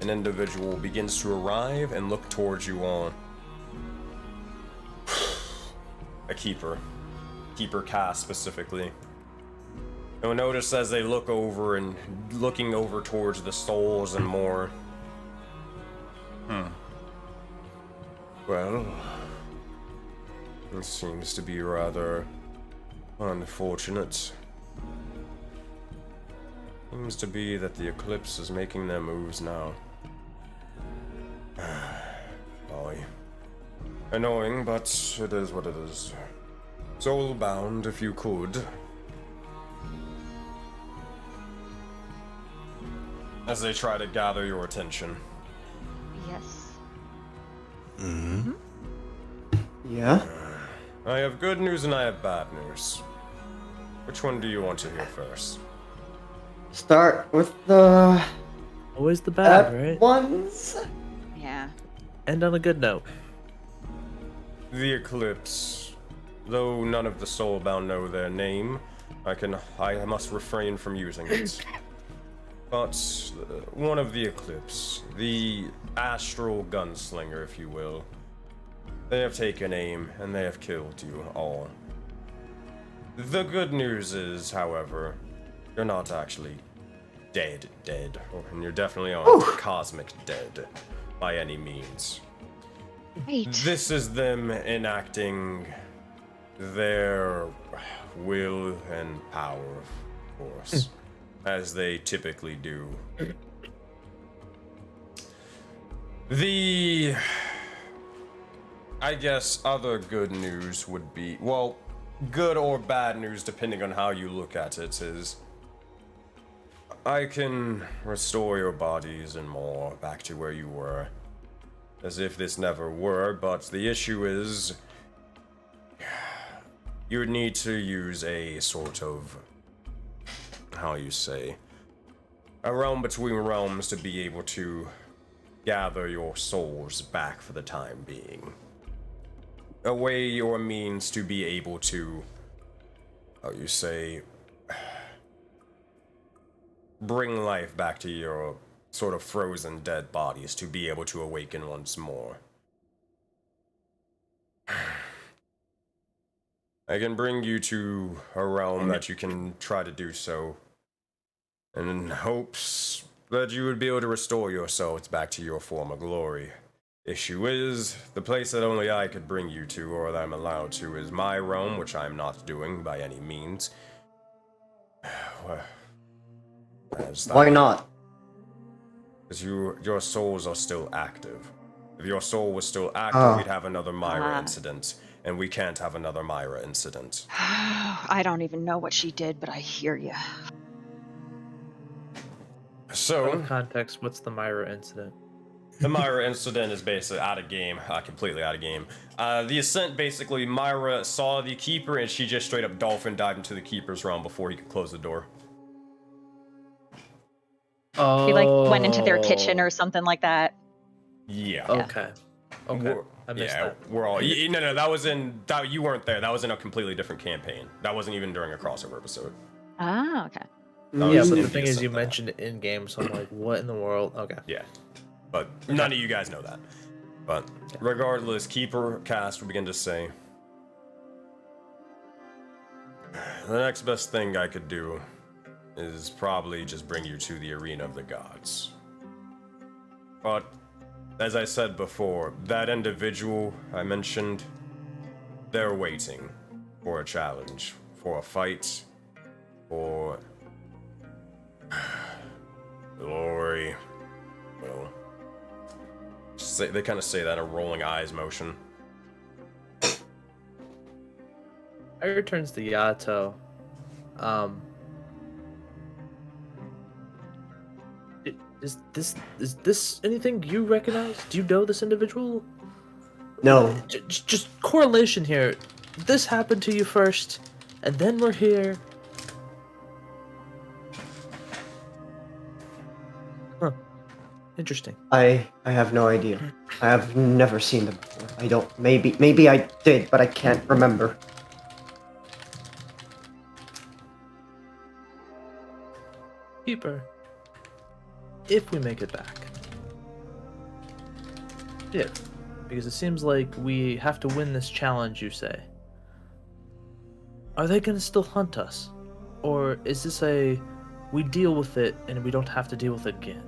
an individual begins to arrive and look towards you all. A keeper cast specifically. You'll notice as they look over and looking over towards the souls and more. Well, it seems to be rather unfortunate. Seems to be that the Eclipse is making their moves now. Golly. Annoying, but it is what it is. Soulbound, if you could. As they try to gather your attention. Yes. Yeah? I have good news and I have bad news. Which one do you want to hear first? Start with the Always the bad, bad right? ones. Yeah. End on a good note. The Eclipse. Though none of the Soulbound know their name, I must refrain from using it. But one of the Eclipse, the astral gunslinger, if you will, they have taken aim and they have killed you all. The good news is, however, you're not actually dead, and you're definitely aren't cosmic dead by any means. Right. This is them enacting their will and power, of course, as they typically do. The, I guess, other good news would be, well, good or bad news, depending on how you look at it, is I can restore your bodies and more back to where you were. As if this never were, but the issue is you would need to use a sort of, how you say, a realm between realms to be able to gather your souls back for the time being. A way or means to be able to, how you say, bring life back to your sort of frozen dead bodies to be able to awaken once more. I can bring you to a realm that you can try to do so, and in hopes that you would be able to restore yourselves back to your former glory. Issue is, the place that only I could bring you to, or that I'm allowed to, is my realm, which I'm not doing by any means. Why not? Because your souls are still active. If your soul was still active, we'd have another Myra incident. And we can't have another Myra incident. I don't even know what she did, but I hear you. So, Out of context, what's the Myra incident? The Myra incident is basically out of game, completely out of game. The Ascent, basically, Myra saw the Keeper and she just straight up dolphin dived into the Keeper's realm before he could close the door. Oh. He like went into their kitchen or something like that. Yeah. Okay. Okay. I missed Yeah, that. we're all. No, that was in. You weren't there. That was in a completely different campaign. That wasn't even during a crossover episode. Ah, okay. That Yeah, was but in the thing is, Ascent you that mentioned it in game, so I'm like, what in the world? Okay. Yeah, but none of you guys know that. But regardless, Keeper cast will begin to say, the next best thing I could do is probably just bring you to the arena of the gods. But as I said before, that individual I mentioned, they're waiting for a challenge, for a fight, for glory. Well, they kind of say that in a rolling eyes motion. I returns to Yato. Is this anything you recognize? Do you know this individual? No. Just correlation here. This happened to you first, and then we're here. Huh. Interesting. I have no idea. I have never seen them before. I don't. Maybe I did, but I can't remember. Keeper. If we make it back. If. Because it seems like we have to win this challenge, you say. Are they gonna still hunt us? Or is this a we deal with it and we don't have to deal with it again?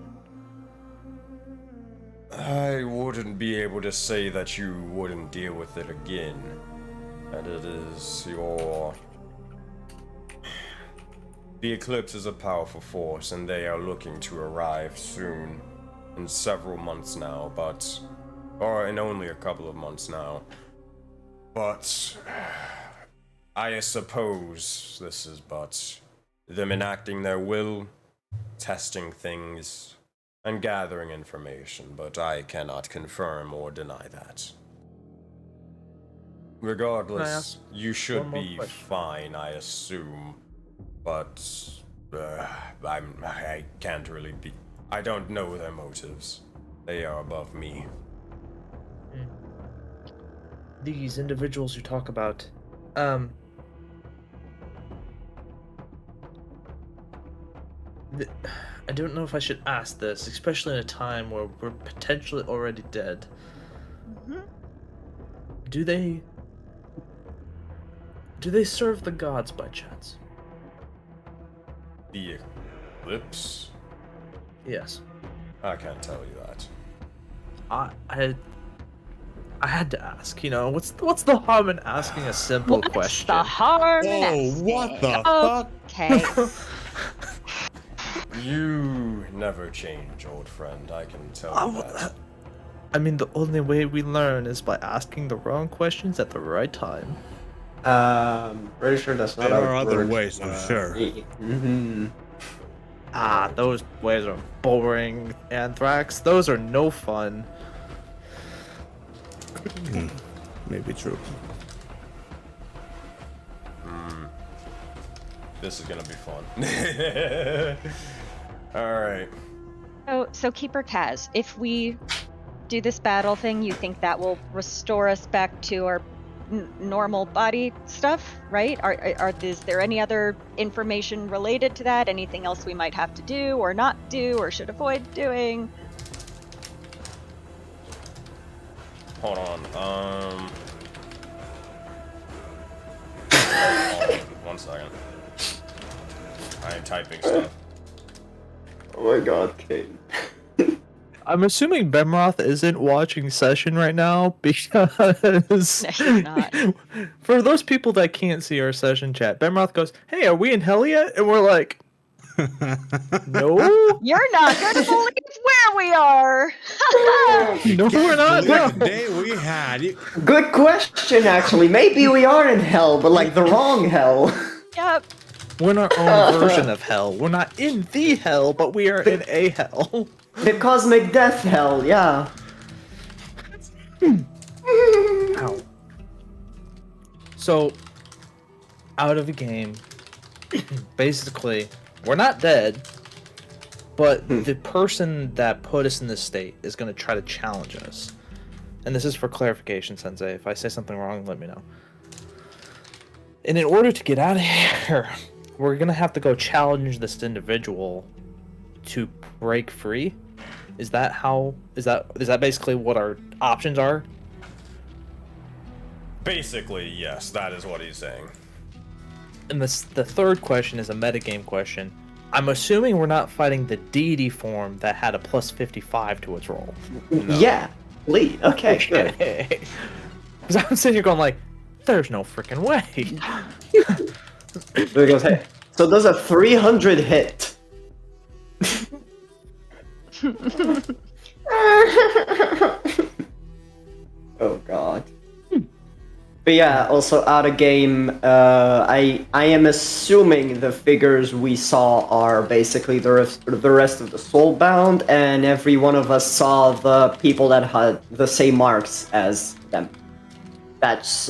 I wouldn't be able to say that you wouldn't deal with it again. And it is your... The Eclipse is a powerful force, and they are looking to arrive soon. In several months now, but... Or in only a couple of months now. But... I suppose this is but... them enacting their will, testing things, and gathering information, but I cannot confirm or deny that. Regardless, you should be fine, I assume. But I can't really be. I don't know their motives. They are above me. These individuals you talk about, I don't know if I should ask this, especially in a time where we're potentially already dead. Mm-hmm. Do they serve the gods by chance? The Eclipse? Yes. I can't tell you that. I had to ask, you know, what's the harm in asking a simple question? What's the harm in Oh, asking? what the fuck? Okay. You never change, old friend, I can tell you that. I mean, the only way we learn is by asking the wrong questions at the right time. Pretty sure that's not There how are it other works. ways, I'm sure. Mm-hmm. Those ways are boring, Anthrax. Those are no fun. Maybe true. This is gonna be fun. Alright. So Keeper Kaz, if we do this battle thing, you think that will restore us back to our normal body stuff, right? Is there any other information related to that? Anything else we might have to do or not do or should avoid doing? Hold on. One second. I am typing stuff. Oh my god, Kate. I'm assuming Bemroth isn't watching session right now because No, he's not. For those people that can't see our session chat, Bemroth goes, "Hey, are we in hell yet?" And we're like, "No, You're not gonna believe where we are. no, we're not." What No. day we had. Good question, actually. Maybe we are in hell, but like the wrong hell. Yep. We're in our own version of hell. We're not in the hell, but we are in a hell. The Cosmic Death Hell, yeah. Ow. So, out of the game, basically, we're not dead, but the person that put us in this state is going to try to challenge us. And this is for clarification, Sensei. If I say something wrong, let me know. And in order to get out of here, we're going to have to go challenge this individual to break free. Is that basically what our options are? Basically, yes, that is what he's saying. And the third question is a metagame question. I'm assuming we're not fighting the deity form that had a plus 55 to its roll. No. Yeah, Lead. Okay, good. Because I'm sitting here going like, there's no freaking way. There goes, hey. So does a 300 hit? Oh god. But yeah, also out of game, I am assuming the figures we saw are basically the rest of the soulbound, and every one of us saw the people that had the same marks as them. That's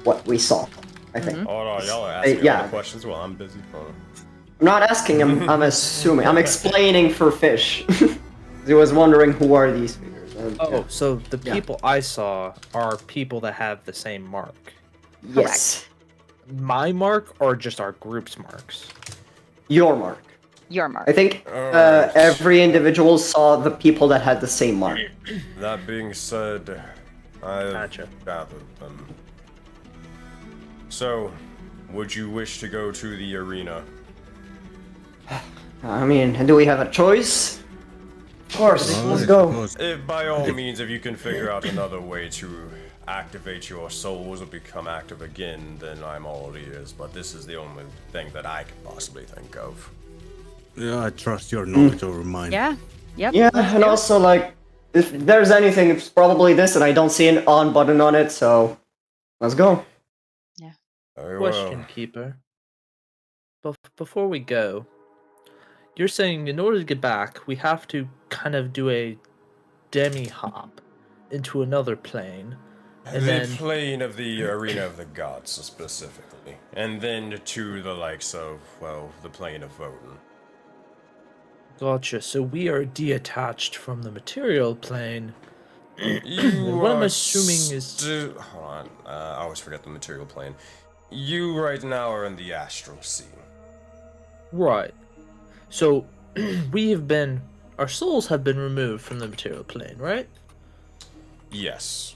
what we saw, I think. Oh no, y'all are asking all the questions while I'm busy. I'm not asking, I'm assuming. I'm explaining for Fish. He was wondering who are these figures. Oh, so the people I saw are people that have the same mark. Yes. My mark or just our group's marks? Your mark. Your mark. I think every individual saw the people that had the same mark. That being said, I've Gotcha. gathered them. So, would you wish to go to the arena? I mean, do we have a choice? Of course, let's go. If, by all means, if you can figure out another way to activate your souls or become active again, then I'm all ears. But this is the only thing that I can possibly think of. Yeah, I trust your knowledge over mine. Yeah. Yep. Yeah, let's and do it. also, like, if there's anything, it's probably this, and I don't see an on button on it, so let's go. Very well. Question, Keeper. Before we go, you're saying in order to get back, we have to kind of do a demi-hop into another plane. And The then, plane of the arena of the gods, specifically. And then to the likes of, well, the plane of Voden. gotcha, so we are detached from the material plane. You What I'm are assuming is... Hold on, I always forget the material plane. You right now are in the astral sea. Right. So, our souls have been removed from the material plane, right? Yes.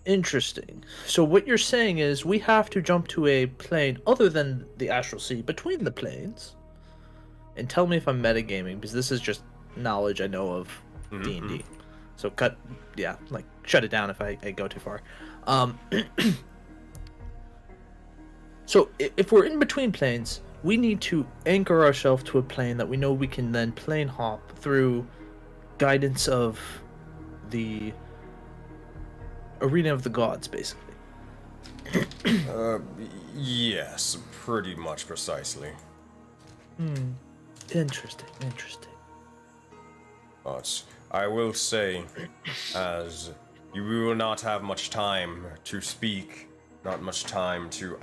Interesting. So what you're saying is we have to jump to a plane other than the astral sea, between the planes. And tell me if I'm metagaming, because this is just knowledge I know of D&D. So shut it down if I go too far. So if we're in between planes, we need to anchor ourselves to a plane that we know we can then plane hop through guidance of the arena of the gods, basically. Yes, pretty much precisely. Interesting. But I will say, as you will not have much time to speak, not much time to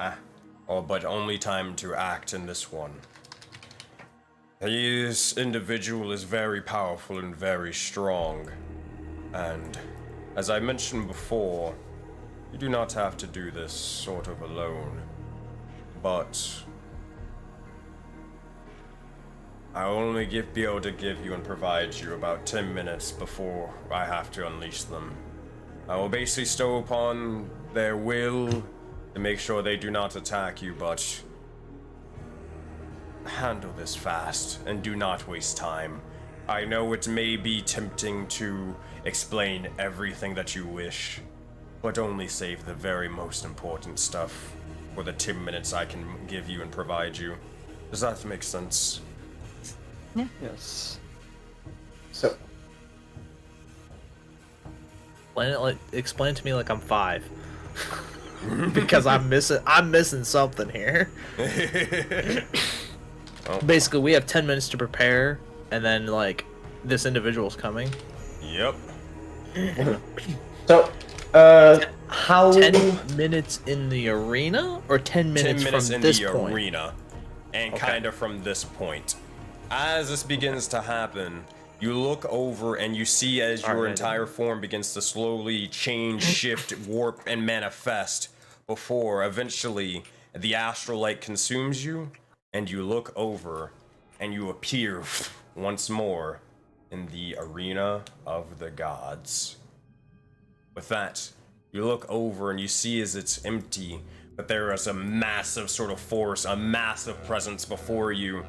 but only time to act in this one. This individual is very powerful and very strong, and as I mentioned before, you do not have to do this sort of alone, but I'll only be able to give you and provide you about 10 minutes before I have to unleash them. I will basically stow upon their will to make sure they do not attack you, but handle this fast and do not waste time. I know it may be tempting to explain everything that you wish, but only save the very most important stuff for the 10 minutes I can give you and provide you. Does that make sense? Yes. So, Explain it to me like I'm 5. Because I'm missing something here. Basically, we have 10 minutes to prepare and then like this individual's coming. Yep. So, how? 10 minutes in the arena, or 10 minutes, 10 minutes from in this the point? arena, and Okay. kind of from this point. As this begins to happen, you look over and you see as your Alright. entire form begins to slowly change, shift, warp, and manifest before eventually the astral light consumes you, and you look over and you appear once more in the arena of the gods. With that, you look over and you see as it's empty, but there is a massive sort of force, a massive presence before you,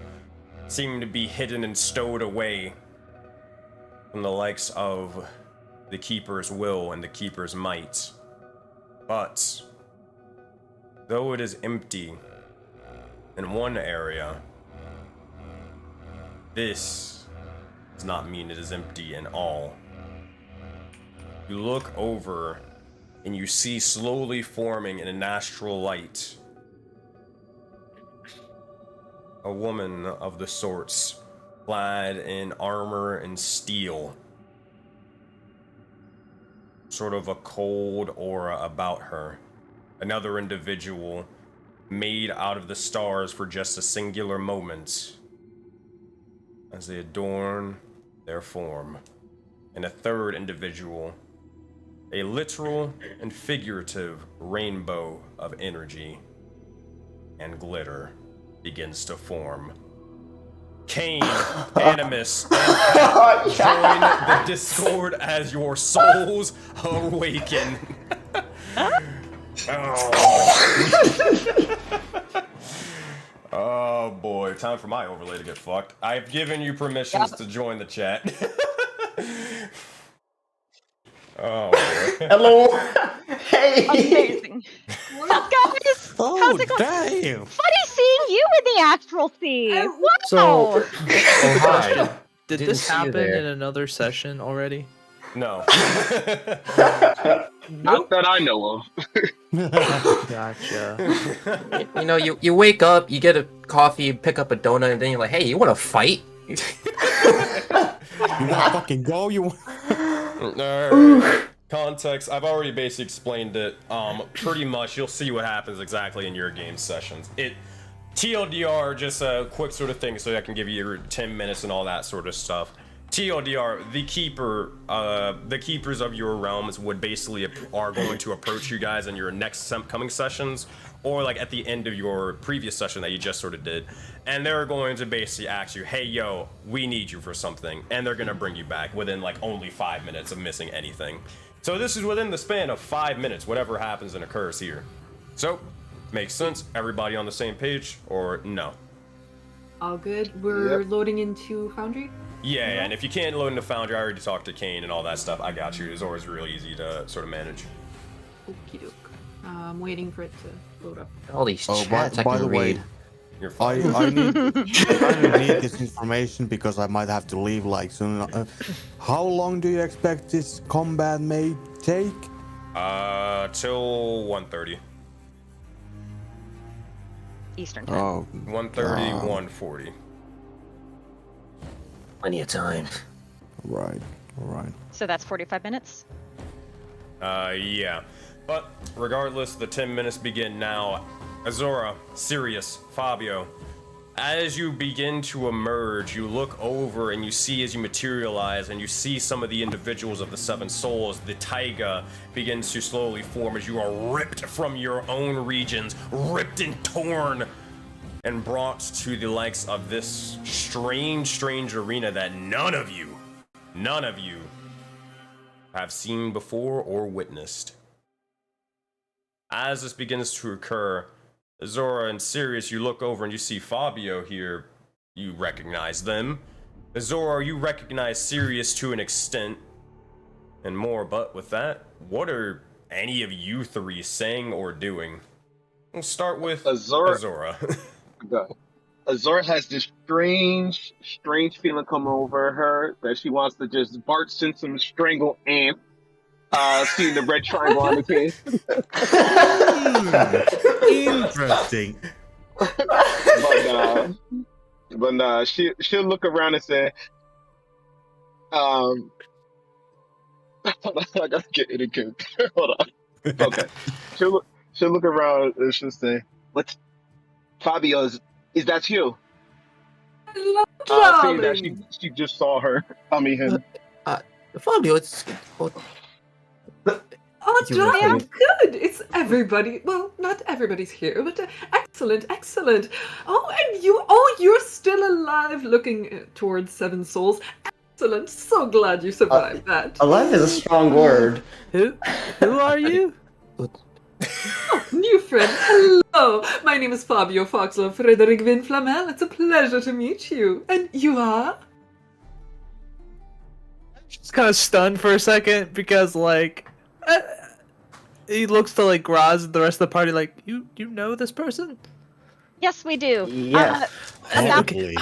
seeming to be hidden and stowed away from the likes of the Keeper's will and the Keeper's might. But, though it is empty in one area, this does not mean it is empty in all. You look over and you see slowly forming in an astral light a woman of the sorts, clad in armor and steel. Sort of a cold aura about her. Another individual made out of the stars for just a singular moment as they adorn their form. And a third individual, a literal and figurative rainbow of energy and glitter, begins to form. Kane, Animus, and Pat join the Discord as your souls awaken. Oh boy, time for my overlay to get fucked. I've given you permissions to join the chat. Oh boy. Hello. Hey. Amazing. What's guys? How's it going? damn! Funny seeing you in the astral sea. Wow. So, Hi. did Didn't this see you happen there. in another session already? No. Not that I know of. Gotcha. You know, you wake up, you get a coffee, you pick up a donut, and then you're like, hey, you want to fight? You wanna fucking go? You want... Context, I've already basically explained it. Pretty much, you'll see what happens exactly in your game sessions. TLDR, just a quick sort of thing so I can give you your 10 minutes and all that sort of stuff. TLDR, the keepers of your realms would basically are going to approach you guys in your next coming sessions, or like at the end of your previous session that you just sort of did, and they're going to basically ask you, hey yo, we need you for something, and they're gonna bring you back within like only 5 minutes of missing anything. So this is within the span of 5 minutes, whatever happens and occurs here. So, makes sense? Everybody on the same page, or no? All good. We're loading into Foundry. Yeah, and if you can't load into Foundry, I already talked to Kane and all that stuff. I got you. It's always real easy to sort of manage. Okie doke. I'm waiting for it to load up. All these Oh, chats I by can the read. way, You're I fine. need this information because I might have to leave like soon. How long do you expect this combat may take? Till 1:30. Eastern time. Oh, 1:30, 1:40. Plenty of time. right, right. So that's 45 minutes. Yeah. But regardless, the 10 minutes begin now. Azora, Sirius, Fabio, as you begin to emerge, you look over and you see as you materialize, and you see some of the individuals of the Seven Souls. The taiga begins to slowly form as you are ripped from your own regions, ripped and torn, and brought to the likes of this strange arena that none of you have seen before or witnessed. As this begins to occur, Azora and Sirius, you look over and you see Fabio here. You recognize them. Azora, you recognize Sirius to an extent and more, but with that, what are any of you three saying or doing? We'll start with Azora. Okay. Azora has this strange feeling come over her that she wants to just bark since some strangle ant. Seeing the red triangle on the case. Interesting. But But she'll look around and say, um, hold on, I gotta get it again. Hold on. Okay. She'll look around and she'll say, "What's Fabio's? Is that you?" Hello, Seeing that darling. she just saw her. I mean him. Fabio, it's. Oh, You darling, okay? good. It's everybody. Well, not everybody's here, but excellent, excellent. Oh, and you're still alive, looking towards Seven Souls. Excellent. So glad you survived that. Alive is a strong word. Who are you? Oh, new friend. Hello. My name is Fabio Foxlo Frederick Vin Flamel. It's a pleasure to meet you. And you are? Just kind of stunned for a second because like he looks to like Graz and the rest of the party like you know this person? Yes, we do. Yes. Hopefully.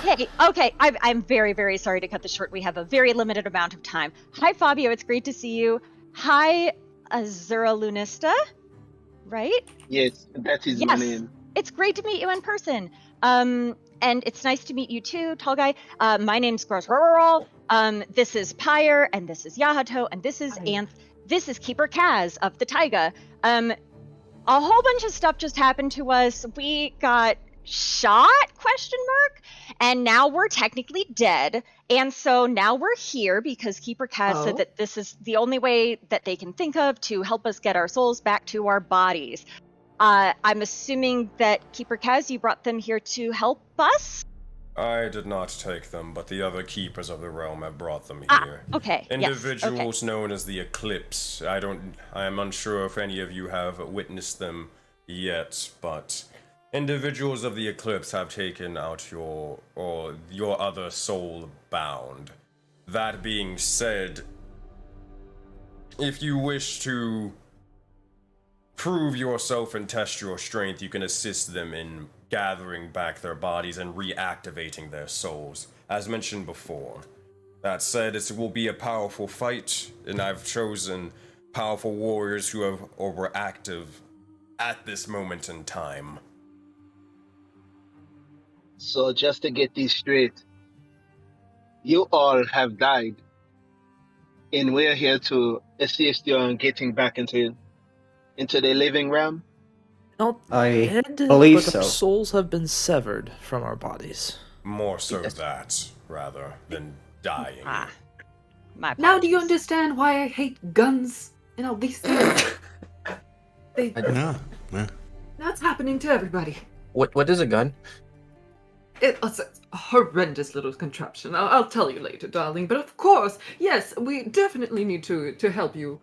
Hey, okay. I'm very, very sorry to cut this short. We have a very limited amount of time. Hi, Fabio. It's great to see you. Hi, Azura Lunista. Right? Yes, that is my Yes. name. It's great to meet you in person. And it's nice to meet you too, tall guy. My name's Grosroral. This is Pyre, and this is Yahato, and this is Hi. this is Keeper Kaz of the Taiga. A whole bunch of stuff just happened to us. We got shot? ? And now we're technically dead. And so now we're here because Keeper Kaz said Oh. that this is the only way that they can think of to help us get our souls back to our bodies. I'm assuming that Keeper Kaz, you brought them here to help us? I did not take them, but the other keepers of the realm have brought them Ah, here. okay. Individuals known as the Eclipse. I am unsure if any of you have witnessed them yet, but individuals of the Eclipse have taken out your other soul bound. That being said, if you wish to prove yourself and test your strength, you can assist them in gathering back their bodies and reactivating their souls, as mentioned before. That said, it will be a powerful fight, and I've chosen powerful warriors who were active at this moment in time. So just to get this straight, you all have died, and we're here to assist you in getting back into the living realm. No, I dead, believe but so. our souls have been severed from our bodies. More so Yes. that, rather, than dying. My Now do you apologies. understand why I hate guns and all these things? No. That's happening to everybody. What is a gun? It's a horrendous little contraption. I'll tell you later, darling. But of course, yes, we definitely need to help you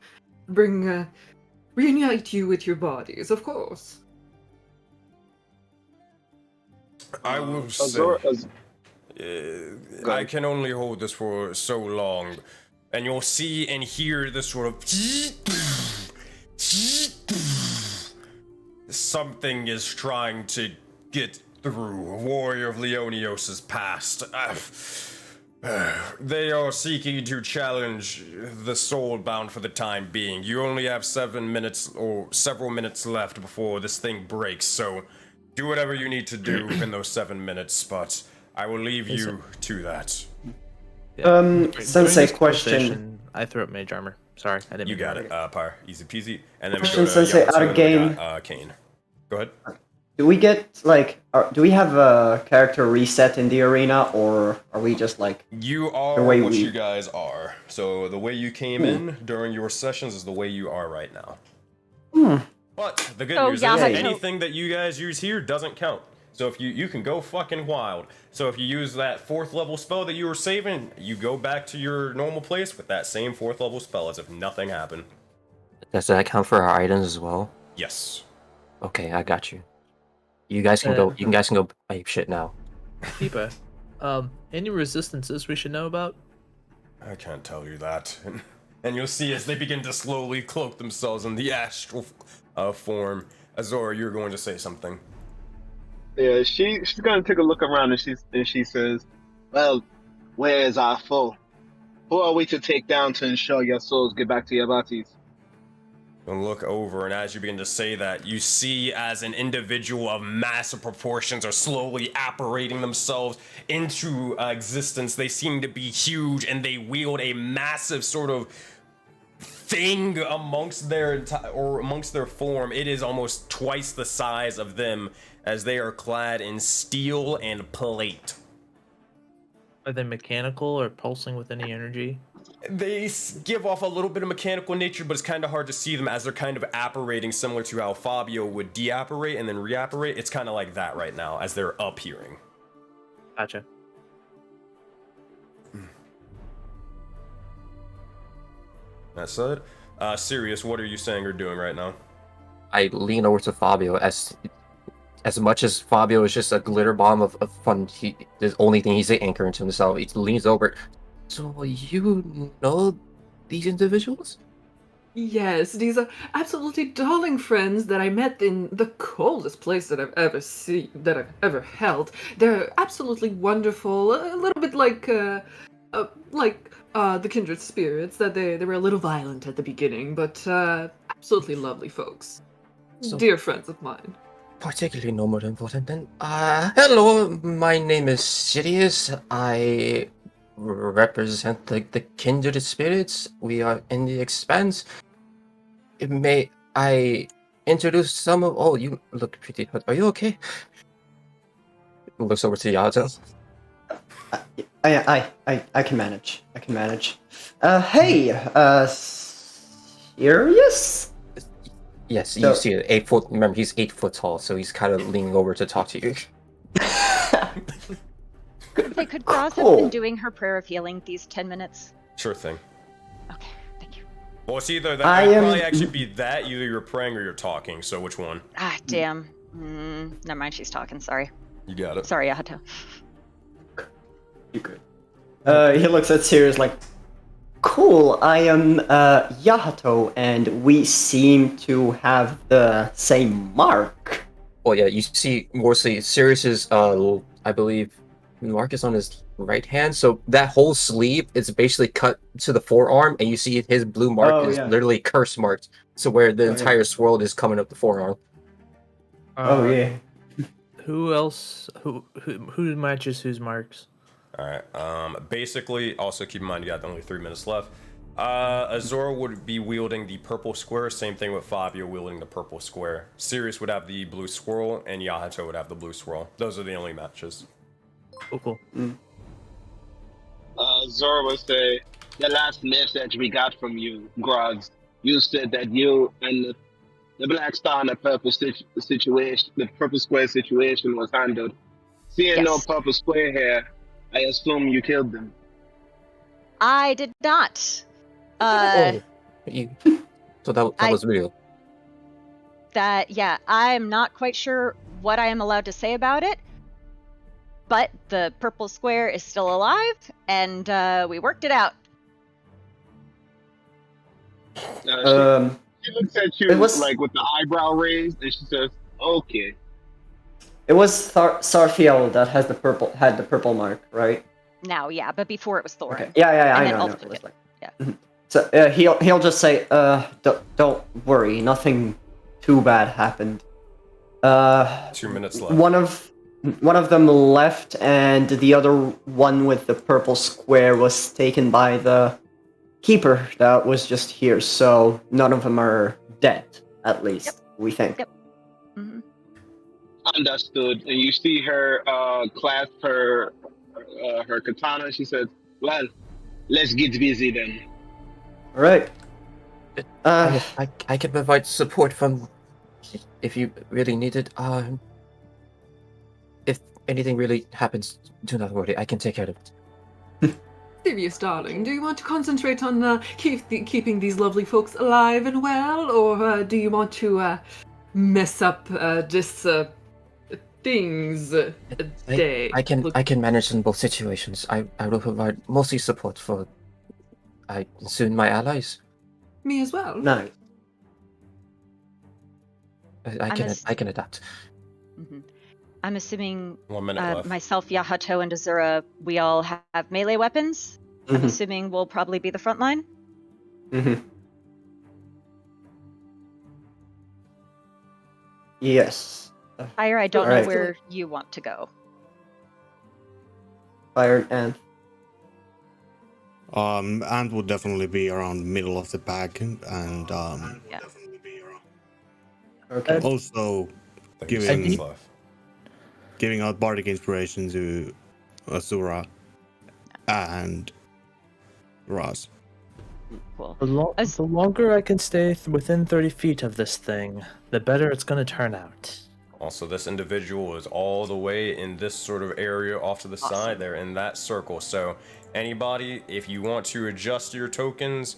reunite you with your bodies, of course. I will say, Azora, I can only hold this for so long, and you'll see and hear this sort of something is trying to get through. A warrior of Leonios's past. They are seeking to challenge the soulbound for the time being. You only have 7 minutes or several minutes left before this thing breaks, so do whatever you need to do in those 7 minutes, but I will leave you to that. During Sensei, this question. conversation, I threw up mage armor. Sorry, I didn't. You mean got to- it, Pyre. Easy peasy. And then we Question, go to Sensei, Yamato, out of and then we game. got, Kane. Go ahead. Do we get like, do we have a character reset in the arena, or are we just like? You are The way what we- you guys are. So the way you came in during your sessions is the way you are right now. But the good Oh, news yeah, is I know. anything that you guys use here doesn't count. So if you can go fucking wild. So if you use that 4th level spell that you were saving, you go back to your normal place with that same 4th level spell as if nothing happened. Does that count for our items as well? Yes. Okay, I got you. You guys can go. You guys can go ape shit now. Keeper, any resistances we should know about? I can't tell you that. And you'll see as they begin to slowly cloak themselves in the astral form. Azora, you're going to say something. yeah, she's gonna take a look around and she says, "Well, where is our foe? Who are we to take down to ensure your souls get back to your bodies?" and look over, and as you begin to say that, you see as an individual of massive proportions are slowly apparating themselves into existence. They seem to be huge, and they wield a massive sort of thing amongst their form. It is almost twice the size of them, as they are clad in steel and plate. Are they mechanical or pulsing with any energy? They give off a little bit of mechanical nature, but it's kind of hard to see them as they're kind of apparating, similar to how Fabio would deapparate and then reapparate. It's kind of like that right now, as they're appearing. Gotcha. That said, Sirius, what are you saying or doing right now? I lean over to Fabio as much as Fabio is just a glitter bomb of fun. The only thing he's anchoring to himself. He leans over. So you know these individuals? Yes, these are absolutely darling friends that I met in the coldest place that I've ever held. They're absolutely wonderful, a little bit like the kindred spirits. That they were a little violent at the beginning, but absolutely lovely folks. So, Dear friends of mine. Particularly no more important than hello, my name is Sirius. I represent the kindred spirits. We are in the expanse. May I introduce some of... Oh, you look pretty hot. Are you okay? Looks over to Yato. I can manage. Hey, Sirius? Yes, you see it. 8 foot. Remember, he's 8 foot tall, so he's kind of leaning over to talk to you. Okay, could Braz have been doing her prayer of healing these 10 minutes? Sure thing. Okay, thank you. Well, it's either that, it'd probably actually be that, either you're praying or you're talking, so which one? Ah, damn. Never mind, she's talking, sorry. You got it. Sorry, Yahato. You good. He looks at Sirius like, cool, I am Yahato, and we seem to have the same mark. Well, yeah, you see mostly Sirius's, I believe, mark is on his right hand, so that whole sleeve is basically cut to the forearm, and you see his blue mark is literally curse marked, so where the entire swirl is coming up the forearm. Yeah. Who else? Who matches whose marks? Alright, basically, also keep in mind you got only 3 minutes left. Azora would be wielding the purple square, same thing with Fabio wielding the purple square. Sirius would have the blue swirl, and Yahato would have the blue swirl. Those are the only matches. Cool. Zora would say, the last message we got from you, Grogs, you said that you and the Black Star and the purple situation, the purple square situation was handled. Seeing no purple square here, I assume you killed them. I did not. So that was real. I'm not quite sure what I am allowed to say about it, but the purple square is still alive, and we worked it out. She looks at you like with the eyebrow raised, and she says, "Okay." It was Sarfiel that had the purple mark, right? Now, yeah, but before it was Thorin. Okay. Yeah, And I then know. Ulfric did. Yeah. So he'll just say, don't worry, nothing too bad happened. 2 minutes left. One of them left, and the other one with the purple square was taken by the keeper that was just here. So none of them are dead, at least we think. Yep. Mm-hmm. Understood. And you see her clasp her katana. She says, "Well, let's get busy then." All right. I can provide support from if you really need it. If anything really happens, do not worry. I can take care of it. Sirius, darling, do you want to concentrate on keeping these lovely folks alive and well, or do you want to mess up this things day? I can manage in both situations. I will provide mostly support for soon my allies. Me as well. No. I can adapt. Mm-hmm. I'm assuming 1 minute left. myself, Yahato, and Azura, we all have melee weapons. I'm assuming we'll probably be the front line. Mm-hmm. Yes. Fire, I don't know Alright. where you want to go. Fire and Ant would definitely be around the middle of the pack, and Yeah. okay. also Thank you, Giving- Slav. giving out bardic inspiration to Asura and Raz. Cool. The longer I can stay within 30 feet of this thing, the better it's going to turn out. Also, this individual is all the way in this sort of area off to the side. They're in that circle. So anybody, if you want to adjust your tokens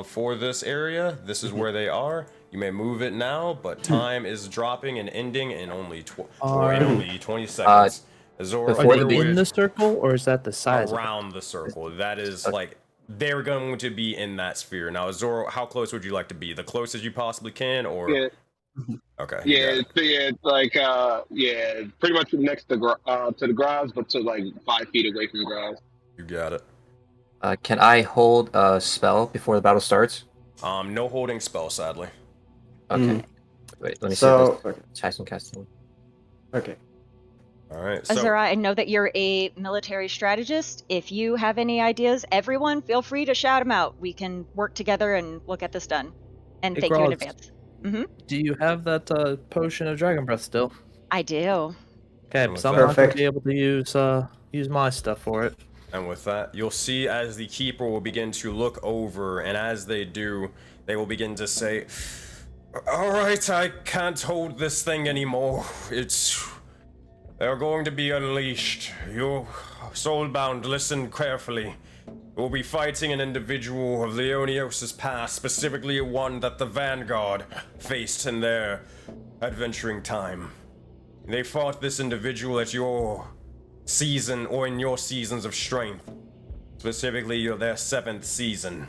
for this area, this is where they are. You may move it now, but time is dropping and ending in only 20 seconds. Azora, Are where they would- in the circle, or is that the size? of it? around the circle. That is like they're going to be in that sphere. Now, Zoro, how close would you like to be? The closest you possibly can, or Yeah. okay? you got Yeah, it. pretty much next to the grass, but to like 5 feet away from the grass. You got it. Can I hold a spell before the battle starts? No holding spell, sadly. Okay. Wait, let me see. So If Tyson casting. okay. All right. So Azura, I know that you're a military strategist. If you have any ideas, everyone, feel free to shout them out. We can work together and we'll get this done. And Hey, thank you in Grogs. advance. Do you have that potion of dragon breath still? I do. Okay, And with so I'm not going Perfect. to be able to use my stuff for it. and with that, you'll see as the keeper will begin to look over, and as they do, they will begin to say, "All right, I can't hold this thing anymore. They're going to be unleashed. You, soulbound, listen carefully. We'll be fighting an individual of Leonios' past, specifically one that the Vanguard faced in their adventuring time. They fought this individual at your season, or in your seasons of strength, specifically their 7th season.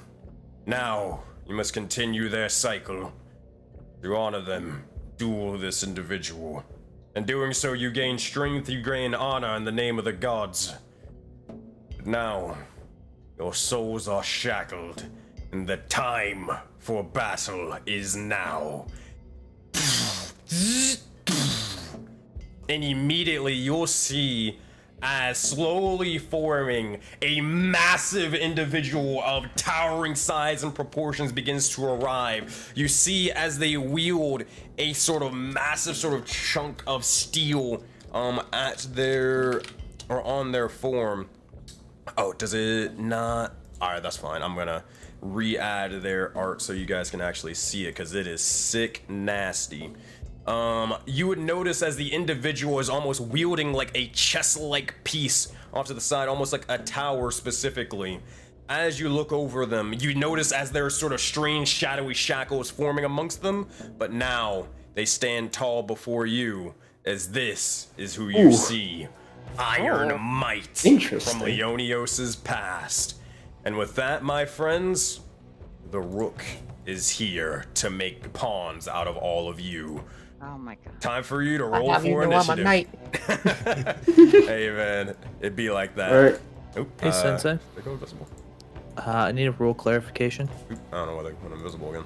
Now, you must continue their cycle. To honor them, duel this individual. In doing so, you gain strength, you gain honor in the name of the gods. But now, your souls are shackled, and the time for battle is now." And immediately you'll see as slowly forming a massive individual of towering size and proportions begins to arrive. You see as they wield a sort of massive sort of chunk of steel at their or on their form. Oh, does it not? Alright, that's fine. I'm gonna re-add their art so you guys can actually see it, because it is sick nasty. You would notice as the individual is almost wielding like a chest-like piece off to the side, almost like a tower specifically. As you look over them, you notice as there are sort of strange shadowy shackles forming amongst them, but now they stand tall before you, as this is who you Ooh. see. Iron Might Interesting. from Leonios' past. And with that, my friends, the Rook is here to make pawns out of all of you. Oh my god. Time for you to I roll have you for know I'm a initiative. knight. Hey man, it'd be like that. Alright. Oop, Hey, Sensei. They go invisible. I need a rule clarification. Oop, I don't know why they went invisible again.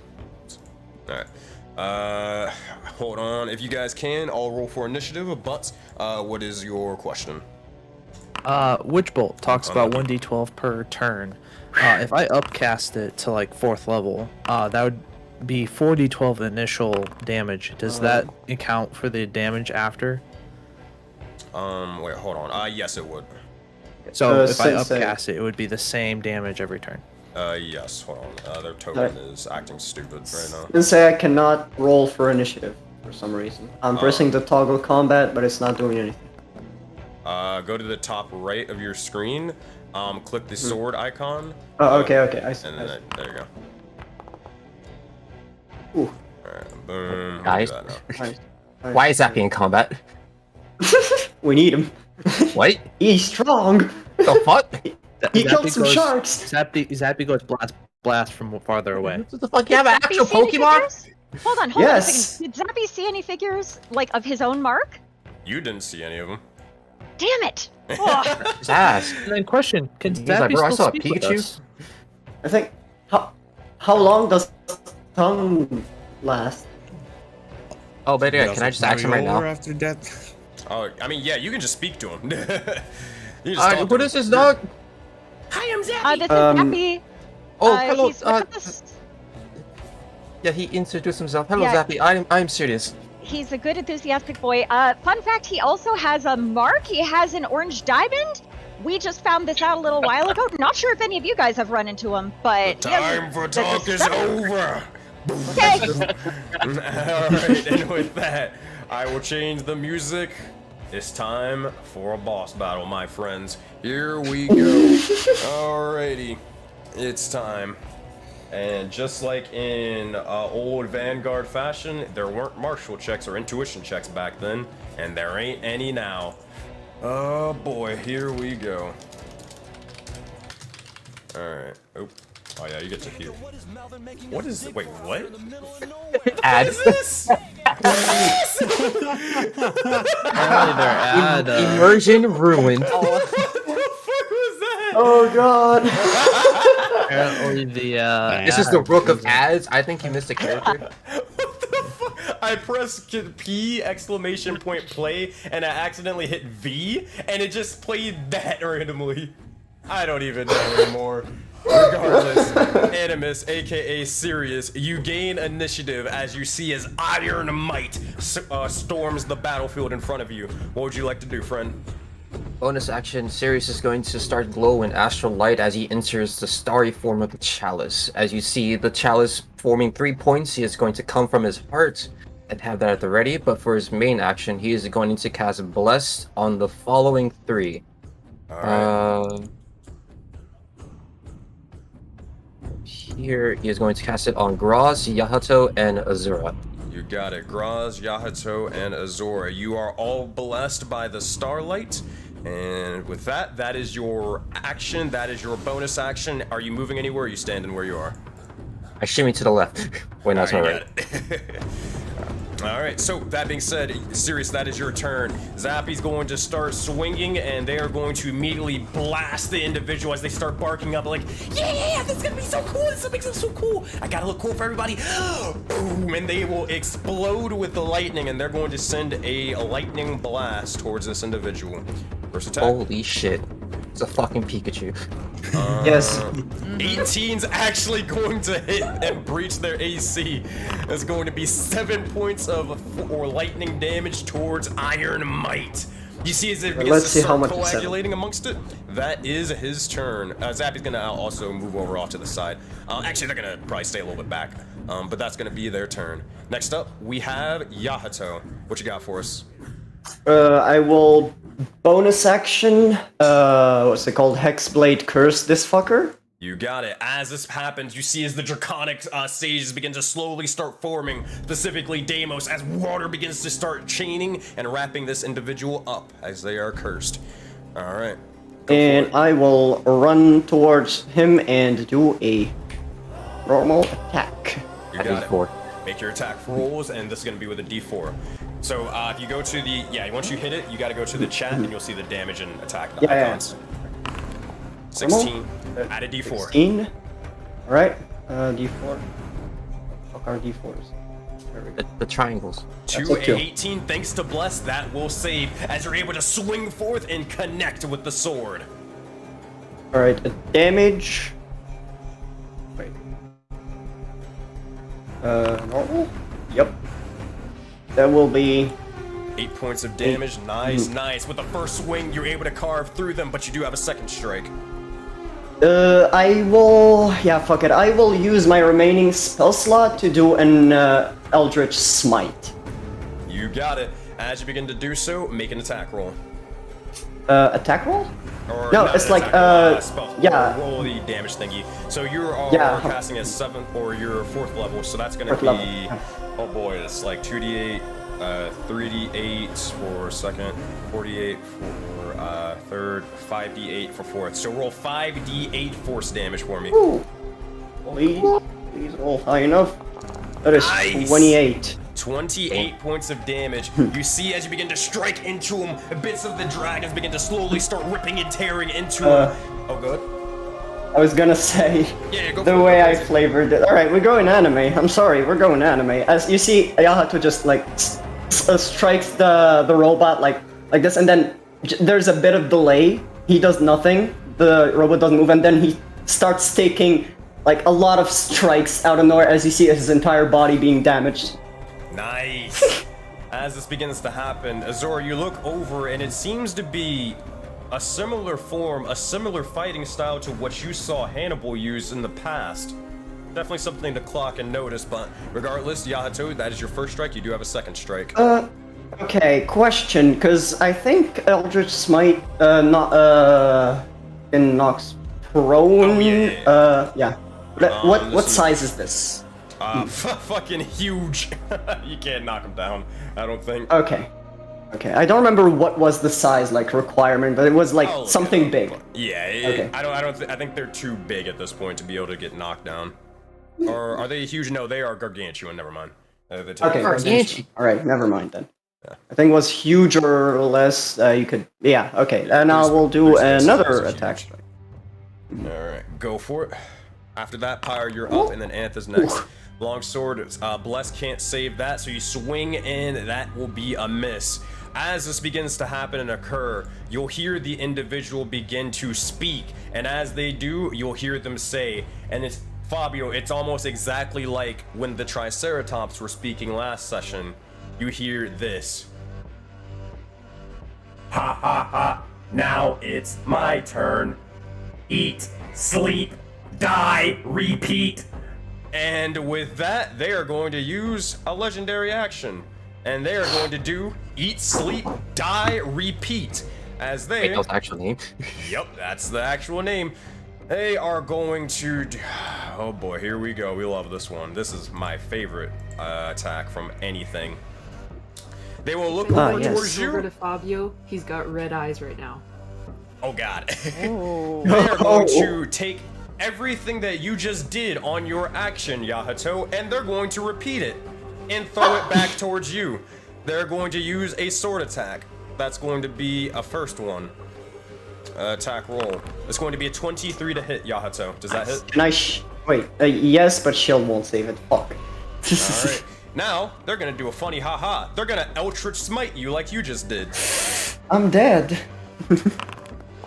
Alright. Hold on. If you guys can, I'll roll for initiative, but what is your question? Witch Bolt talks about 1d12 per turn. If I upcast it to like 4th level, that would be 4d12 initial damage. Does that account for the damage after? Wait, hold on. Yes, it would. So if I Sensei. upcast it, it would be the same damage every turn. Yes, hold on. Their token is acting stupid right now. Sensei, I cannot roll for initiative for some reason. I'm pressing the toggle combat, but it's not doing anything. Go to the top right of your screen. Click the sword icon. Oh, okay, I see. And then there you go. Ooh, Alright, boom. Guys. Do that now. nice. Why is Zappy in combat? We need him. What? He's strong. The fuck? He killed Zappy some goes- sharks. Zappy goes blast from farther away. What the fuck? You have an Did Zappy actual see any Pokemon? figures? Hold on a Yes. second. Did Zappy see any figures, like, of his own mark? You didn't see any of them. Damn it! Oh. Just ask. And then question: Can He's Zappy like, bro, I still saw a speak with Pikachu. us? I think. How long does tongue last? Oh, but yeah, Does can I it just action right carry over now? after that? Oh, I mean, yeah, you can just speak to him. You just talk to What him. is this dog? This is Um, Zappy. Oh, hello. He's with us. Yeah, he introduced himself. Hello, Yeah. Zappy. I'm serious. He's a good, enthusiastic boy. Fun fact, he also has a mark. He has an orange diamond. We just found this out a little while ago. Not sure if any of you guys have run into him, but The he has time for there's a talk is seven- over. Okay. Alright, and with that, I will change the music. It's time for a boss battle, my friends. Here we go. Alrighty, it's time. And just like in old Vanguard fashion, there weren't martial checks or intuition checks back then, and there ain't any now. Oh boy, here we go. Alright. Oh yeah, you get to heal. What is wait, what? Ad. What is this? Apparently they're ad. Immersion ruined. What the fuck was that? Oh god. Apparently the This is the Rook of Ads. I think you missed a character. What the fuck? I pressed P exclamation point play and I accidentally hit V and it just played that randomly. I don't even know anymore. Regardless, Animus, aka Sirius, you gain initiative as you see as Iron Might storms the battlefield in front of you. What would you like to do, friend? Bonus action, Sirius is going to start glowing astral light as he enters the starry form of the chalice. As you see the chalice forming 3 points, he is going to come from his heart and have that at the ready, but for his main action, he is going to cast Bless on the following 3. Alright. Here, he is going to cast it on Graz, Yahato, and Azura. You got it. Graz, Yahato, and Azora. You are all blessed by the starlight. And with that, that is your action. That is your bonus action. Are you moving anywhere or are you standing where you are? I shimmy to the left. Wait, no, that's not right. Alright, so that being said, Sirius, that is your turn. Zappy's going to start swinging, and they are going to immediately blast the individual as they start barking up like, yeah, this is gonna be so cool, this makes it so cool. I gotta look cool for everybody. Boom, and they will explode with the lightning, and they're going to send a lightning blast towards this individual. First attack. Holy shit. It's a fucking Pikachu. Yes. 18's actually going to hit and breach their AC. That's going to be 7 points of lightning damage towards Iron Might. You see as it begins Let's to see how start much it's coagulating amongst it. That is his turn. Zappy's gonna also move over off to the side. Actually, they're gonna probably stay a little bit back. But that's gonna be their turn. Next up, we have Yahato. What you got for us? I will bonus action. What's it called? Hexblade Curse this fucker. You got it. As this happens, you see as the draconic sages begin to slowly start forming, specifically Deimos, as water begins to start chaining and wrapping this individual up as they are cursed. All right. And I will run towards him and do a normal attack. You got it. D4. Make your attack rolls, and this is going to be with a D4. So if you go to the, once you hit it, you got to go to the chat, and you'll see the damage and attack icons. 16. Add a D4. 16. Alright, D4. Fuck our D4s. There we go. The triangles. To a two. 18, thanks to Bless, that will save as you're able to swing forth and connect with the sword. Alright, damage. Wait. Normal? Yep. That will be 8 points of damage. Nice, nice. With the first swing, you're able to carve through them, but you do have a second strike. I will... Yeah, fuck it. I will use my remaining spell slot to do an Eldritch Smite. You got it. As you begin to do so, make an attack roll. Attack roll? Or No, not it's an like, attack roll, spell. yeah. Roll the damage thingy. So you are Yeah. casting at 7th or your 4th level, so that's gonna Fourth be... level. Oh boy, it's like 2d8, 3d8 for second, 48 for third, 5d8 for fourth. So roll 5d8 force damage for me. Ooh. Please roll high enough. That is Nice. 28. 28 points of damage. You see as you begin to strike into him, bits of the dragons begin to slowly start ripping and tearing into him. Oh, good. I was gonna say, Yeah, go the for it, way go I for it. flavored it. Alright, we're going anime. I'm sorry, we're going anime. As you see, Yahato just like strikes the robot like this, and then there's a bit of delay. He does nothing. The robot doesn't move, and then he starts taking like a lot of strikes out of nowhere as you see his entire body being damaged. Nice. As this begins to happen, Azor, you look over and it seems to be a similar form, a similar fighting style to what you saw Hannibal use in the past. Definitely something to clock and notice, but regardless, Yahato, that is your first strike. You do have a second strike. Okay, question, because I think Eldritch Smite knocks prone. Oh, yeah. Yeah. This What is- size is this? Fucking huge. You can't knock him down, I don't think. Okay. Okay, I don't remember what was the size like requirement, but it was like Oh, something yeah. big. Yeah, Okay. I think they're too big at this point to be able to get knocked down. Or are they huge? No, they are gargantuan. Never mind. They take- Okay, Gargantuan. all right, never mind then. I think it was huge or less. You could, yeah. Okay, and now we'll do there's another huge. attack strike. All right, go for it. After that, Pyre, you're up, and then Anth's next. Longsword, Bless can't save that, so you swing in. That will be a miss. As this begins to happen and occur, you'll hear the individual begin to speak, and as they do, you'll hear them say, and it's Fabio, it's almost exactly like when the Triceratops were speaking last session. You hear this. Ha ha ha, now it's my turn. Eat, sleep, die, repeat. And with that, they are going to use a legendary action. And they are going to do eat, sleep, die, repeat. As they... Wait, that's the actual name. Yep, that's the actual name. They are going to... Oh boy, here we go. We love this one. This is my favorite attack from anything. They will look over yes. towards Over you. to Fabio. He's got red eyes right now. Oh god. Oh. They are going to take everything that you just did on your action, Yahato, and they're going to repeat it and throw it back towards you. They're going to use a sword attack. That's going to be a first one. Attack roll. It's going to be a 23 to hit, Yahato. Does that hit? Can I wait? Yes, but shield won't save it. Fuck. Alright. Now, they're gonna do a funny haha. They're gonna Eldritch Smite you like you just did. I'm dead.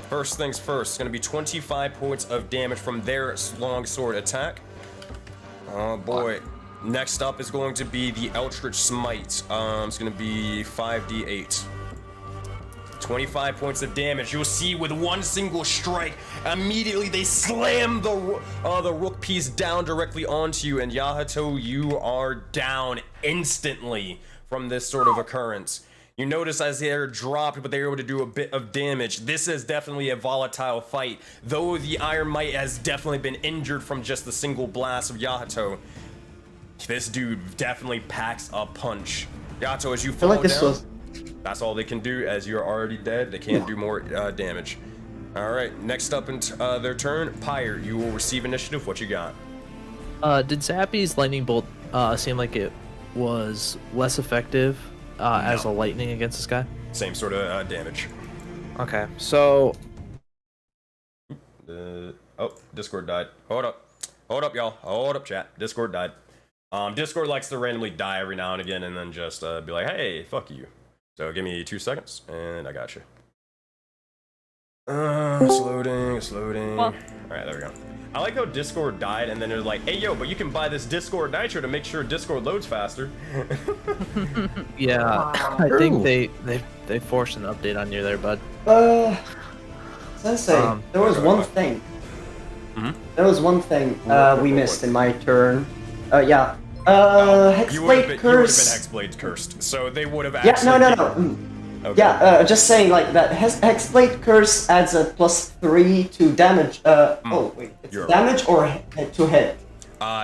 First things first, it's gonna be 25 points of damage from their long sword attack. Oh boy. Next up is going to be the Eldritch Smite. It's gonna be 5d8. 25 points of damage. You'll see with one single strike, immediately they slam the rook piece down directly onto you, and Yahato, you are down instantly from this sort of occurrence. You notice as they're dropped, but they're able to do a bit of damage. This is definitely a volatile fight, though the Iron Might has definitely been injured from just the single blast of Yahato. This dude definitely packs a punch. Yahato, as you I feel fall like this down, was. that's all they can do, as you're already dead. They can't do more damage. All right, next up in their turn, Pyre, you will receive initiative. What you got? Did Zappy's lightning bolt seem like it was less effective as a lightning against this guy? Same sort of damage. Okay, so Oh, Discord died. Hold up, y'all. Hold up, chat. Discord died. Discord likes to randomly die every now and again, and then just be like, "Hey, fuck you." So give me 2 seconds, and I got you. It's loading. Well- All right, there we go. I like how Discord died, and then they're like, "Hey, yo, but you can buy this Discord Nitro to make sure Discord loads faster." yeah, I think they forced an update on you there, bud. Sensei, there was one thing. There was one thing we missed in my turn. Yeah. You would have Hexblade been Curse. Hexblade cursed, so they would have Yeah, actually. no. Okay. Yeah, just saying like that. Hexblade Curse adds a +3 to damage. Oh wait, it's You're damage or to hit?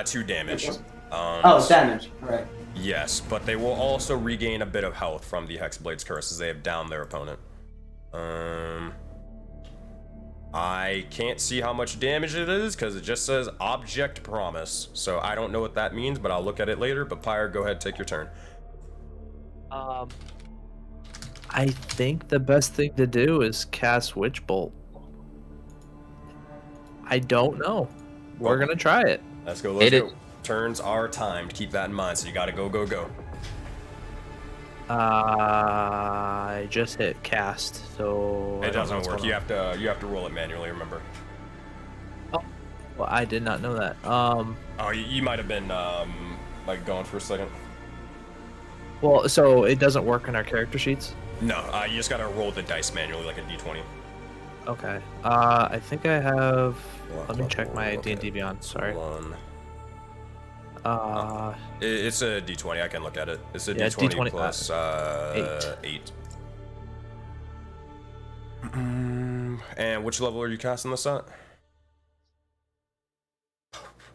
2 damage. Oh, damage. Right. Yes, but they will also regain a bit of health from the Hexblade's curse as they have downed their opponent. I can't see how much damage it is because it just says Object Promise. So I don't know what that means, but I'll look at it later. But Pyre, go ahead, take your turn. I think the best thing to do is cast Witch Bolt. I don't know. We're gonna try it. Let's go. Let's go. Turns are timed. Keep that in mind. So you gotta go, go, go. I just hit cast, so It doesn't work. You have to roll it manually. Remember. Oh, well, I did not know that. Oh, you might have been like going for a second. Well, so it doesn't work in our character sheets. No, you just gotta roll the dice manually like a d20. Okay. I think I have. Let me check my D&D Beyond. Sorry. It's a d20. I can look at it. It's a yeah, d20 plus 8. And which level are you casting this at?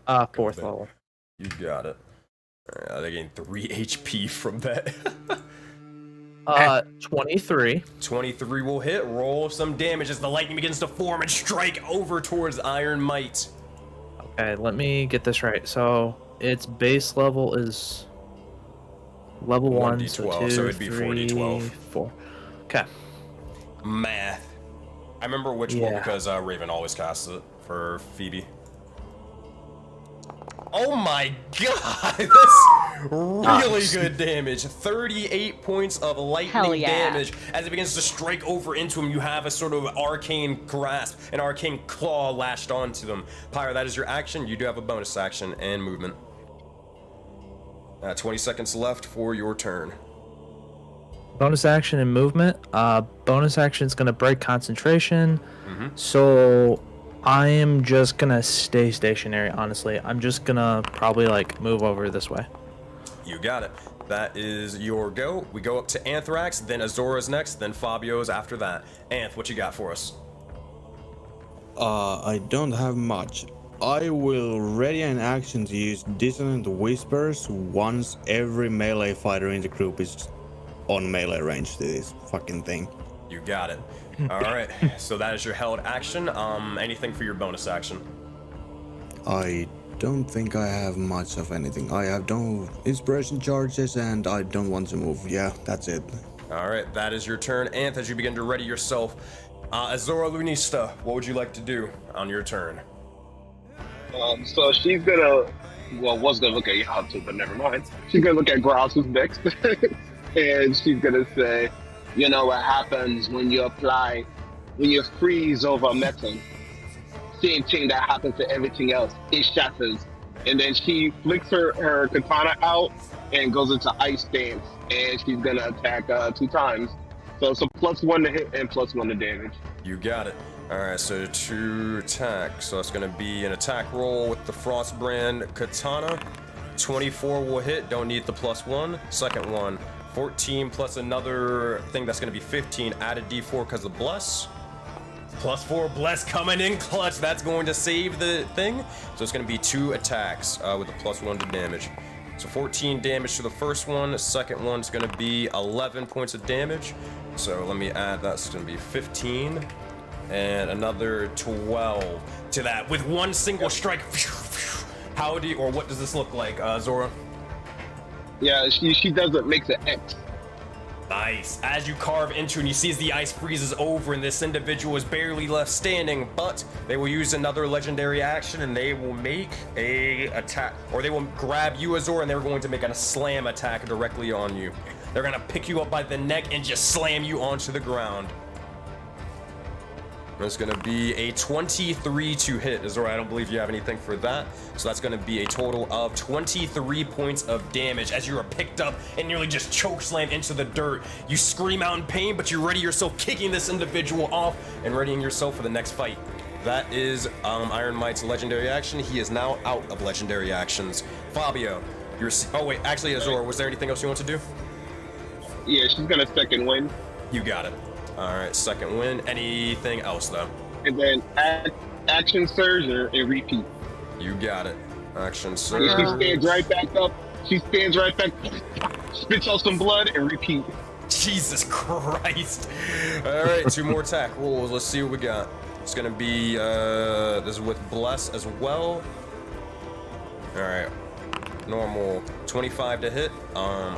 4th level. You got it. Alright, they gain 3 HP from that. 23. 23 will hit. Roll some damage as the lightning begins to form and strike over towards Iron Might. Okay, let me get this right. So its base level is level 1, 1d12, so 2, so it'd be 3, 4d12. 4. Okay. Math. I remember which one because Raven always casts it for Phoebe. Oh my god, that's really good damage. 38 points of lightning damage as it begins to strike over into him. You have a sort of arcane grasp, an arcane claw lashed onto them. Pyre, that is your action. You do have a bonus action and movement. 20 seconds left for your turn. Bonus action and movement. Bonus action is going to break concentration. So I am just going to stay stationary, honestly. I'm just going to probably like move over this way. You got it. That is your go. We go up to Anthrax, then Azora's next, then Fabio's after that. Anth, what you got for us? I don't have much. I will ready an action to use Dissonant Whispers once every melee fighter in the group is on melee range to this fucking thing. You got it. Alright, so that is your held action. Anything for your bonus action? I don't think I have much of anything. I have no inspiration charges and I don't want to move. Yeah, that's it. Alright, that is your turn. Anth, as you begin to ready yourself, Azora Lunista, what would you like to do on your turn? So she's gonna, was gonna look at Yato, but never mind. She's gonna look at Grouse, who's next, and she's gonna say, you know what happens when you freeze over metal? Same thing that happens to everything else. It shatters. And then she flicks her katana out and goes into ice stance, and she's gonna attack 2 times. So it's a +1 to hit and +1 to damage. You got it. Alright, so 2 attack. So it's gonna be an attack roll with the Frostbrand katana. 24 will hit, don't need the +1. Second one, 14 plus another thing that's gonna be 15. Add a d4 because of bless. +4 bless coming in clutch. That's going to save the thing. So it's gonna be 2 attacks with a +1 to damage. So 14 damage to the first one. The second one's gonna be 11 points of damage. So let me add that. So it's gonna be 15 and another 12 to that with one single strike. How do you, or what does this look like, Zora? Yeah, she does it, makes an X. Nice. As you carve into and you see as the ice freezes over and this individual is barely left standing, but they will use another legendary action and they will make a attack, or they will grab you, Azor, and they're going to make a slam attack directly on you. They're gonna pick you up by the neck and just slam you onto the ground. It's gonna be a 23 to hit. Azor, I don't believe you have anything for that. So that's gonna be a total of 23 points of damage as you are picked up and nearly just choke slammed into the dirt. You scream out in pain, but you ready yourself kicking this individual off and readying yourself for the next fight. That is Iron Might's legendary action. He is now out of legendary actions. Fabio, you're, oh wait, actually Azor, was there anything else you want to do? Yeah, she's gonna second wind. You got it. Alright, second win. Anything else though? And then action surge and repeat. You got it. Action surge. She stands right back up. She stands right back, spits out some blood and repeat. Jesus Christ. Alright, 2 more attack rolls. Let's see what we got. It's gonna be this is with bless as well. Alright. Normal 25 to hit.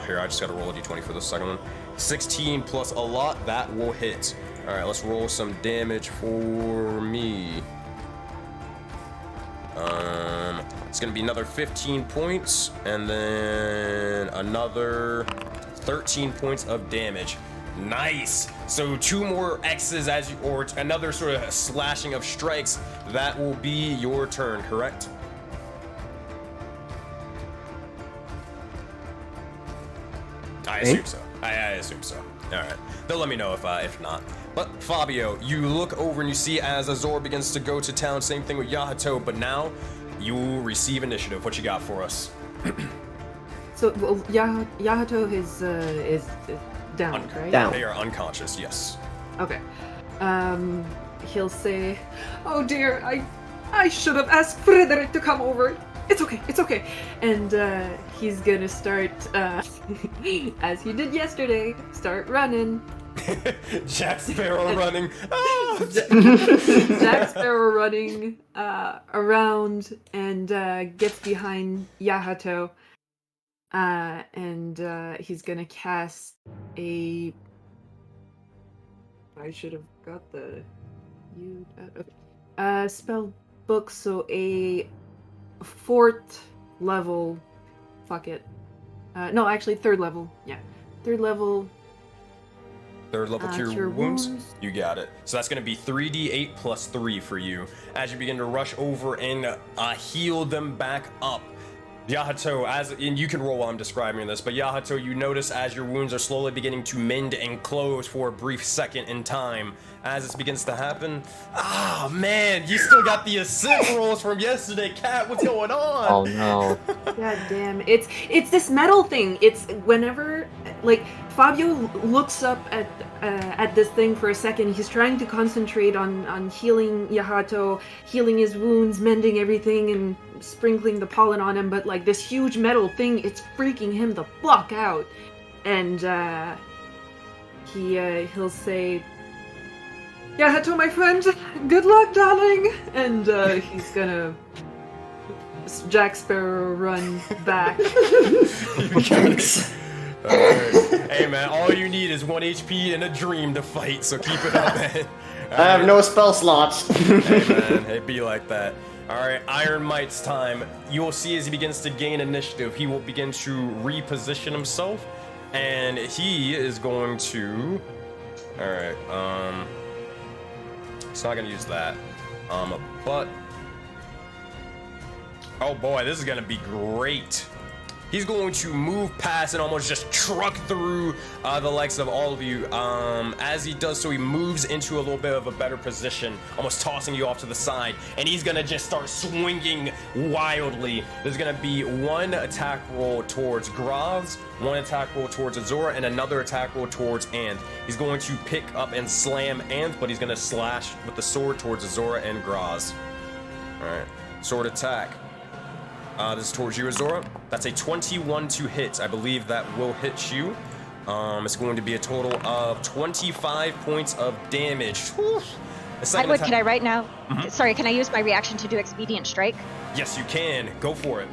Here, I just gotta roll a d20 for the second one. 16 plus a lot, that will hit. All right, let's roll some damage for me. It's going to be another 15 points, and then another 13 points of damage. Nice. So 2 more X's as you, or another sort of slashing of strikes. That will be your turn, correct? I assume so. I assume so. All right. They'll let me know if not. But Fabio, you look over and you see as Azor begins to go to town. Same thing with Yahato, but now you will receive initiative. What you got for us? So, well, Yahato is down, right? Down. They are unconscious. Yes. Okay. He'll say, "Oh dear, I should have asked Frederick to come over. It's okay, it's okay." And he's gonna start, as he did yesterday, start running. Jack Sparrow running. Ah! Jack Sparrow running around and gets behind Yahato. And he's gonna cast a. I should have got the spell book. So a 4th level. Fuck it. No, actually 3rd level. Yeah, 3rd level. 3rd level cure wounds. You got it. So that's going to be 3d8 plus 3 for you as you begin to rush over and heal them back up. Yahato, and you can roll while I'm describing this, but Yahato, you notice as your wounds are slowly beginning to mend and close for a brief second in time. As this begins to happen, ah, man, you still got the assist rolls from yesterday, Cat. What's going on? Oh no. God damn! It's this metal thing. It's whenever like Fabio looks up at this thing for a second. He's trying to concentrate on healing Yahato, healing his wounds, mending everything, and sprinkling the pollen on him. But like this huge metal thing, it's freaking him the fuck out. And he'll say, "Yahato, my friend, good luck, darling." And he's gonna Jack Sparrow run back. Hey man, all you need is 1 HP and a dream to fight, so keep it up, man. I have no spell slots. Hey man, it be like that. Alright, Iron Might's time. You will see as he begins to gain initiative, he will begin to reposition himself, and he is going to... Alright, it's not gonna use that. But... Oh boy, this is gonna be great. He's going to move past and almost just truck through the likes of all of you. As he does so, he moves into a little bit of a better position, almost tossing you off to the side, and he's gonna just start swinging wildly. There's gonna be 1 attack roll towards Graz, 1 attack roll towards Azora, and another attack roll towards Ant. He's going to pick up and slam Ant, but he's gonna slash with the sword towards Azora and Graz. Alright, sword attack. This is towards you, Azora. That's a 21 to hit. I believe that will hit you. It's going to be a total of 25 points of damage. Can I right now? Sorry, can I use my reaction to do Expedient Strike? Yes, you can. Go for it.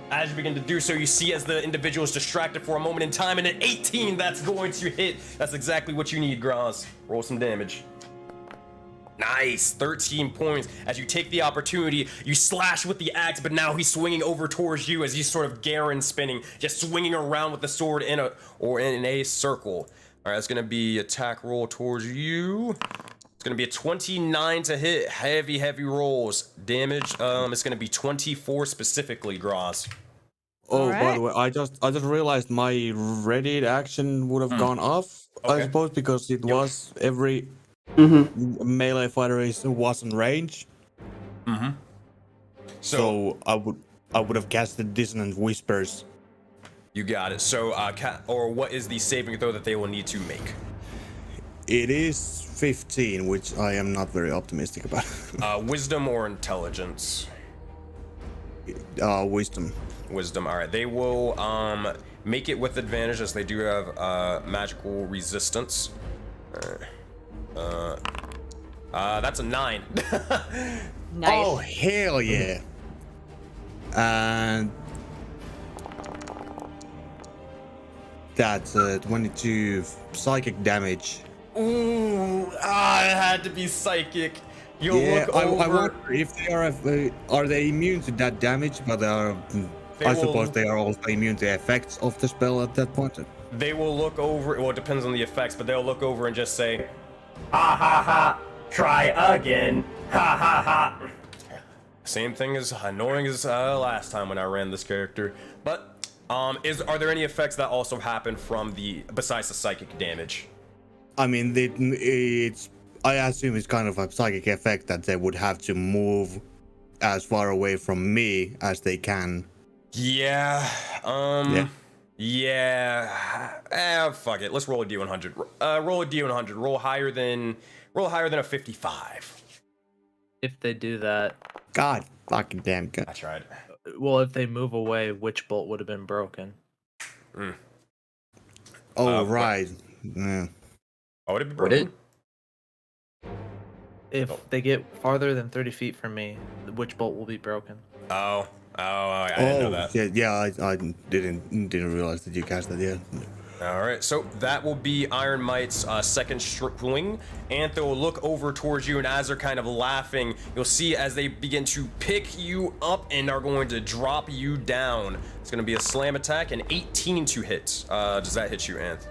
As you begin to do so, you see as the individual is distracted for a moment in time, and at 18, that's going to hit. That's exactly what you need, Graz. Roll some damage. Nice, 13 points. As you take the opportunity, you slash with the axe, but now he's swinging over towards you as he's sort of Garen spinning, just swinging around with the sword in a circle. All right, that's gonna be attack roll towards you. It's gonna be a 29 to hit. Heavy rolls. Damage. It's gonna be 24 specifically, Graz. Oh, Alright. by the way, I just realized my ready action would have gone off. Okay. I suppose because it was every melee fighter was in range. So I would have casted Dissonant Whispers. You got it. So, what is the saving throw that they will need to make? It is 15, which I am not very optimistic about. Wisdom or intelligence? Wisdom. Wisdom. All right. They will make it with advantage as they do have magical resistance. That's a 9. Nice. Oh hell yeah! And that's 22 psychic damage. Ooh, it had to be psychic. You'll Yeah, look I over. wonder if they are they immune to that damage, but They I will- suppose they are also immune to effects of the spell at that point. They will look over. Well, it depends on the effects, but they'll look over and just say, "Ha ha ha! Try again! Ha ha ha!" Same thing as annoying as last time when I ran this character. But are there any effects that also happen from besides the psychic damage? I mean, I assume it's kind of a psychic effect that they would have to move as far away from me as they can. Yeah. Yeah. Yeah. Fuck it. Let's roll a D100. Roll a D100. Roll higher than a 55. If they do that, God fucking damn good. I tried. well, if they move away, which bolt would have been broken? Oh, right. Yeah. Oh, would it be Would broken? it? If they get farther than 30 feet from me, which bolt will be broken? Oh, I didn't know that. Yeah, I didn't realize that you cast that. Yeah. All right, so that will be Iron Might's second swing. Antho will look over towards you, and as they're kind of laughing, you'll see as they begin to pick you up and are going to drop you down. It's going to be a slam attack, and 18 to hit. Does that hit you, Anth?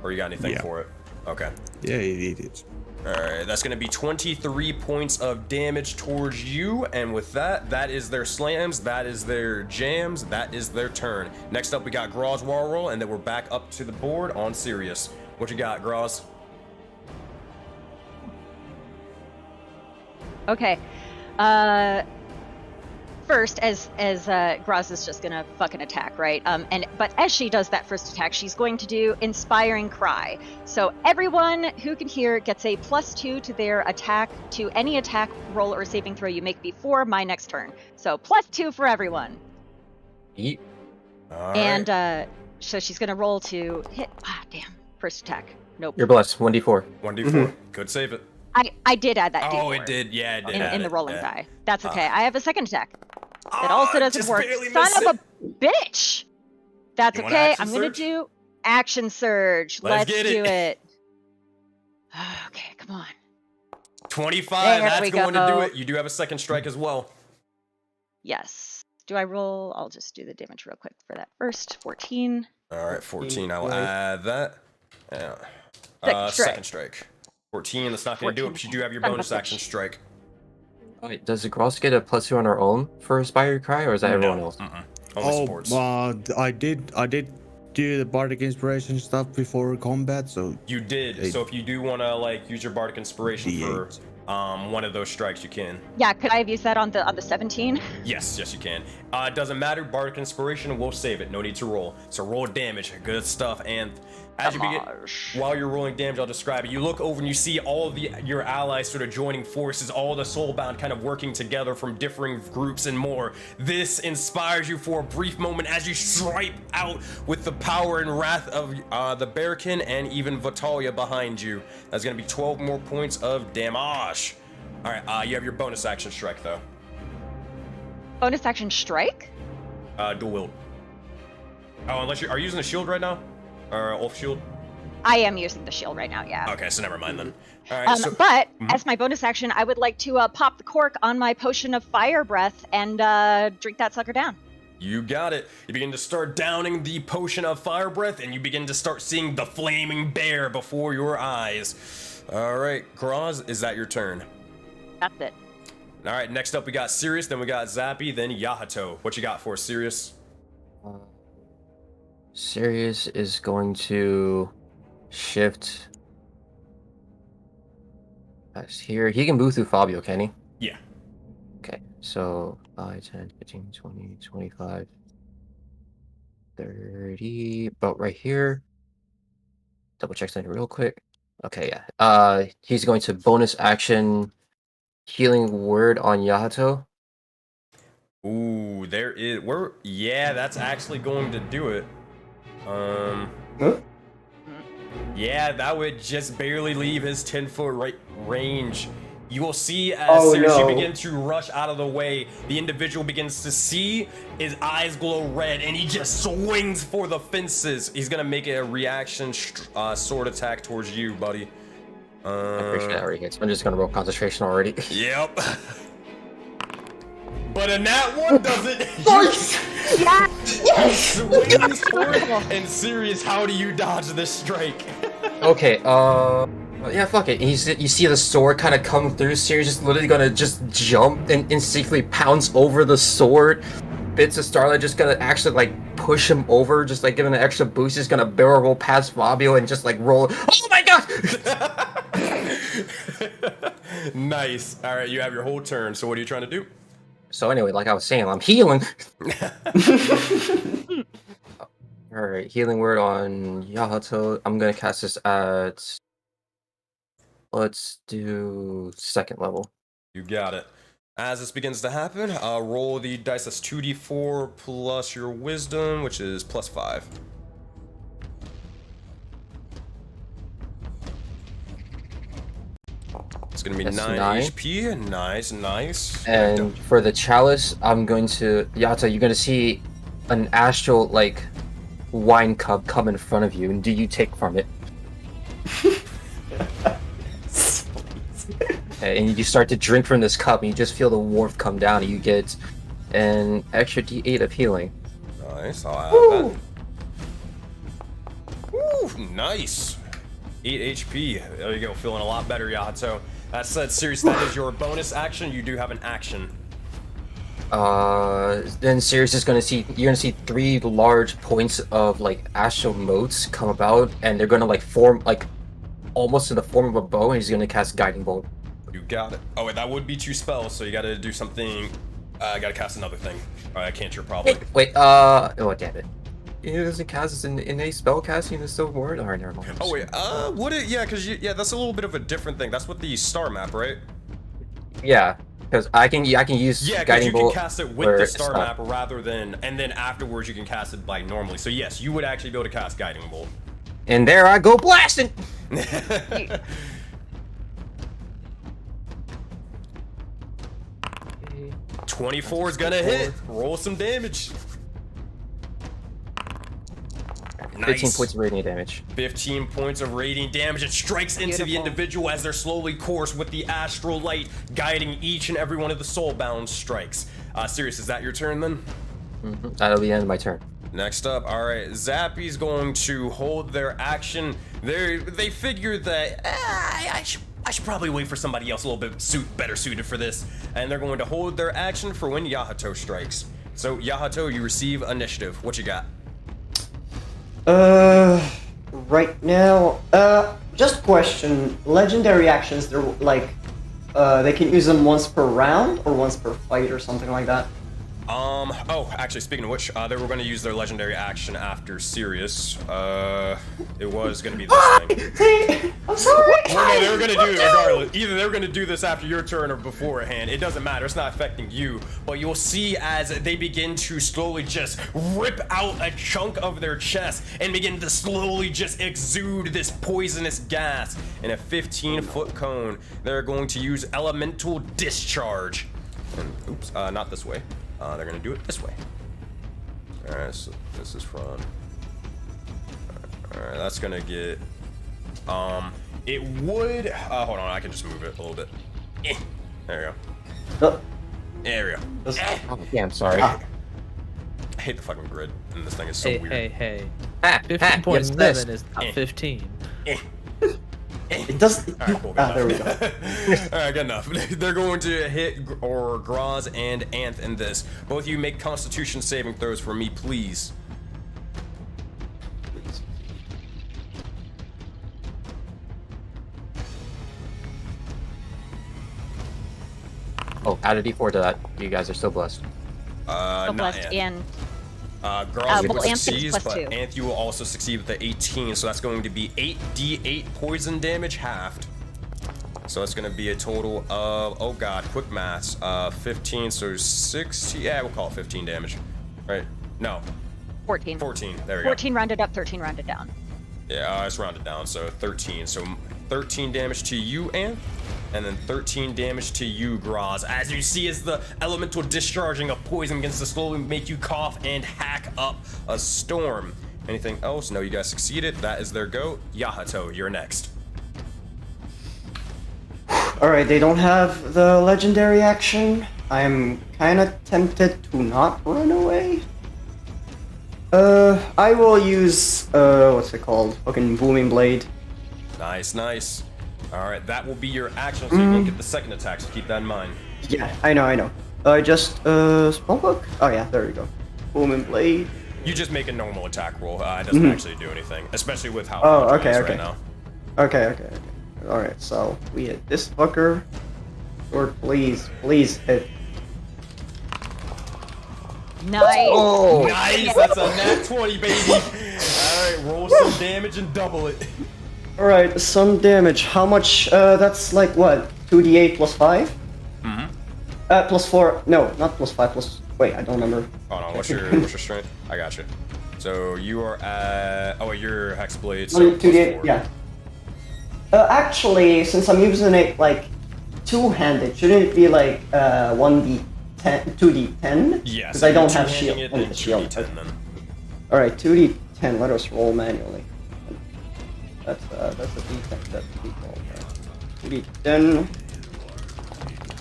Or you got anything for it? Okay. Yeah, it is. All right, that's going to be 23 points of damage towards you, and with that, that is their slams, that is their jams, that is their turn. Next up, we got Graz Warroll, and then we're back up to the board on Sirius. What you got, Graz? Okay. First, as Graz is just gonna fucking attack, right? But as she does that first attack, she's going to do Inspiring Cry. So everyone who can hear gets a +2 to their attack, to any attack roll or saving throw you make before my next turn. So +2 for everyone. Yeet. All right. And so she's gonna roll to hit. Ah, damn. First attack. Nope. You're blessed. 1d4. 1d4. Could save it. I did add that. Oh, D4 it did. Yeah, it did. in the rolling yeah. die. That's okay. I have a second attack. That also doesn't just work. barely Son missed of a bitch. That's You want okay. action I'm gonna surge? do action surge. Let's Let's get do it. it. Okay, come on. 25, There that's we going to do go. it. You do have a second strike as well. Yes. Do I roll? I'll just do the damage real quick for that first. 14. All right, 14. I will add that. Yeah. Second strike. Second strike. 14, that's not going to do it, but you do have your Son of a bonus bitch. action strike. Wait, does the Gross get a +2 on her own for Inspired Cry, or is that everyone else? Only sports. I did do the bardic inspiration stuff before combat, so You did. So if you do want to like use your bardic inspiration for D8. one of those strikes, you can. Yeah, could I have used that on the 17? Yes, you can. It doesn't matter. Bardic inspiration, we'll save it. No need to roll. So roll damage. Good stuff. And as you begin, while you're rolling damage, I'll describe it. You look over and you see all of your allies sort of joining forces, all the soulbound kind of working together from differing groups and more. This inspires you for a brief moment as you stripe out with the power and wrath of the Bearkin and even Vitalia behind you. That's going to be 12 more points of damage. All right, you have your bonus action strike though. Bonus action strike? Dual wield. Oh, unless are you using the shield right now? Or off shield? I am using the shield right now, yeah. Okay, so never mind then. All right, so But as my bonus action, I would like to pop the cork on my potion of fire breath and drink that sucker down. you got it. You begin to start downing the potion of fire breath, and you begin to start seeing the flaming bear before your eyes. All right, Graz, is that your turn? That's it. All right, next up we got Sirius, then we got Zappy, then Yahato. What you got for us, Sirius? Sirius is going to shift past here. He can move through Fabio, can he? Yeah. Okay, so 5, 10, 15, 20, 25, 30. About right here. Double check something real quick. Okay, yeah. He's going to bonus action Healing Word on Yahato. Ooh, there is. Yeah, that's actually going to do it. Yeah, that would just barely leave his 10-foot range. You will see as soon as you begin to rush out of the way, the individual begins to see his eyes glow red, and he just swings for the fences. He's gonna make a reaction sword attack towards you, buddy. I'm pretty sure that already hits. I'm just gonna roll concentration already. Yep. But a nat 1 doesn't. Yes! Swings forward, and Sirius, how do you dodge this strike? Okay, yeah, fuck it. You see the sword kind of come through. Sirius just literally gonna just jump and instinctively pounce over the sword. Bits of Starlight just gonna actually like push him over, just like giving an extra boost. He's gonna barrel roll past Fabio and just like roll. Oh my god! Nice. All right, you have your whole turn. So what are you trying to do? So anyway, like I was saying, I'm healing. Alright, healing word on Yahato. I'm gonna cast this at... Let's do 2nd level. You got it. As this begins to happen, roll the dice. That's 2d4 plus your wisdom, which is plus 5. It's gonna be That's 9 9. HP. Nice. And for the chalice, I'm going to... Yahato, you're gonna see an astral, like, wine cup come in front of you, and do you take from it? Okay, and you start to drink from this cup, and you just feel the warmth come down, and you get an extra d8 of healing. Nice. I'll add that. Woo! Nice. 8 HP. There you go. Feeling a lot better, Yahato. That said, Sirius, that is your bonus action. You do have an action. Then Sirius is gonna see, you're gonna see 3 large points of like astral motes come about, and they're gonna like form like almost in the form of a bow, and he's gonna cast Guiding Bolt. You got it. Oh wait, that would be 2 spells, so you gotta do something. I gotta cast another thing. I can't. You're probably. Wait, oh damn it. It doesn't cast as an innate spell casting is still word? Alright, never mind. Oh wait, would it? Yeah, cause that's a little bit of a different thing. That's what the star map, right? Yeah, because I can use Yeah, because Guiding you can Bolt cast it with the star map rather than, and then afterwards you can cast it like normally. So yes, you would actually be able to cast Guiding Bolt. And there I go blasting! 24 is gonna hit. Roll some damage. 15 points of radiant damage. 15 points of radiant damage. It strikes into the Beautiful. individual as they're slowly course with the astral light guiding each and every one of the soulbound strikes. Sirius, is that your turn then? That'll be the end of my turn. Next up, all right, Zappy's going to hold their action. They figured that I should probably wait for somebody else a little bit better suited for this, and they're going to hold their action for when Yahato strikes. So Yahato, you receive initiative. What you got? Right now, just a question. Legendary actions, they're like, they can use them once per round or once per fight or something like that? Oh, actually, speaking of which, they were going to use their legendary action after Sirius. It was going to be this thing. Hey, I'm sorry! Well, no, they were going to do it regardless. Either they were going to do this after your turn or beforehand. It doesn't matter. It's not affecting you. But you'll see as they begin to slowly just rip out a chunk of their chest and begin to slowly just exude this poisonous gas in a 15-foot cone. They're going to use Elemental Discharge. And, oops, not this way. They're gonna do it this way. Alright, so this is from... Alright, that's gonna get... It would... hold on, I can just move it a little bit. There we go. There we go. Oh, yeah, I'm sorry. I hate the fucking grid, and this thing is so weird. Hey. You 15.7 missed. is not 15. It does. Alright, cool. There we go. Alright, good enough. They're going to hit Graz and Anth in this. Both of you make Constitution saving throws for me, please. Oh, add a d4 to that. You guys are still blessed. Not blessed Anth. and Graz well, would Anth succeed, is plus but 2. Anth, you will also succeed with the 18, so that's going to be 8d8 poison damage halved. So that's going to be a total of, oh god, quick maths, 15, so 16, yeah, we'll call it 15 damage. Right? No. 14. 14, there we go. 14 rounded up, 13 rounded down. Yeah, it's rounded down, so 13. So 13 damage to you, Anth, and then 13 damage to you, Graz. As you see as the elemental discharging of poison begins to slowly make you cough and hack up a storm. Anything else? No, you guys succeeded. That is their go. Yahato, you're next. Alright, they don't have the legendary action. I'm kinda tempted to not run away. I will use, what's it called? Fucking Booming Blade. Nice, nice. Alright, that will be your action, so you won't get the second attack, so keep that in mind. Yeah, I know. Spellbook? Oh yeah, there we go. Booming Blade. You just make a normal attack roll. It doesn't actually do anything, especially with how Oh, fragile it is okay. right now. Okay. Alright, so we hit this fucker. Or please hit. Nice. Oh! Nice! That's a nat 20, baby! Alright, roll some damage and double it. Alright, some damage. How much? That's like what? 2d8 plus 5? Mm-hmm. Plus 4. No, not plus 5, plus. Wait, I don't remember. Hold on, what's your strength? I got you. So you are at. Oh, wait, your Hexblade. So 2d8, yeah. Actually, since I'm using it like two-handed, shouldn't it be like 1d10, 2d10? Yeah, Because so I don't you're have two-handing shield. it, Only then the shield. 2d10 then. Alright, 2d10. Let us roll manually. That's a d10. That's a d12. 2d10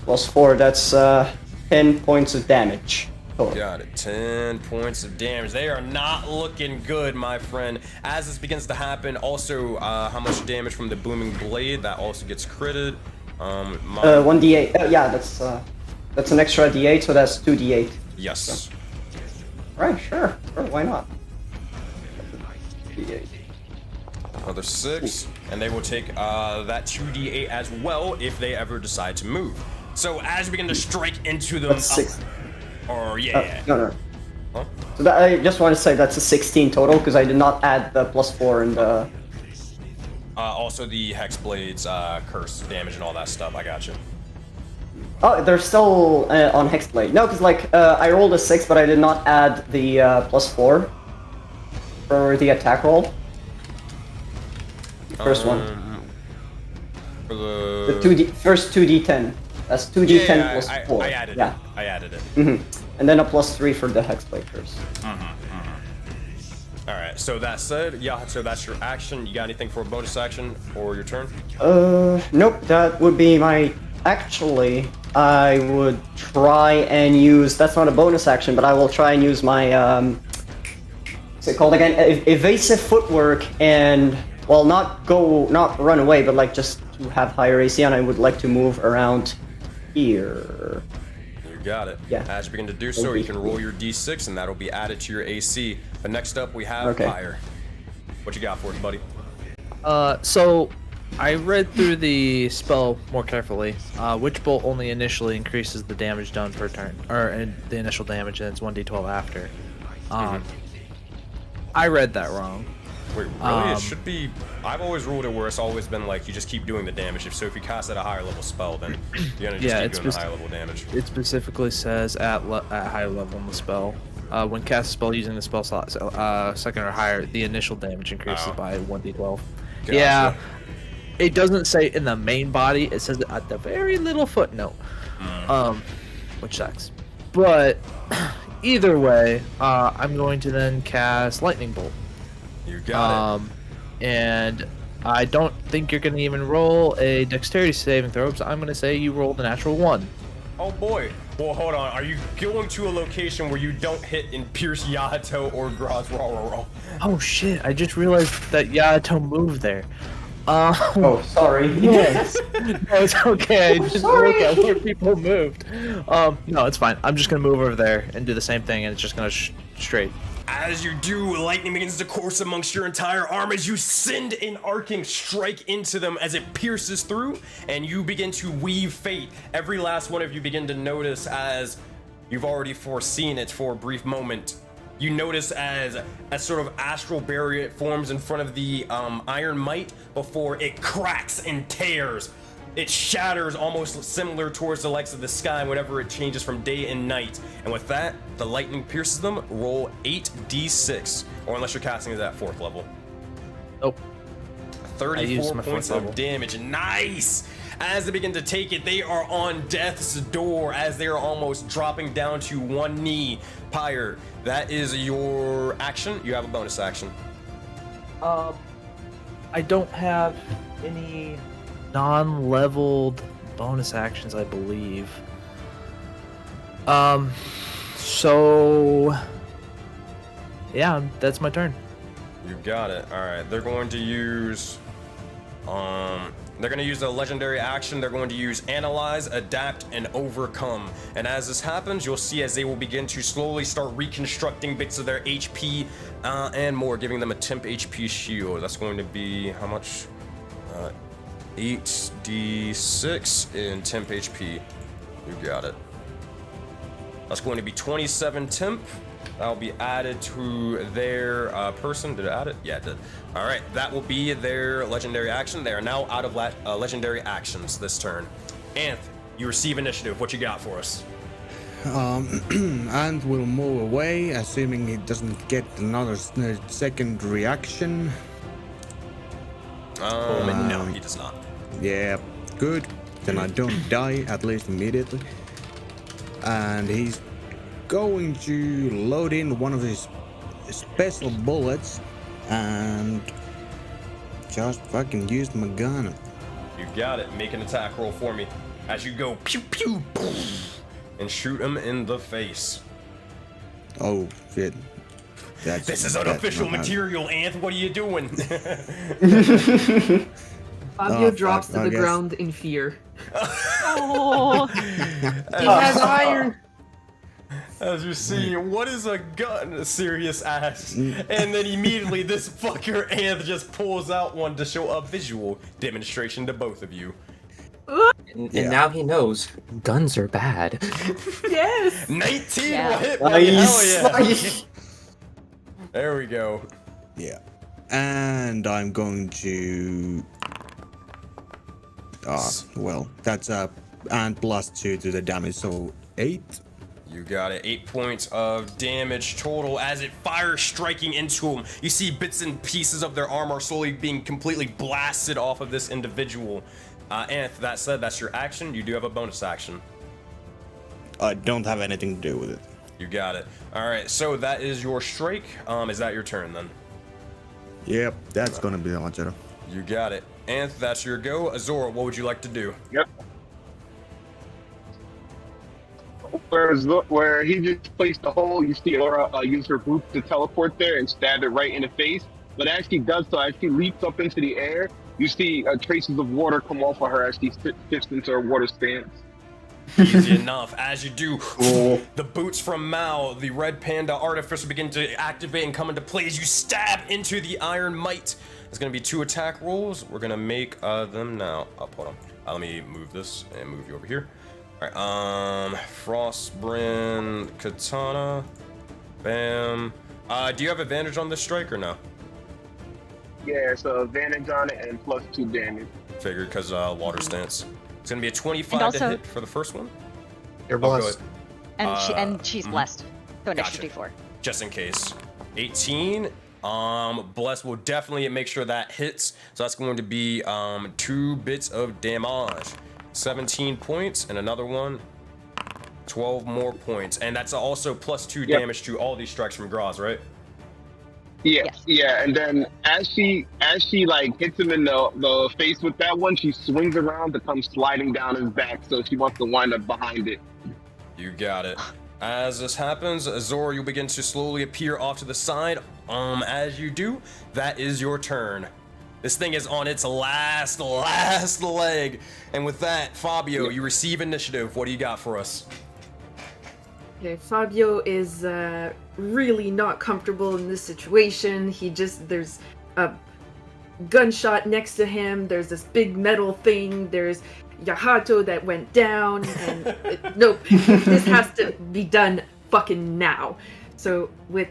plus 4. That's 10 points of damage. Total. Got it. 10 points of damage. They are not looking good, my friend. As this begins to happen, also, how much damage from the booming blade? That also gets critted. 1d8. Yeah, that's an extra d8, so that's 2d8. Yes. Right, sure, why not? D8. Another 6, and they will take that 2d8 as well if they ever decide to move. So as you begin to strike into them, That's 6. Or yeah. No. Huh? So that, I just want to say that's a 16 total because I did not add the plus 4 and the. Also the hex blades, curse damage and all that stuff. I got you. Oh, they're still on Hexblade. No, because like I rolled a 6, but I did not add the plus 4 for the attack roll. First one. For the 2d10. That's 2d10 plus 4. I added yeah. it. I added it. And then a plus 3 for the Hexblade curse. Alright, so that said, yeah, so that's your action. You got anything for a bonus action or your turn? Nope, that would be my... Actually, I would try and use... That's not a bonus action, but I will try and use my, what's it called again? Evasive footwork and... Well, not run away, but like just to have higher AC, and I would like to move around here. You got it. Yeah. As you begin to do so, you can roll your d6, and that'll be added to your AC. But next up, we have Fire. What you got for us, buddy? So I read through the spell more carefully. Witch Bolt only initially increases the damage done per turn, or the initial damage, and it's 1d12 after. I read that wrong. Wait, really? It should be... I've always ruled it where it's always been like, you just keep doing the damage. If you cast at a higher level spell, then you're gonna just keep doing the higher level damage. It specifically says at higher level in the spell. When cast a spell using the spell slot second or higher, the initial damage increases by 1d12. Gotcha. Yeah, it doesn't say in the main body. It says it at the very little footnote, which sucks. But either way, I'm going to then cast Lightning Bolt. You got it. And I don't think you're going to even roll a dexterity saving throw, so I'm going to say you rolled a natural 1. Oh boy. Well, hold on. Are you going to a location where you don't hit and pierce Yahato or Auroraverse? Oh shit, I just realized that Yahato moved there. Oh, sorry. Yes. No, it's okay. I just look at where people moved. No, it's fine. I'm just going to move over there and do the same thing, and it's just going to straight. As you do, lightning begins to course amongst your entire arm as you send an arcing strike into them as it pierces through, and you begin to weave fate. Every last one of you begin to notice, as you've already foreseen it for a brief moment, you notice as a sort of astral barrier forms in front of the Iron Might before it cracks and tears. It shatters almost similar towards the likes of the sky whenever it changes from day and night. And with that, the lightning pierces them. Roll 8d6. Or unless you're casting it at 4th level. Nope. 34 points of damage. Nice! As they begin to take it, they are on death's door as they are almost dropping down to one knee. Pyre, that is your action. You have a bonus action. I don't have any non-leveled bonus actions, I believe. So yeah, that's my turn. You got it. All right. They're going to use a legendary action. They're going to use Analyze, Adapt, and Overcome. And as this happens, you'll see as they will begin to slowly start reconstructing bits of their HP and more, giving them a temp HP shield. That's going to be how much? 8d6 in temp HP. You got it. That's going to be 27 temp. That'll be added to their person. Did it add it? Yeah, it did. All right, that will be their legendary action. They are now out of legendary actions this turn. Anth, you receive initiative. What you got for us? And will move away, assuming he doesn't get another second reaction. No, he does not. Yeah, good. Then I don't die, at least immediately. And he's going to load in one of his special bullets and just fucking use my gun. You got it. Make an attack roll for me as you go pew pew boom, and shoot him in the face. Oh shit. This is unofficial material, Anth. What are you doing? Fabio Oh, drops fuck, to I the guess. ground in fear. Oh, He has iron. As you see, what is a gun? Serious ass. And then immediately this fucker Anth just pulls out one to show a visual demonstration to both of you. And now he knows guns are bad. Yes! 19 Yeah. will hit, buddy. Nice. Hell yeah. Nice. There we go. Yeah. And I'm going to well, that's and +2 to the damage, so 8. You got it. 8 points of damage total as it fires, striking into him. You see bits and pieces of their armor slowly being completely blasted off of this individual. Anth, that said, that's your action. You do have a bonus action. I don't have anything to do with it. You got it. All right, so that is your strike. Is that your turn then? Yep, that's gonna be the zero. You got it. Anth, that's your go. Azora, what would you like to do? Yep. Where he just placed the hole, you see Aurora use her boots to teleport there and stab it right in the face. But as she does so, as she leaps up into the air, you see traces of water come off of her as she shifts into her water stance. Easy enough. As you do, the boots from Mao, the red panda artificer, begin to activate and come into play as you stab into the iron mite. There's going to be 2 attack rolls. We're going to make them now. Oh, hold on. Let me move this and move you over here. All right. Frostbrand Katana. Bam. Do you have advantage on this strike or no? Yeah, so advantage on it and +2 damage. Figured because water stance. It's going to be a 25 And also- to hit for the first one. You're Oh, go blessed. ahead. and she's blessed. So initiative Gotcha. D4. Just in case. 18. Bless will definitely make sure that hits. So that's going to be 2 bits of damage. 17 points and another one. 12 more points. And that's also +2 Yep. damage to all these strikes from Graz, right? Yeah, Yes. yeah, and then as she like hits him in the face with that one, she swings around to come sliding down his back, so she wants to wind up behind it. You got it. As this happens, Azor, you'll begin to slowly appear off to the side. As you do, that is your turn. This thing is on its last leg. And with that, Fabio, you receive initiative. What do you got for us? Okay, Fabio is really not comfortable in this situation. There's a gunshot next to him, there's this big metal thing, there's Yahato that went down, and nope, this has to be done fucking now. So with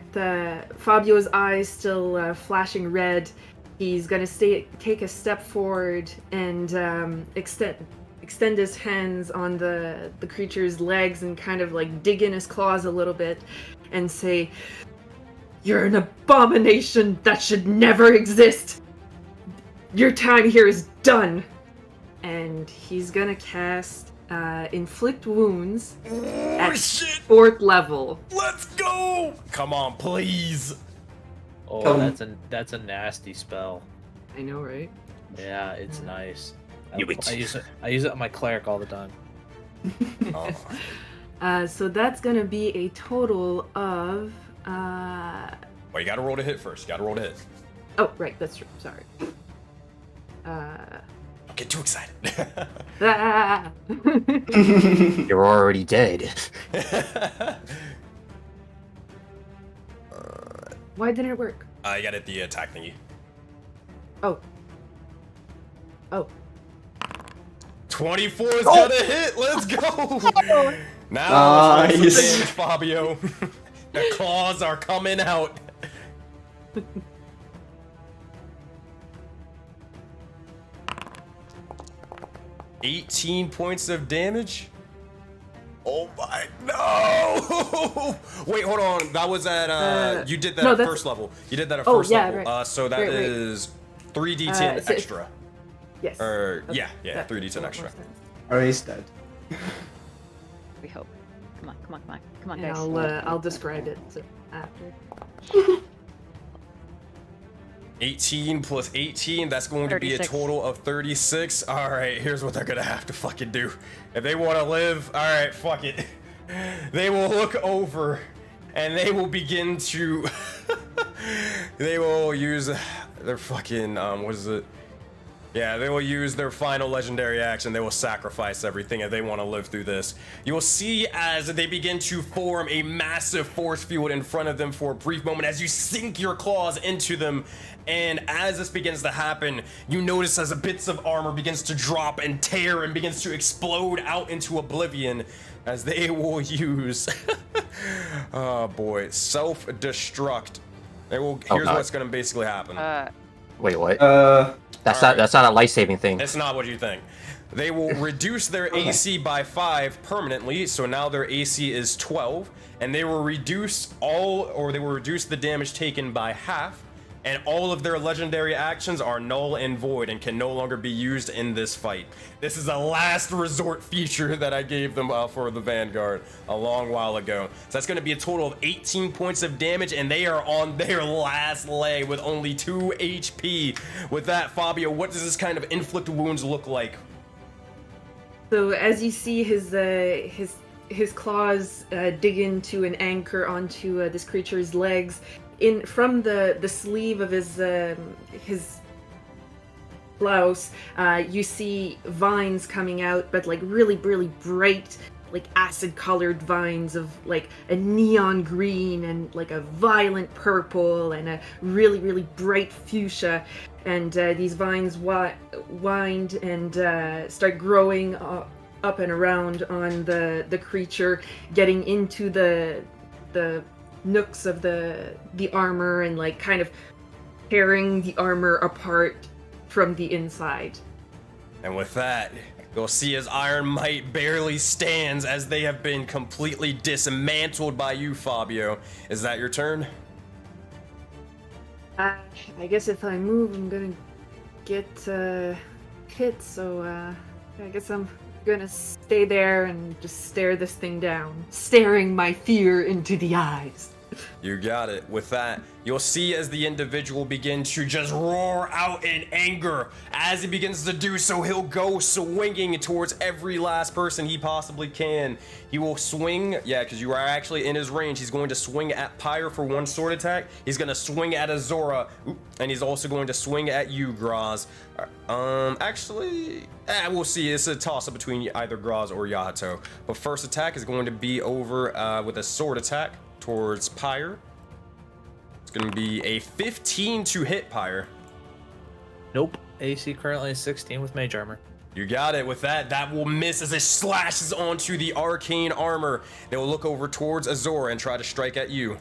Fabio's eyes still flashing red, he's gonna take a step forward and extend his hands on the creature's legs and kind of like dig in his claws a little bit and say, "You're an abomination that should never exist. Your time here is done." And he's gonna cast Inflict Wounds at shit! 4th level. Let's go! Come on, please. Oh, that's a nasty spell. I know, right? Yeah, it's nice. You it. I use it on my cleric all the time. Oh. So that's gonna be a total of. Well, you gotta roll to hit first. You gotta roll to hit. Oh, right, that's true. Sorry. Don't get too excited. Ah. You're already dead. Why didn't it work? You gotta hit the attack thingy. Oh. Oh. 24 is gonna hit. Let's go. Now let's roll some damage, Fabio. The claws are coming out. 18 points of damage. Oh my no! Wait, hold on. That was at you did that at first level. You did that at first level. Right. So that is 3d10 extra. Yes. Yeah, 3d10 extra. Oh, he's dead. We hope. Come on, And guys. I'll describe it after. 18 plus 18, that's going to be a 36. total of 36. All right, here's what they're gonna have to fucking do. If they want to live, all right, fuck it. They will look over and they will begin to they will use their fucking what is it? Yeah, they will use their final legendary action. They will sacrifice everything if they want to live through this. You will see as they begin to form a massive force field in front of them for a brief moment as you sink your claws into them. And as this begins to happen, you notice as bits of armor begins to drop and tear and begins to explode out into oblivion as they will use, oh boy, self-destruct. They will. Here's what's going to basically happen. Wait, what? That's That's not a life-saving thing. It's not what you think. They will reduce their AC by 5 permanently, so now their AC is 12, and they will reduce the damage taken by half, and all of their legendary actions are null and void and can no longer be used in this fight. This is a last resort feature that I gave them for the Vanguard a long while ago. So that's going to be a total of 18 points of damage, and they are on their last leg with only 2 HP. With that, Fabio, what does this kind of inflict wounds look like? So as you see his claws dig into an anchor onto this creature's legs, from the sleeve of his blouse, you see vines coming out, but like really bright, like acid-colored vines of like a neon green and like a violent purple and a really bright fuchsia. And these vines wind and start growing up and around on the creature, getting into the nooks of the armor and like kind of tearing the armor apart from the inside. And with that, you'll see as Iron Might barely stands as they have been completely dismantled by you, Fabio. Is that your turn? I guess if I move, I'm gonna get hit, so I guess I'm gonna stay there and just stare this thing down, staring my fear into the eyes. You got it. With that, you'll see as the individual begin to just roar out in anger. As he begins to do so, he'll go swinging towards every last person he possibly can. He will swing, yeah, because you are actually in his range. He's going to swing at Pyre for 1 sword attack. He's going to swing at Azora, and he's also going to swing at you, Graz. Actually, we'll see. It's a toss-up between either Graz or Yahato. But first attack is going to be over with a sword attack towards Pyre. It's going to be a 15 to hit Pyre. Nope. AC currently is 16 with mage armor. You got it. With that, that will miss as it slashes onto the arcane armor. They will look over towards Azora and try to strike at you.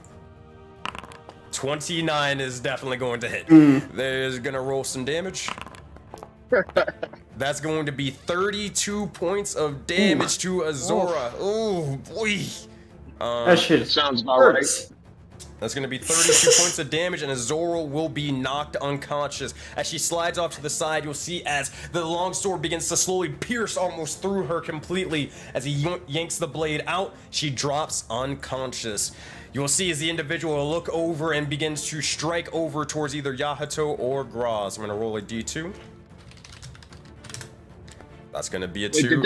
29 is definitely going to hit. There's going to roll some damage. That's going to be 32 points of damage to Azora. Oh, boy. That shit Sounds about right. That's going to be 32 points of damage, and Azora will be knocked unconscious. As she slides off to the side, you'll see as the longsword begins to slowly pierce almost through her completely. As he yanks the blade out, she drops unconscious. You'll see as the individual will look over and begins to strike over towards either Yahato or Graz. I'm going to roll a d2. That's gonna be a Wait, 2.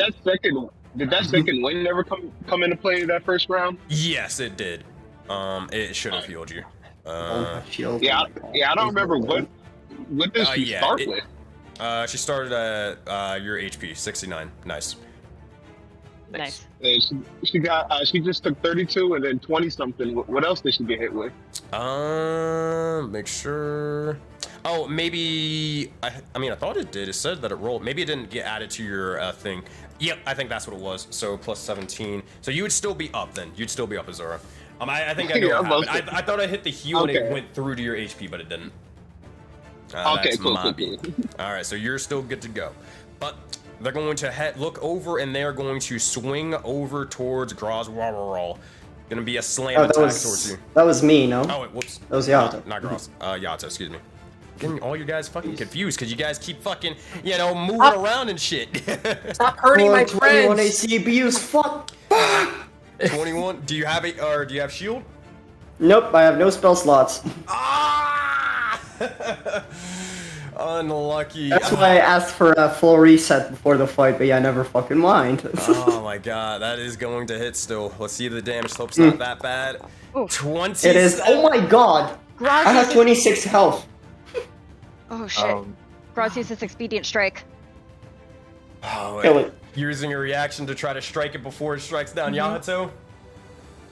did that second wing never come into play that first round? Yes, it did. It should have healed you. Shield. Yeah, I don't remember what did she start with. She started at your HP 69. Nice. Nice. She just took 32 and then 20 something. What else did she get hit with? Make sure. Oh, maybe. I mean, I thought it did. It said that it rolled. Maybe it didn't get added to your thing. Yep, I think that's what it was. So plus 17. So you would still be up then. You'd still be up, Azura. I think I know what happened. I thought I hit the heal and it went through to your HP, but it didn't. Okay, cool. All right, so you're still good to go. But they're going to look over and they're going to swing over towards Grozwarral. Gonna be a slam attack towards you. That was me, no? Oh, wait, whoops. That was Yato. Not Groz. Yato, excuse me. Getting all you guys fucking confused because you guys keep fucking, moving around and shit. Stop hurting my 21 friends! AC abuse, fuck! 21. Do you have shield? Nope, I have no spell slots. Ah! Unlucky. That's why I asked for a full reset before the fight, but yeah, never fucking mind. Oh my god, that is going to hit still. Let's see if the damage slope's not that bad. 20. It is. Oh my god! I have 26 health. Oh shit. Groz uses Expedient Strike. Oh, Kill it. Using a reaction to try to strike it before it strikes down Yahato.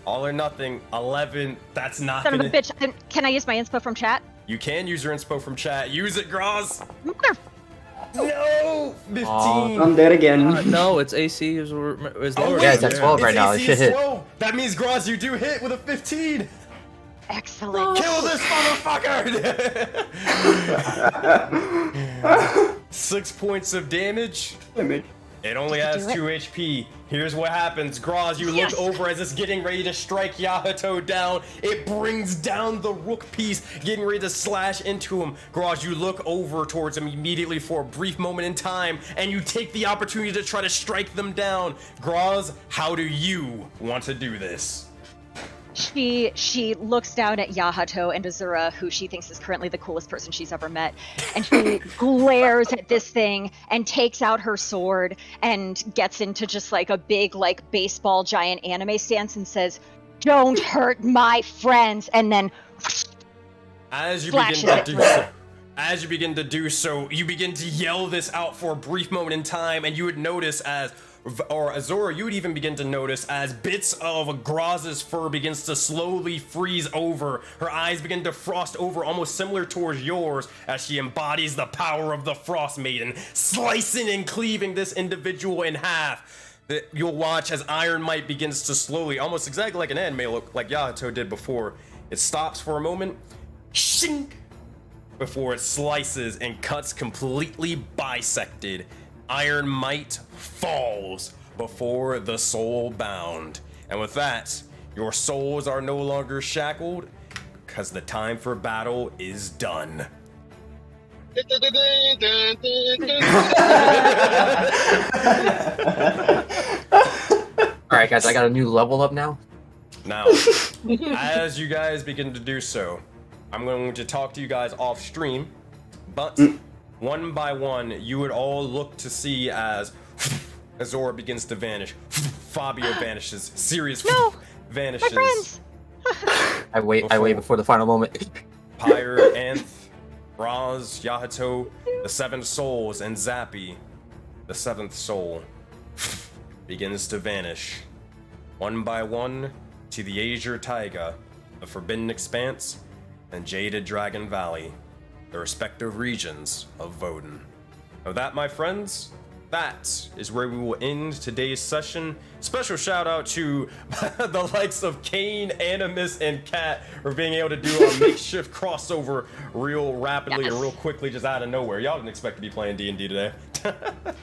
All or nothing. 11. That's not Son of gonna... a bitch. Can I use my inspo from chat? You can use your inspo from chat. Use it, Groz. Mother. No! 15. I'm dead again. No, its AC is lower. Yeah, it's at 12 right now. It AC should is hit. 12. That means, Groz, you do hit with a 15. Excellent. Kill this motherfucker! 6 points of damage. It only has 2 HP. Here's what happens. Groz, you look over as it's getting ready to strike Yahato down. It brings down the rook piece, getting ready to slash into him. Groz, you look over towards him immediately for a brief moment in time, and you take the opportunity to try to strike them down. Groz, how do you want to do this? She looks down at Yahato and Azura, who she thinks is currently the coolest person she's ever met, and she glares at this thing and takes out her sword and gets into just like a big like baseball giant anime stance and says, "Don't hurt my friends," and then As you begin to do so, you begin to yell this out for a brief moment in time, and you would notice Azura, you would even begin to notice as bits of Groz's fur begins to slowly freeze over. Her eyes begin to frost over, almost similar towards yours, as she embodies the power of the Frost Maiden, slicing and cleaving this individual in half. You'll watch as Iron Might begins to slowly, almost exactly like an anime look, like Yahato did before. It stops for a moment, shink, before it slices and cuts completely bisected. Iron Might falls before the soul bound. And with that, your souls are no longer shackled, because the time for battle is done. Alright guys, I got a new level up now. Now, as you guys begin to do so, I'm going to talk to you guys off stream, but one by one, you would all look to see as Azora begins to vanish. Fabio vanishes. Sirius vanishes. My friends. I wait before the final moment. Pyre, Anth, Raz, Yahato, the 7 souls, and Zappy, the 7th soul, begins to vanish. One by one, to the Azure Taiga, the Forbidden Expanse, and Jaded Dragon Valley, the respective regions of Voden. Now that, my friends, that is where we will end today's session. Special shout out to the likes of Kane, Animus, and Kat for being able to do a makeshift crossover real rapidly and real quickly just out of nowhere. Y'all didn't expect to be playing D&D today.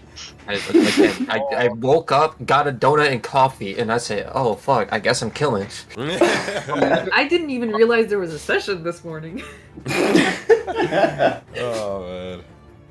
I woke up, got a donut and coffee, and I said, "Oh fuck, I guess I'm killing." I didn't even realize there was a session this morning. Oh man.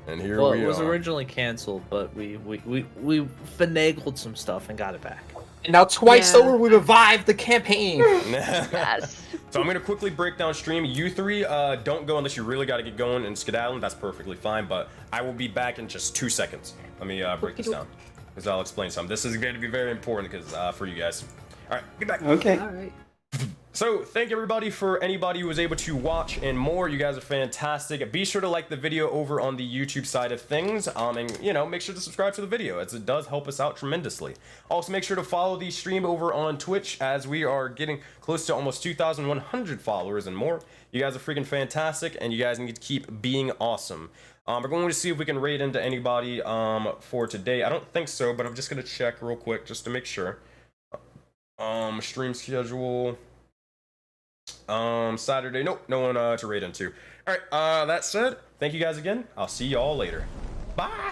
And here Well, we are. it was originally canceled, but we finagled some stuff and got it back. And now twice over, we revived the campaign. Yes. So I'm gonna quickly break down stream. You three don't go unless you really gotta get going and skedaddling. That's perfectly fine, but I will be back in just 2 seconds. Let me break this down, because I'll explain something. This is going to be very important because for you guys. All right, get back. Okay. All right. So thank everybody for anybody who was able to watch and more. You guys are fantastic. Be sure to like the video over on the YouTube side of things, and you know, make sure to subscribe to the video as it does help us out tremendously. Also make sure to follow the stream over on Twitch as we are getting close to almost 2,100 followers and more. You guys are freaking fantastic, and you guys need to keep being awesome. We're going to see if we can raid into anybody for today. I don't think so, but I'm just gonna check real quick just to make sure. Stream schedule. Saturday, nope, no one to raid into. All right, that said, thank you guys again. I'll see y'all later. Bye.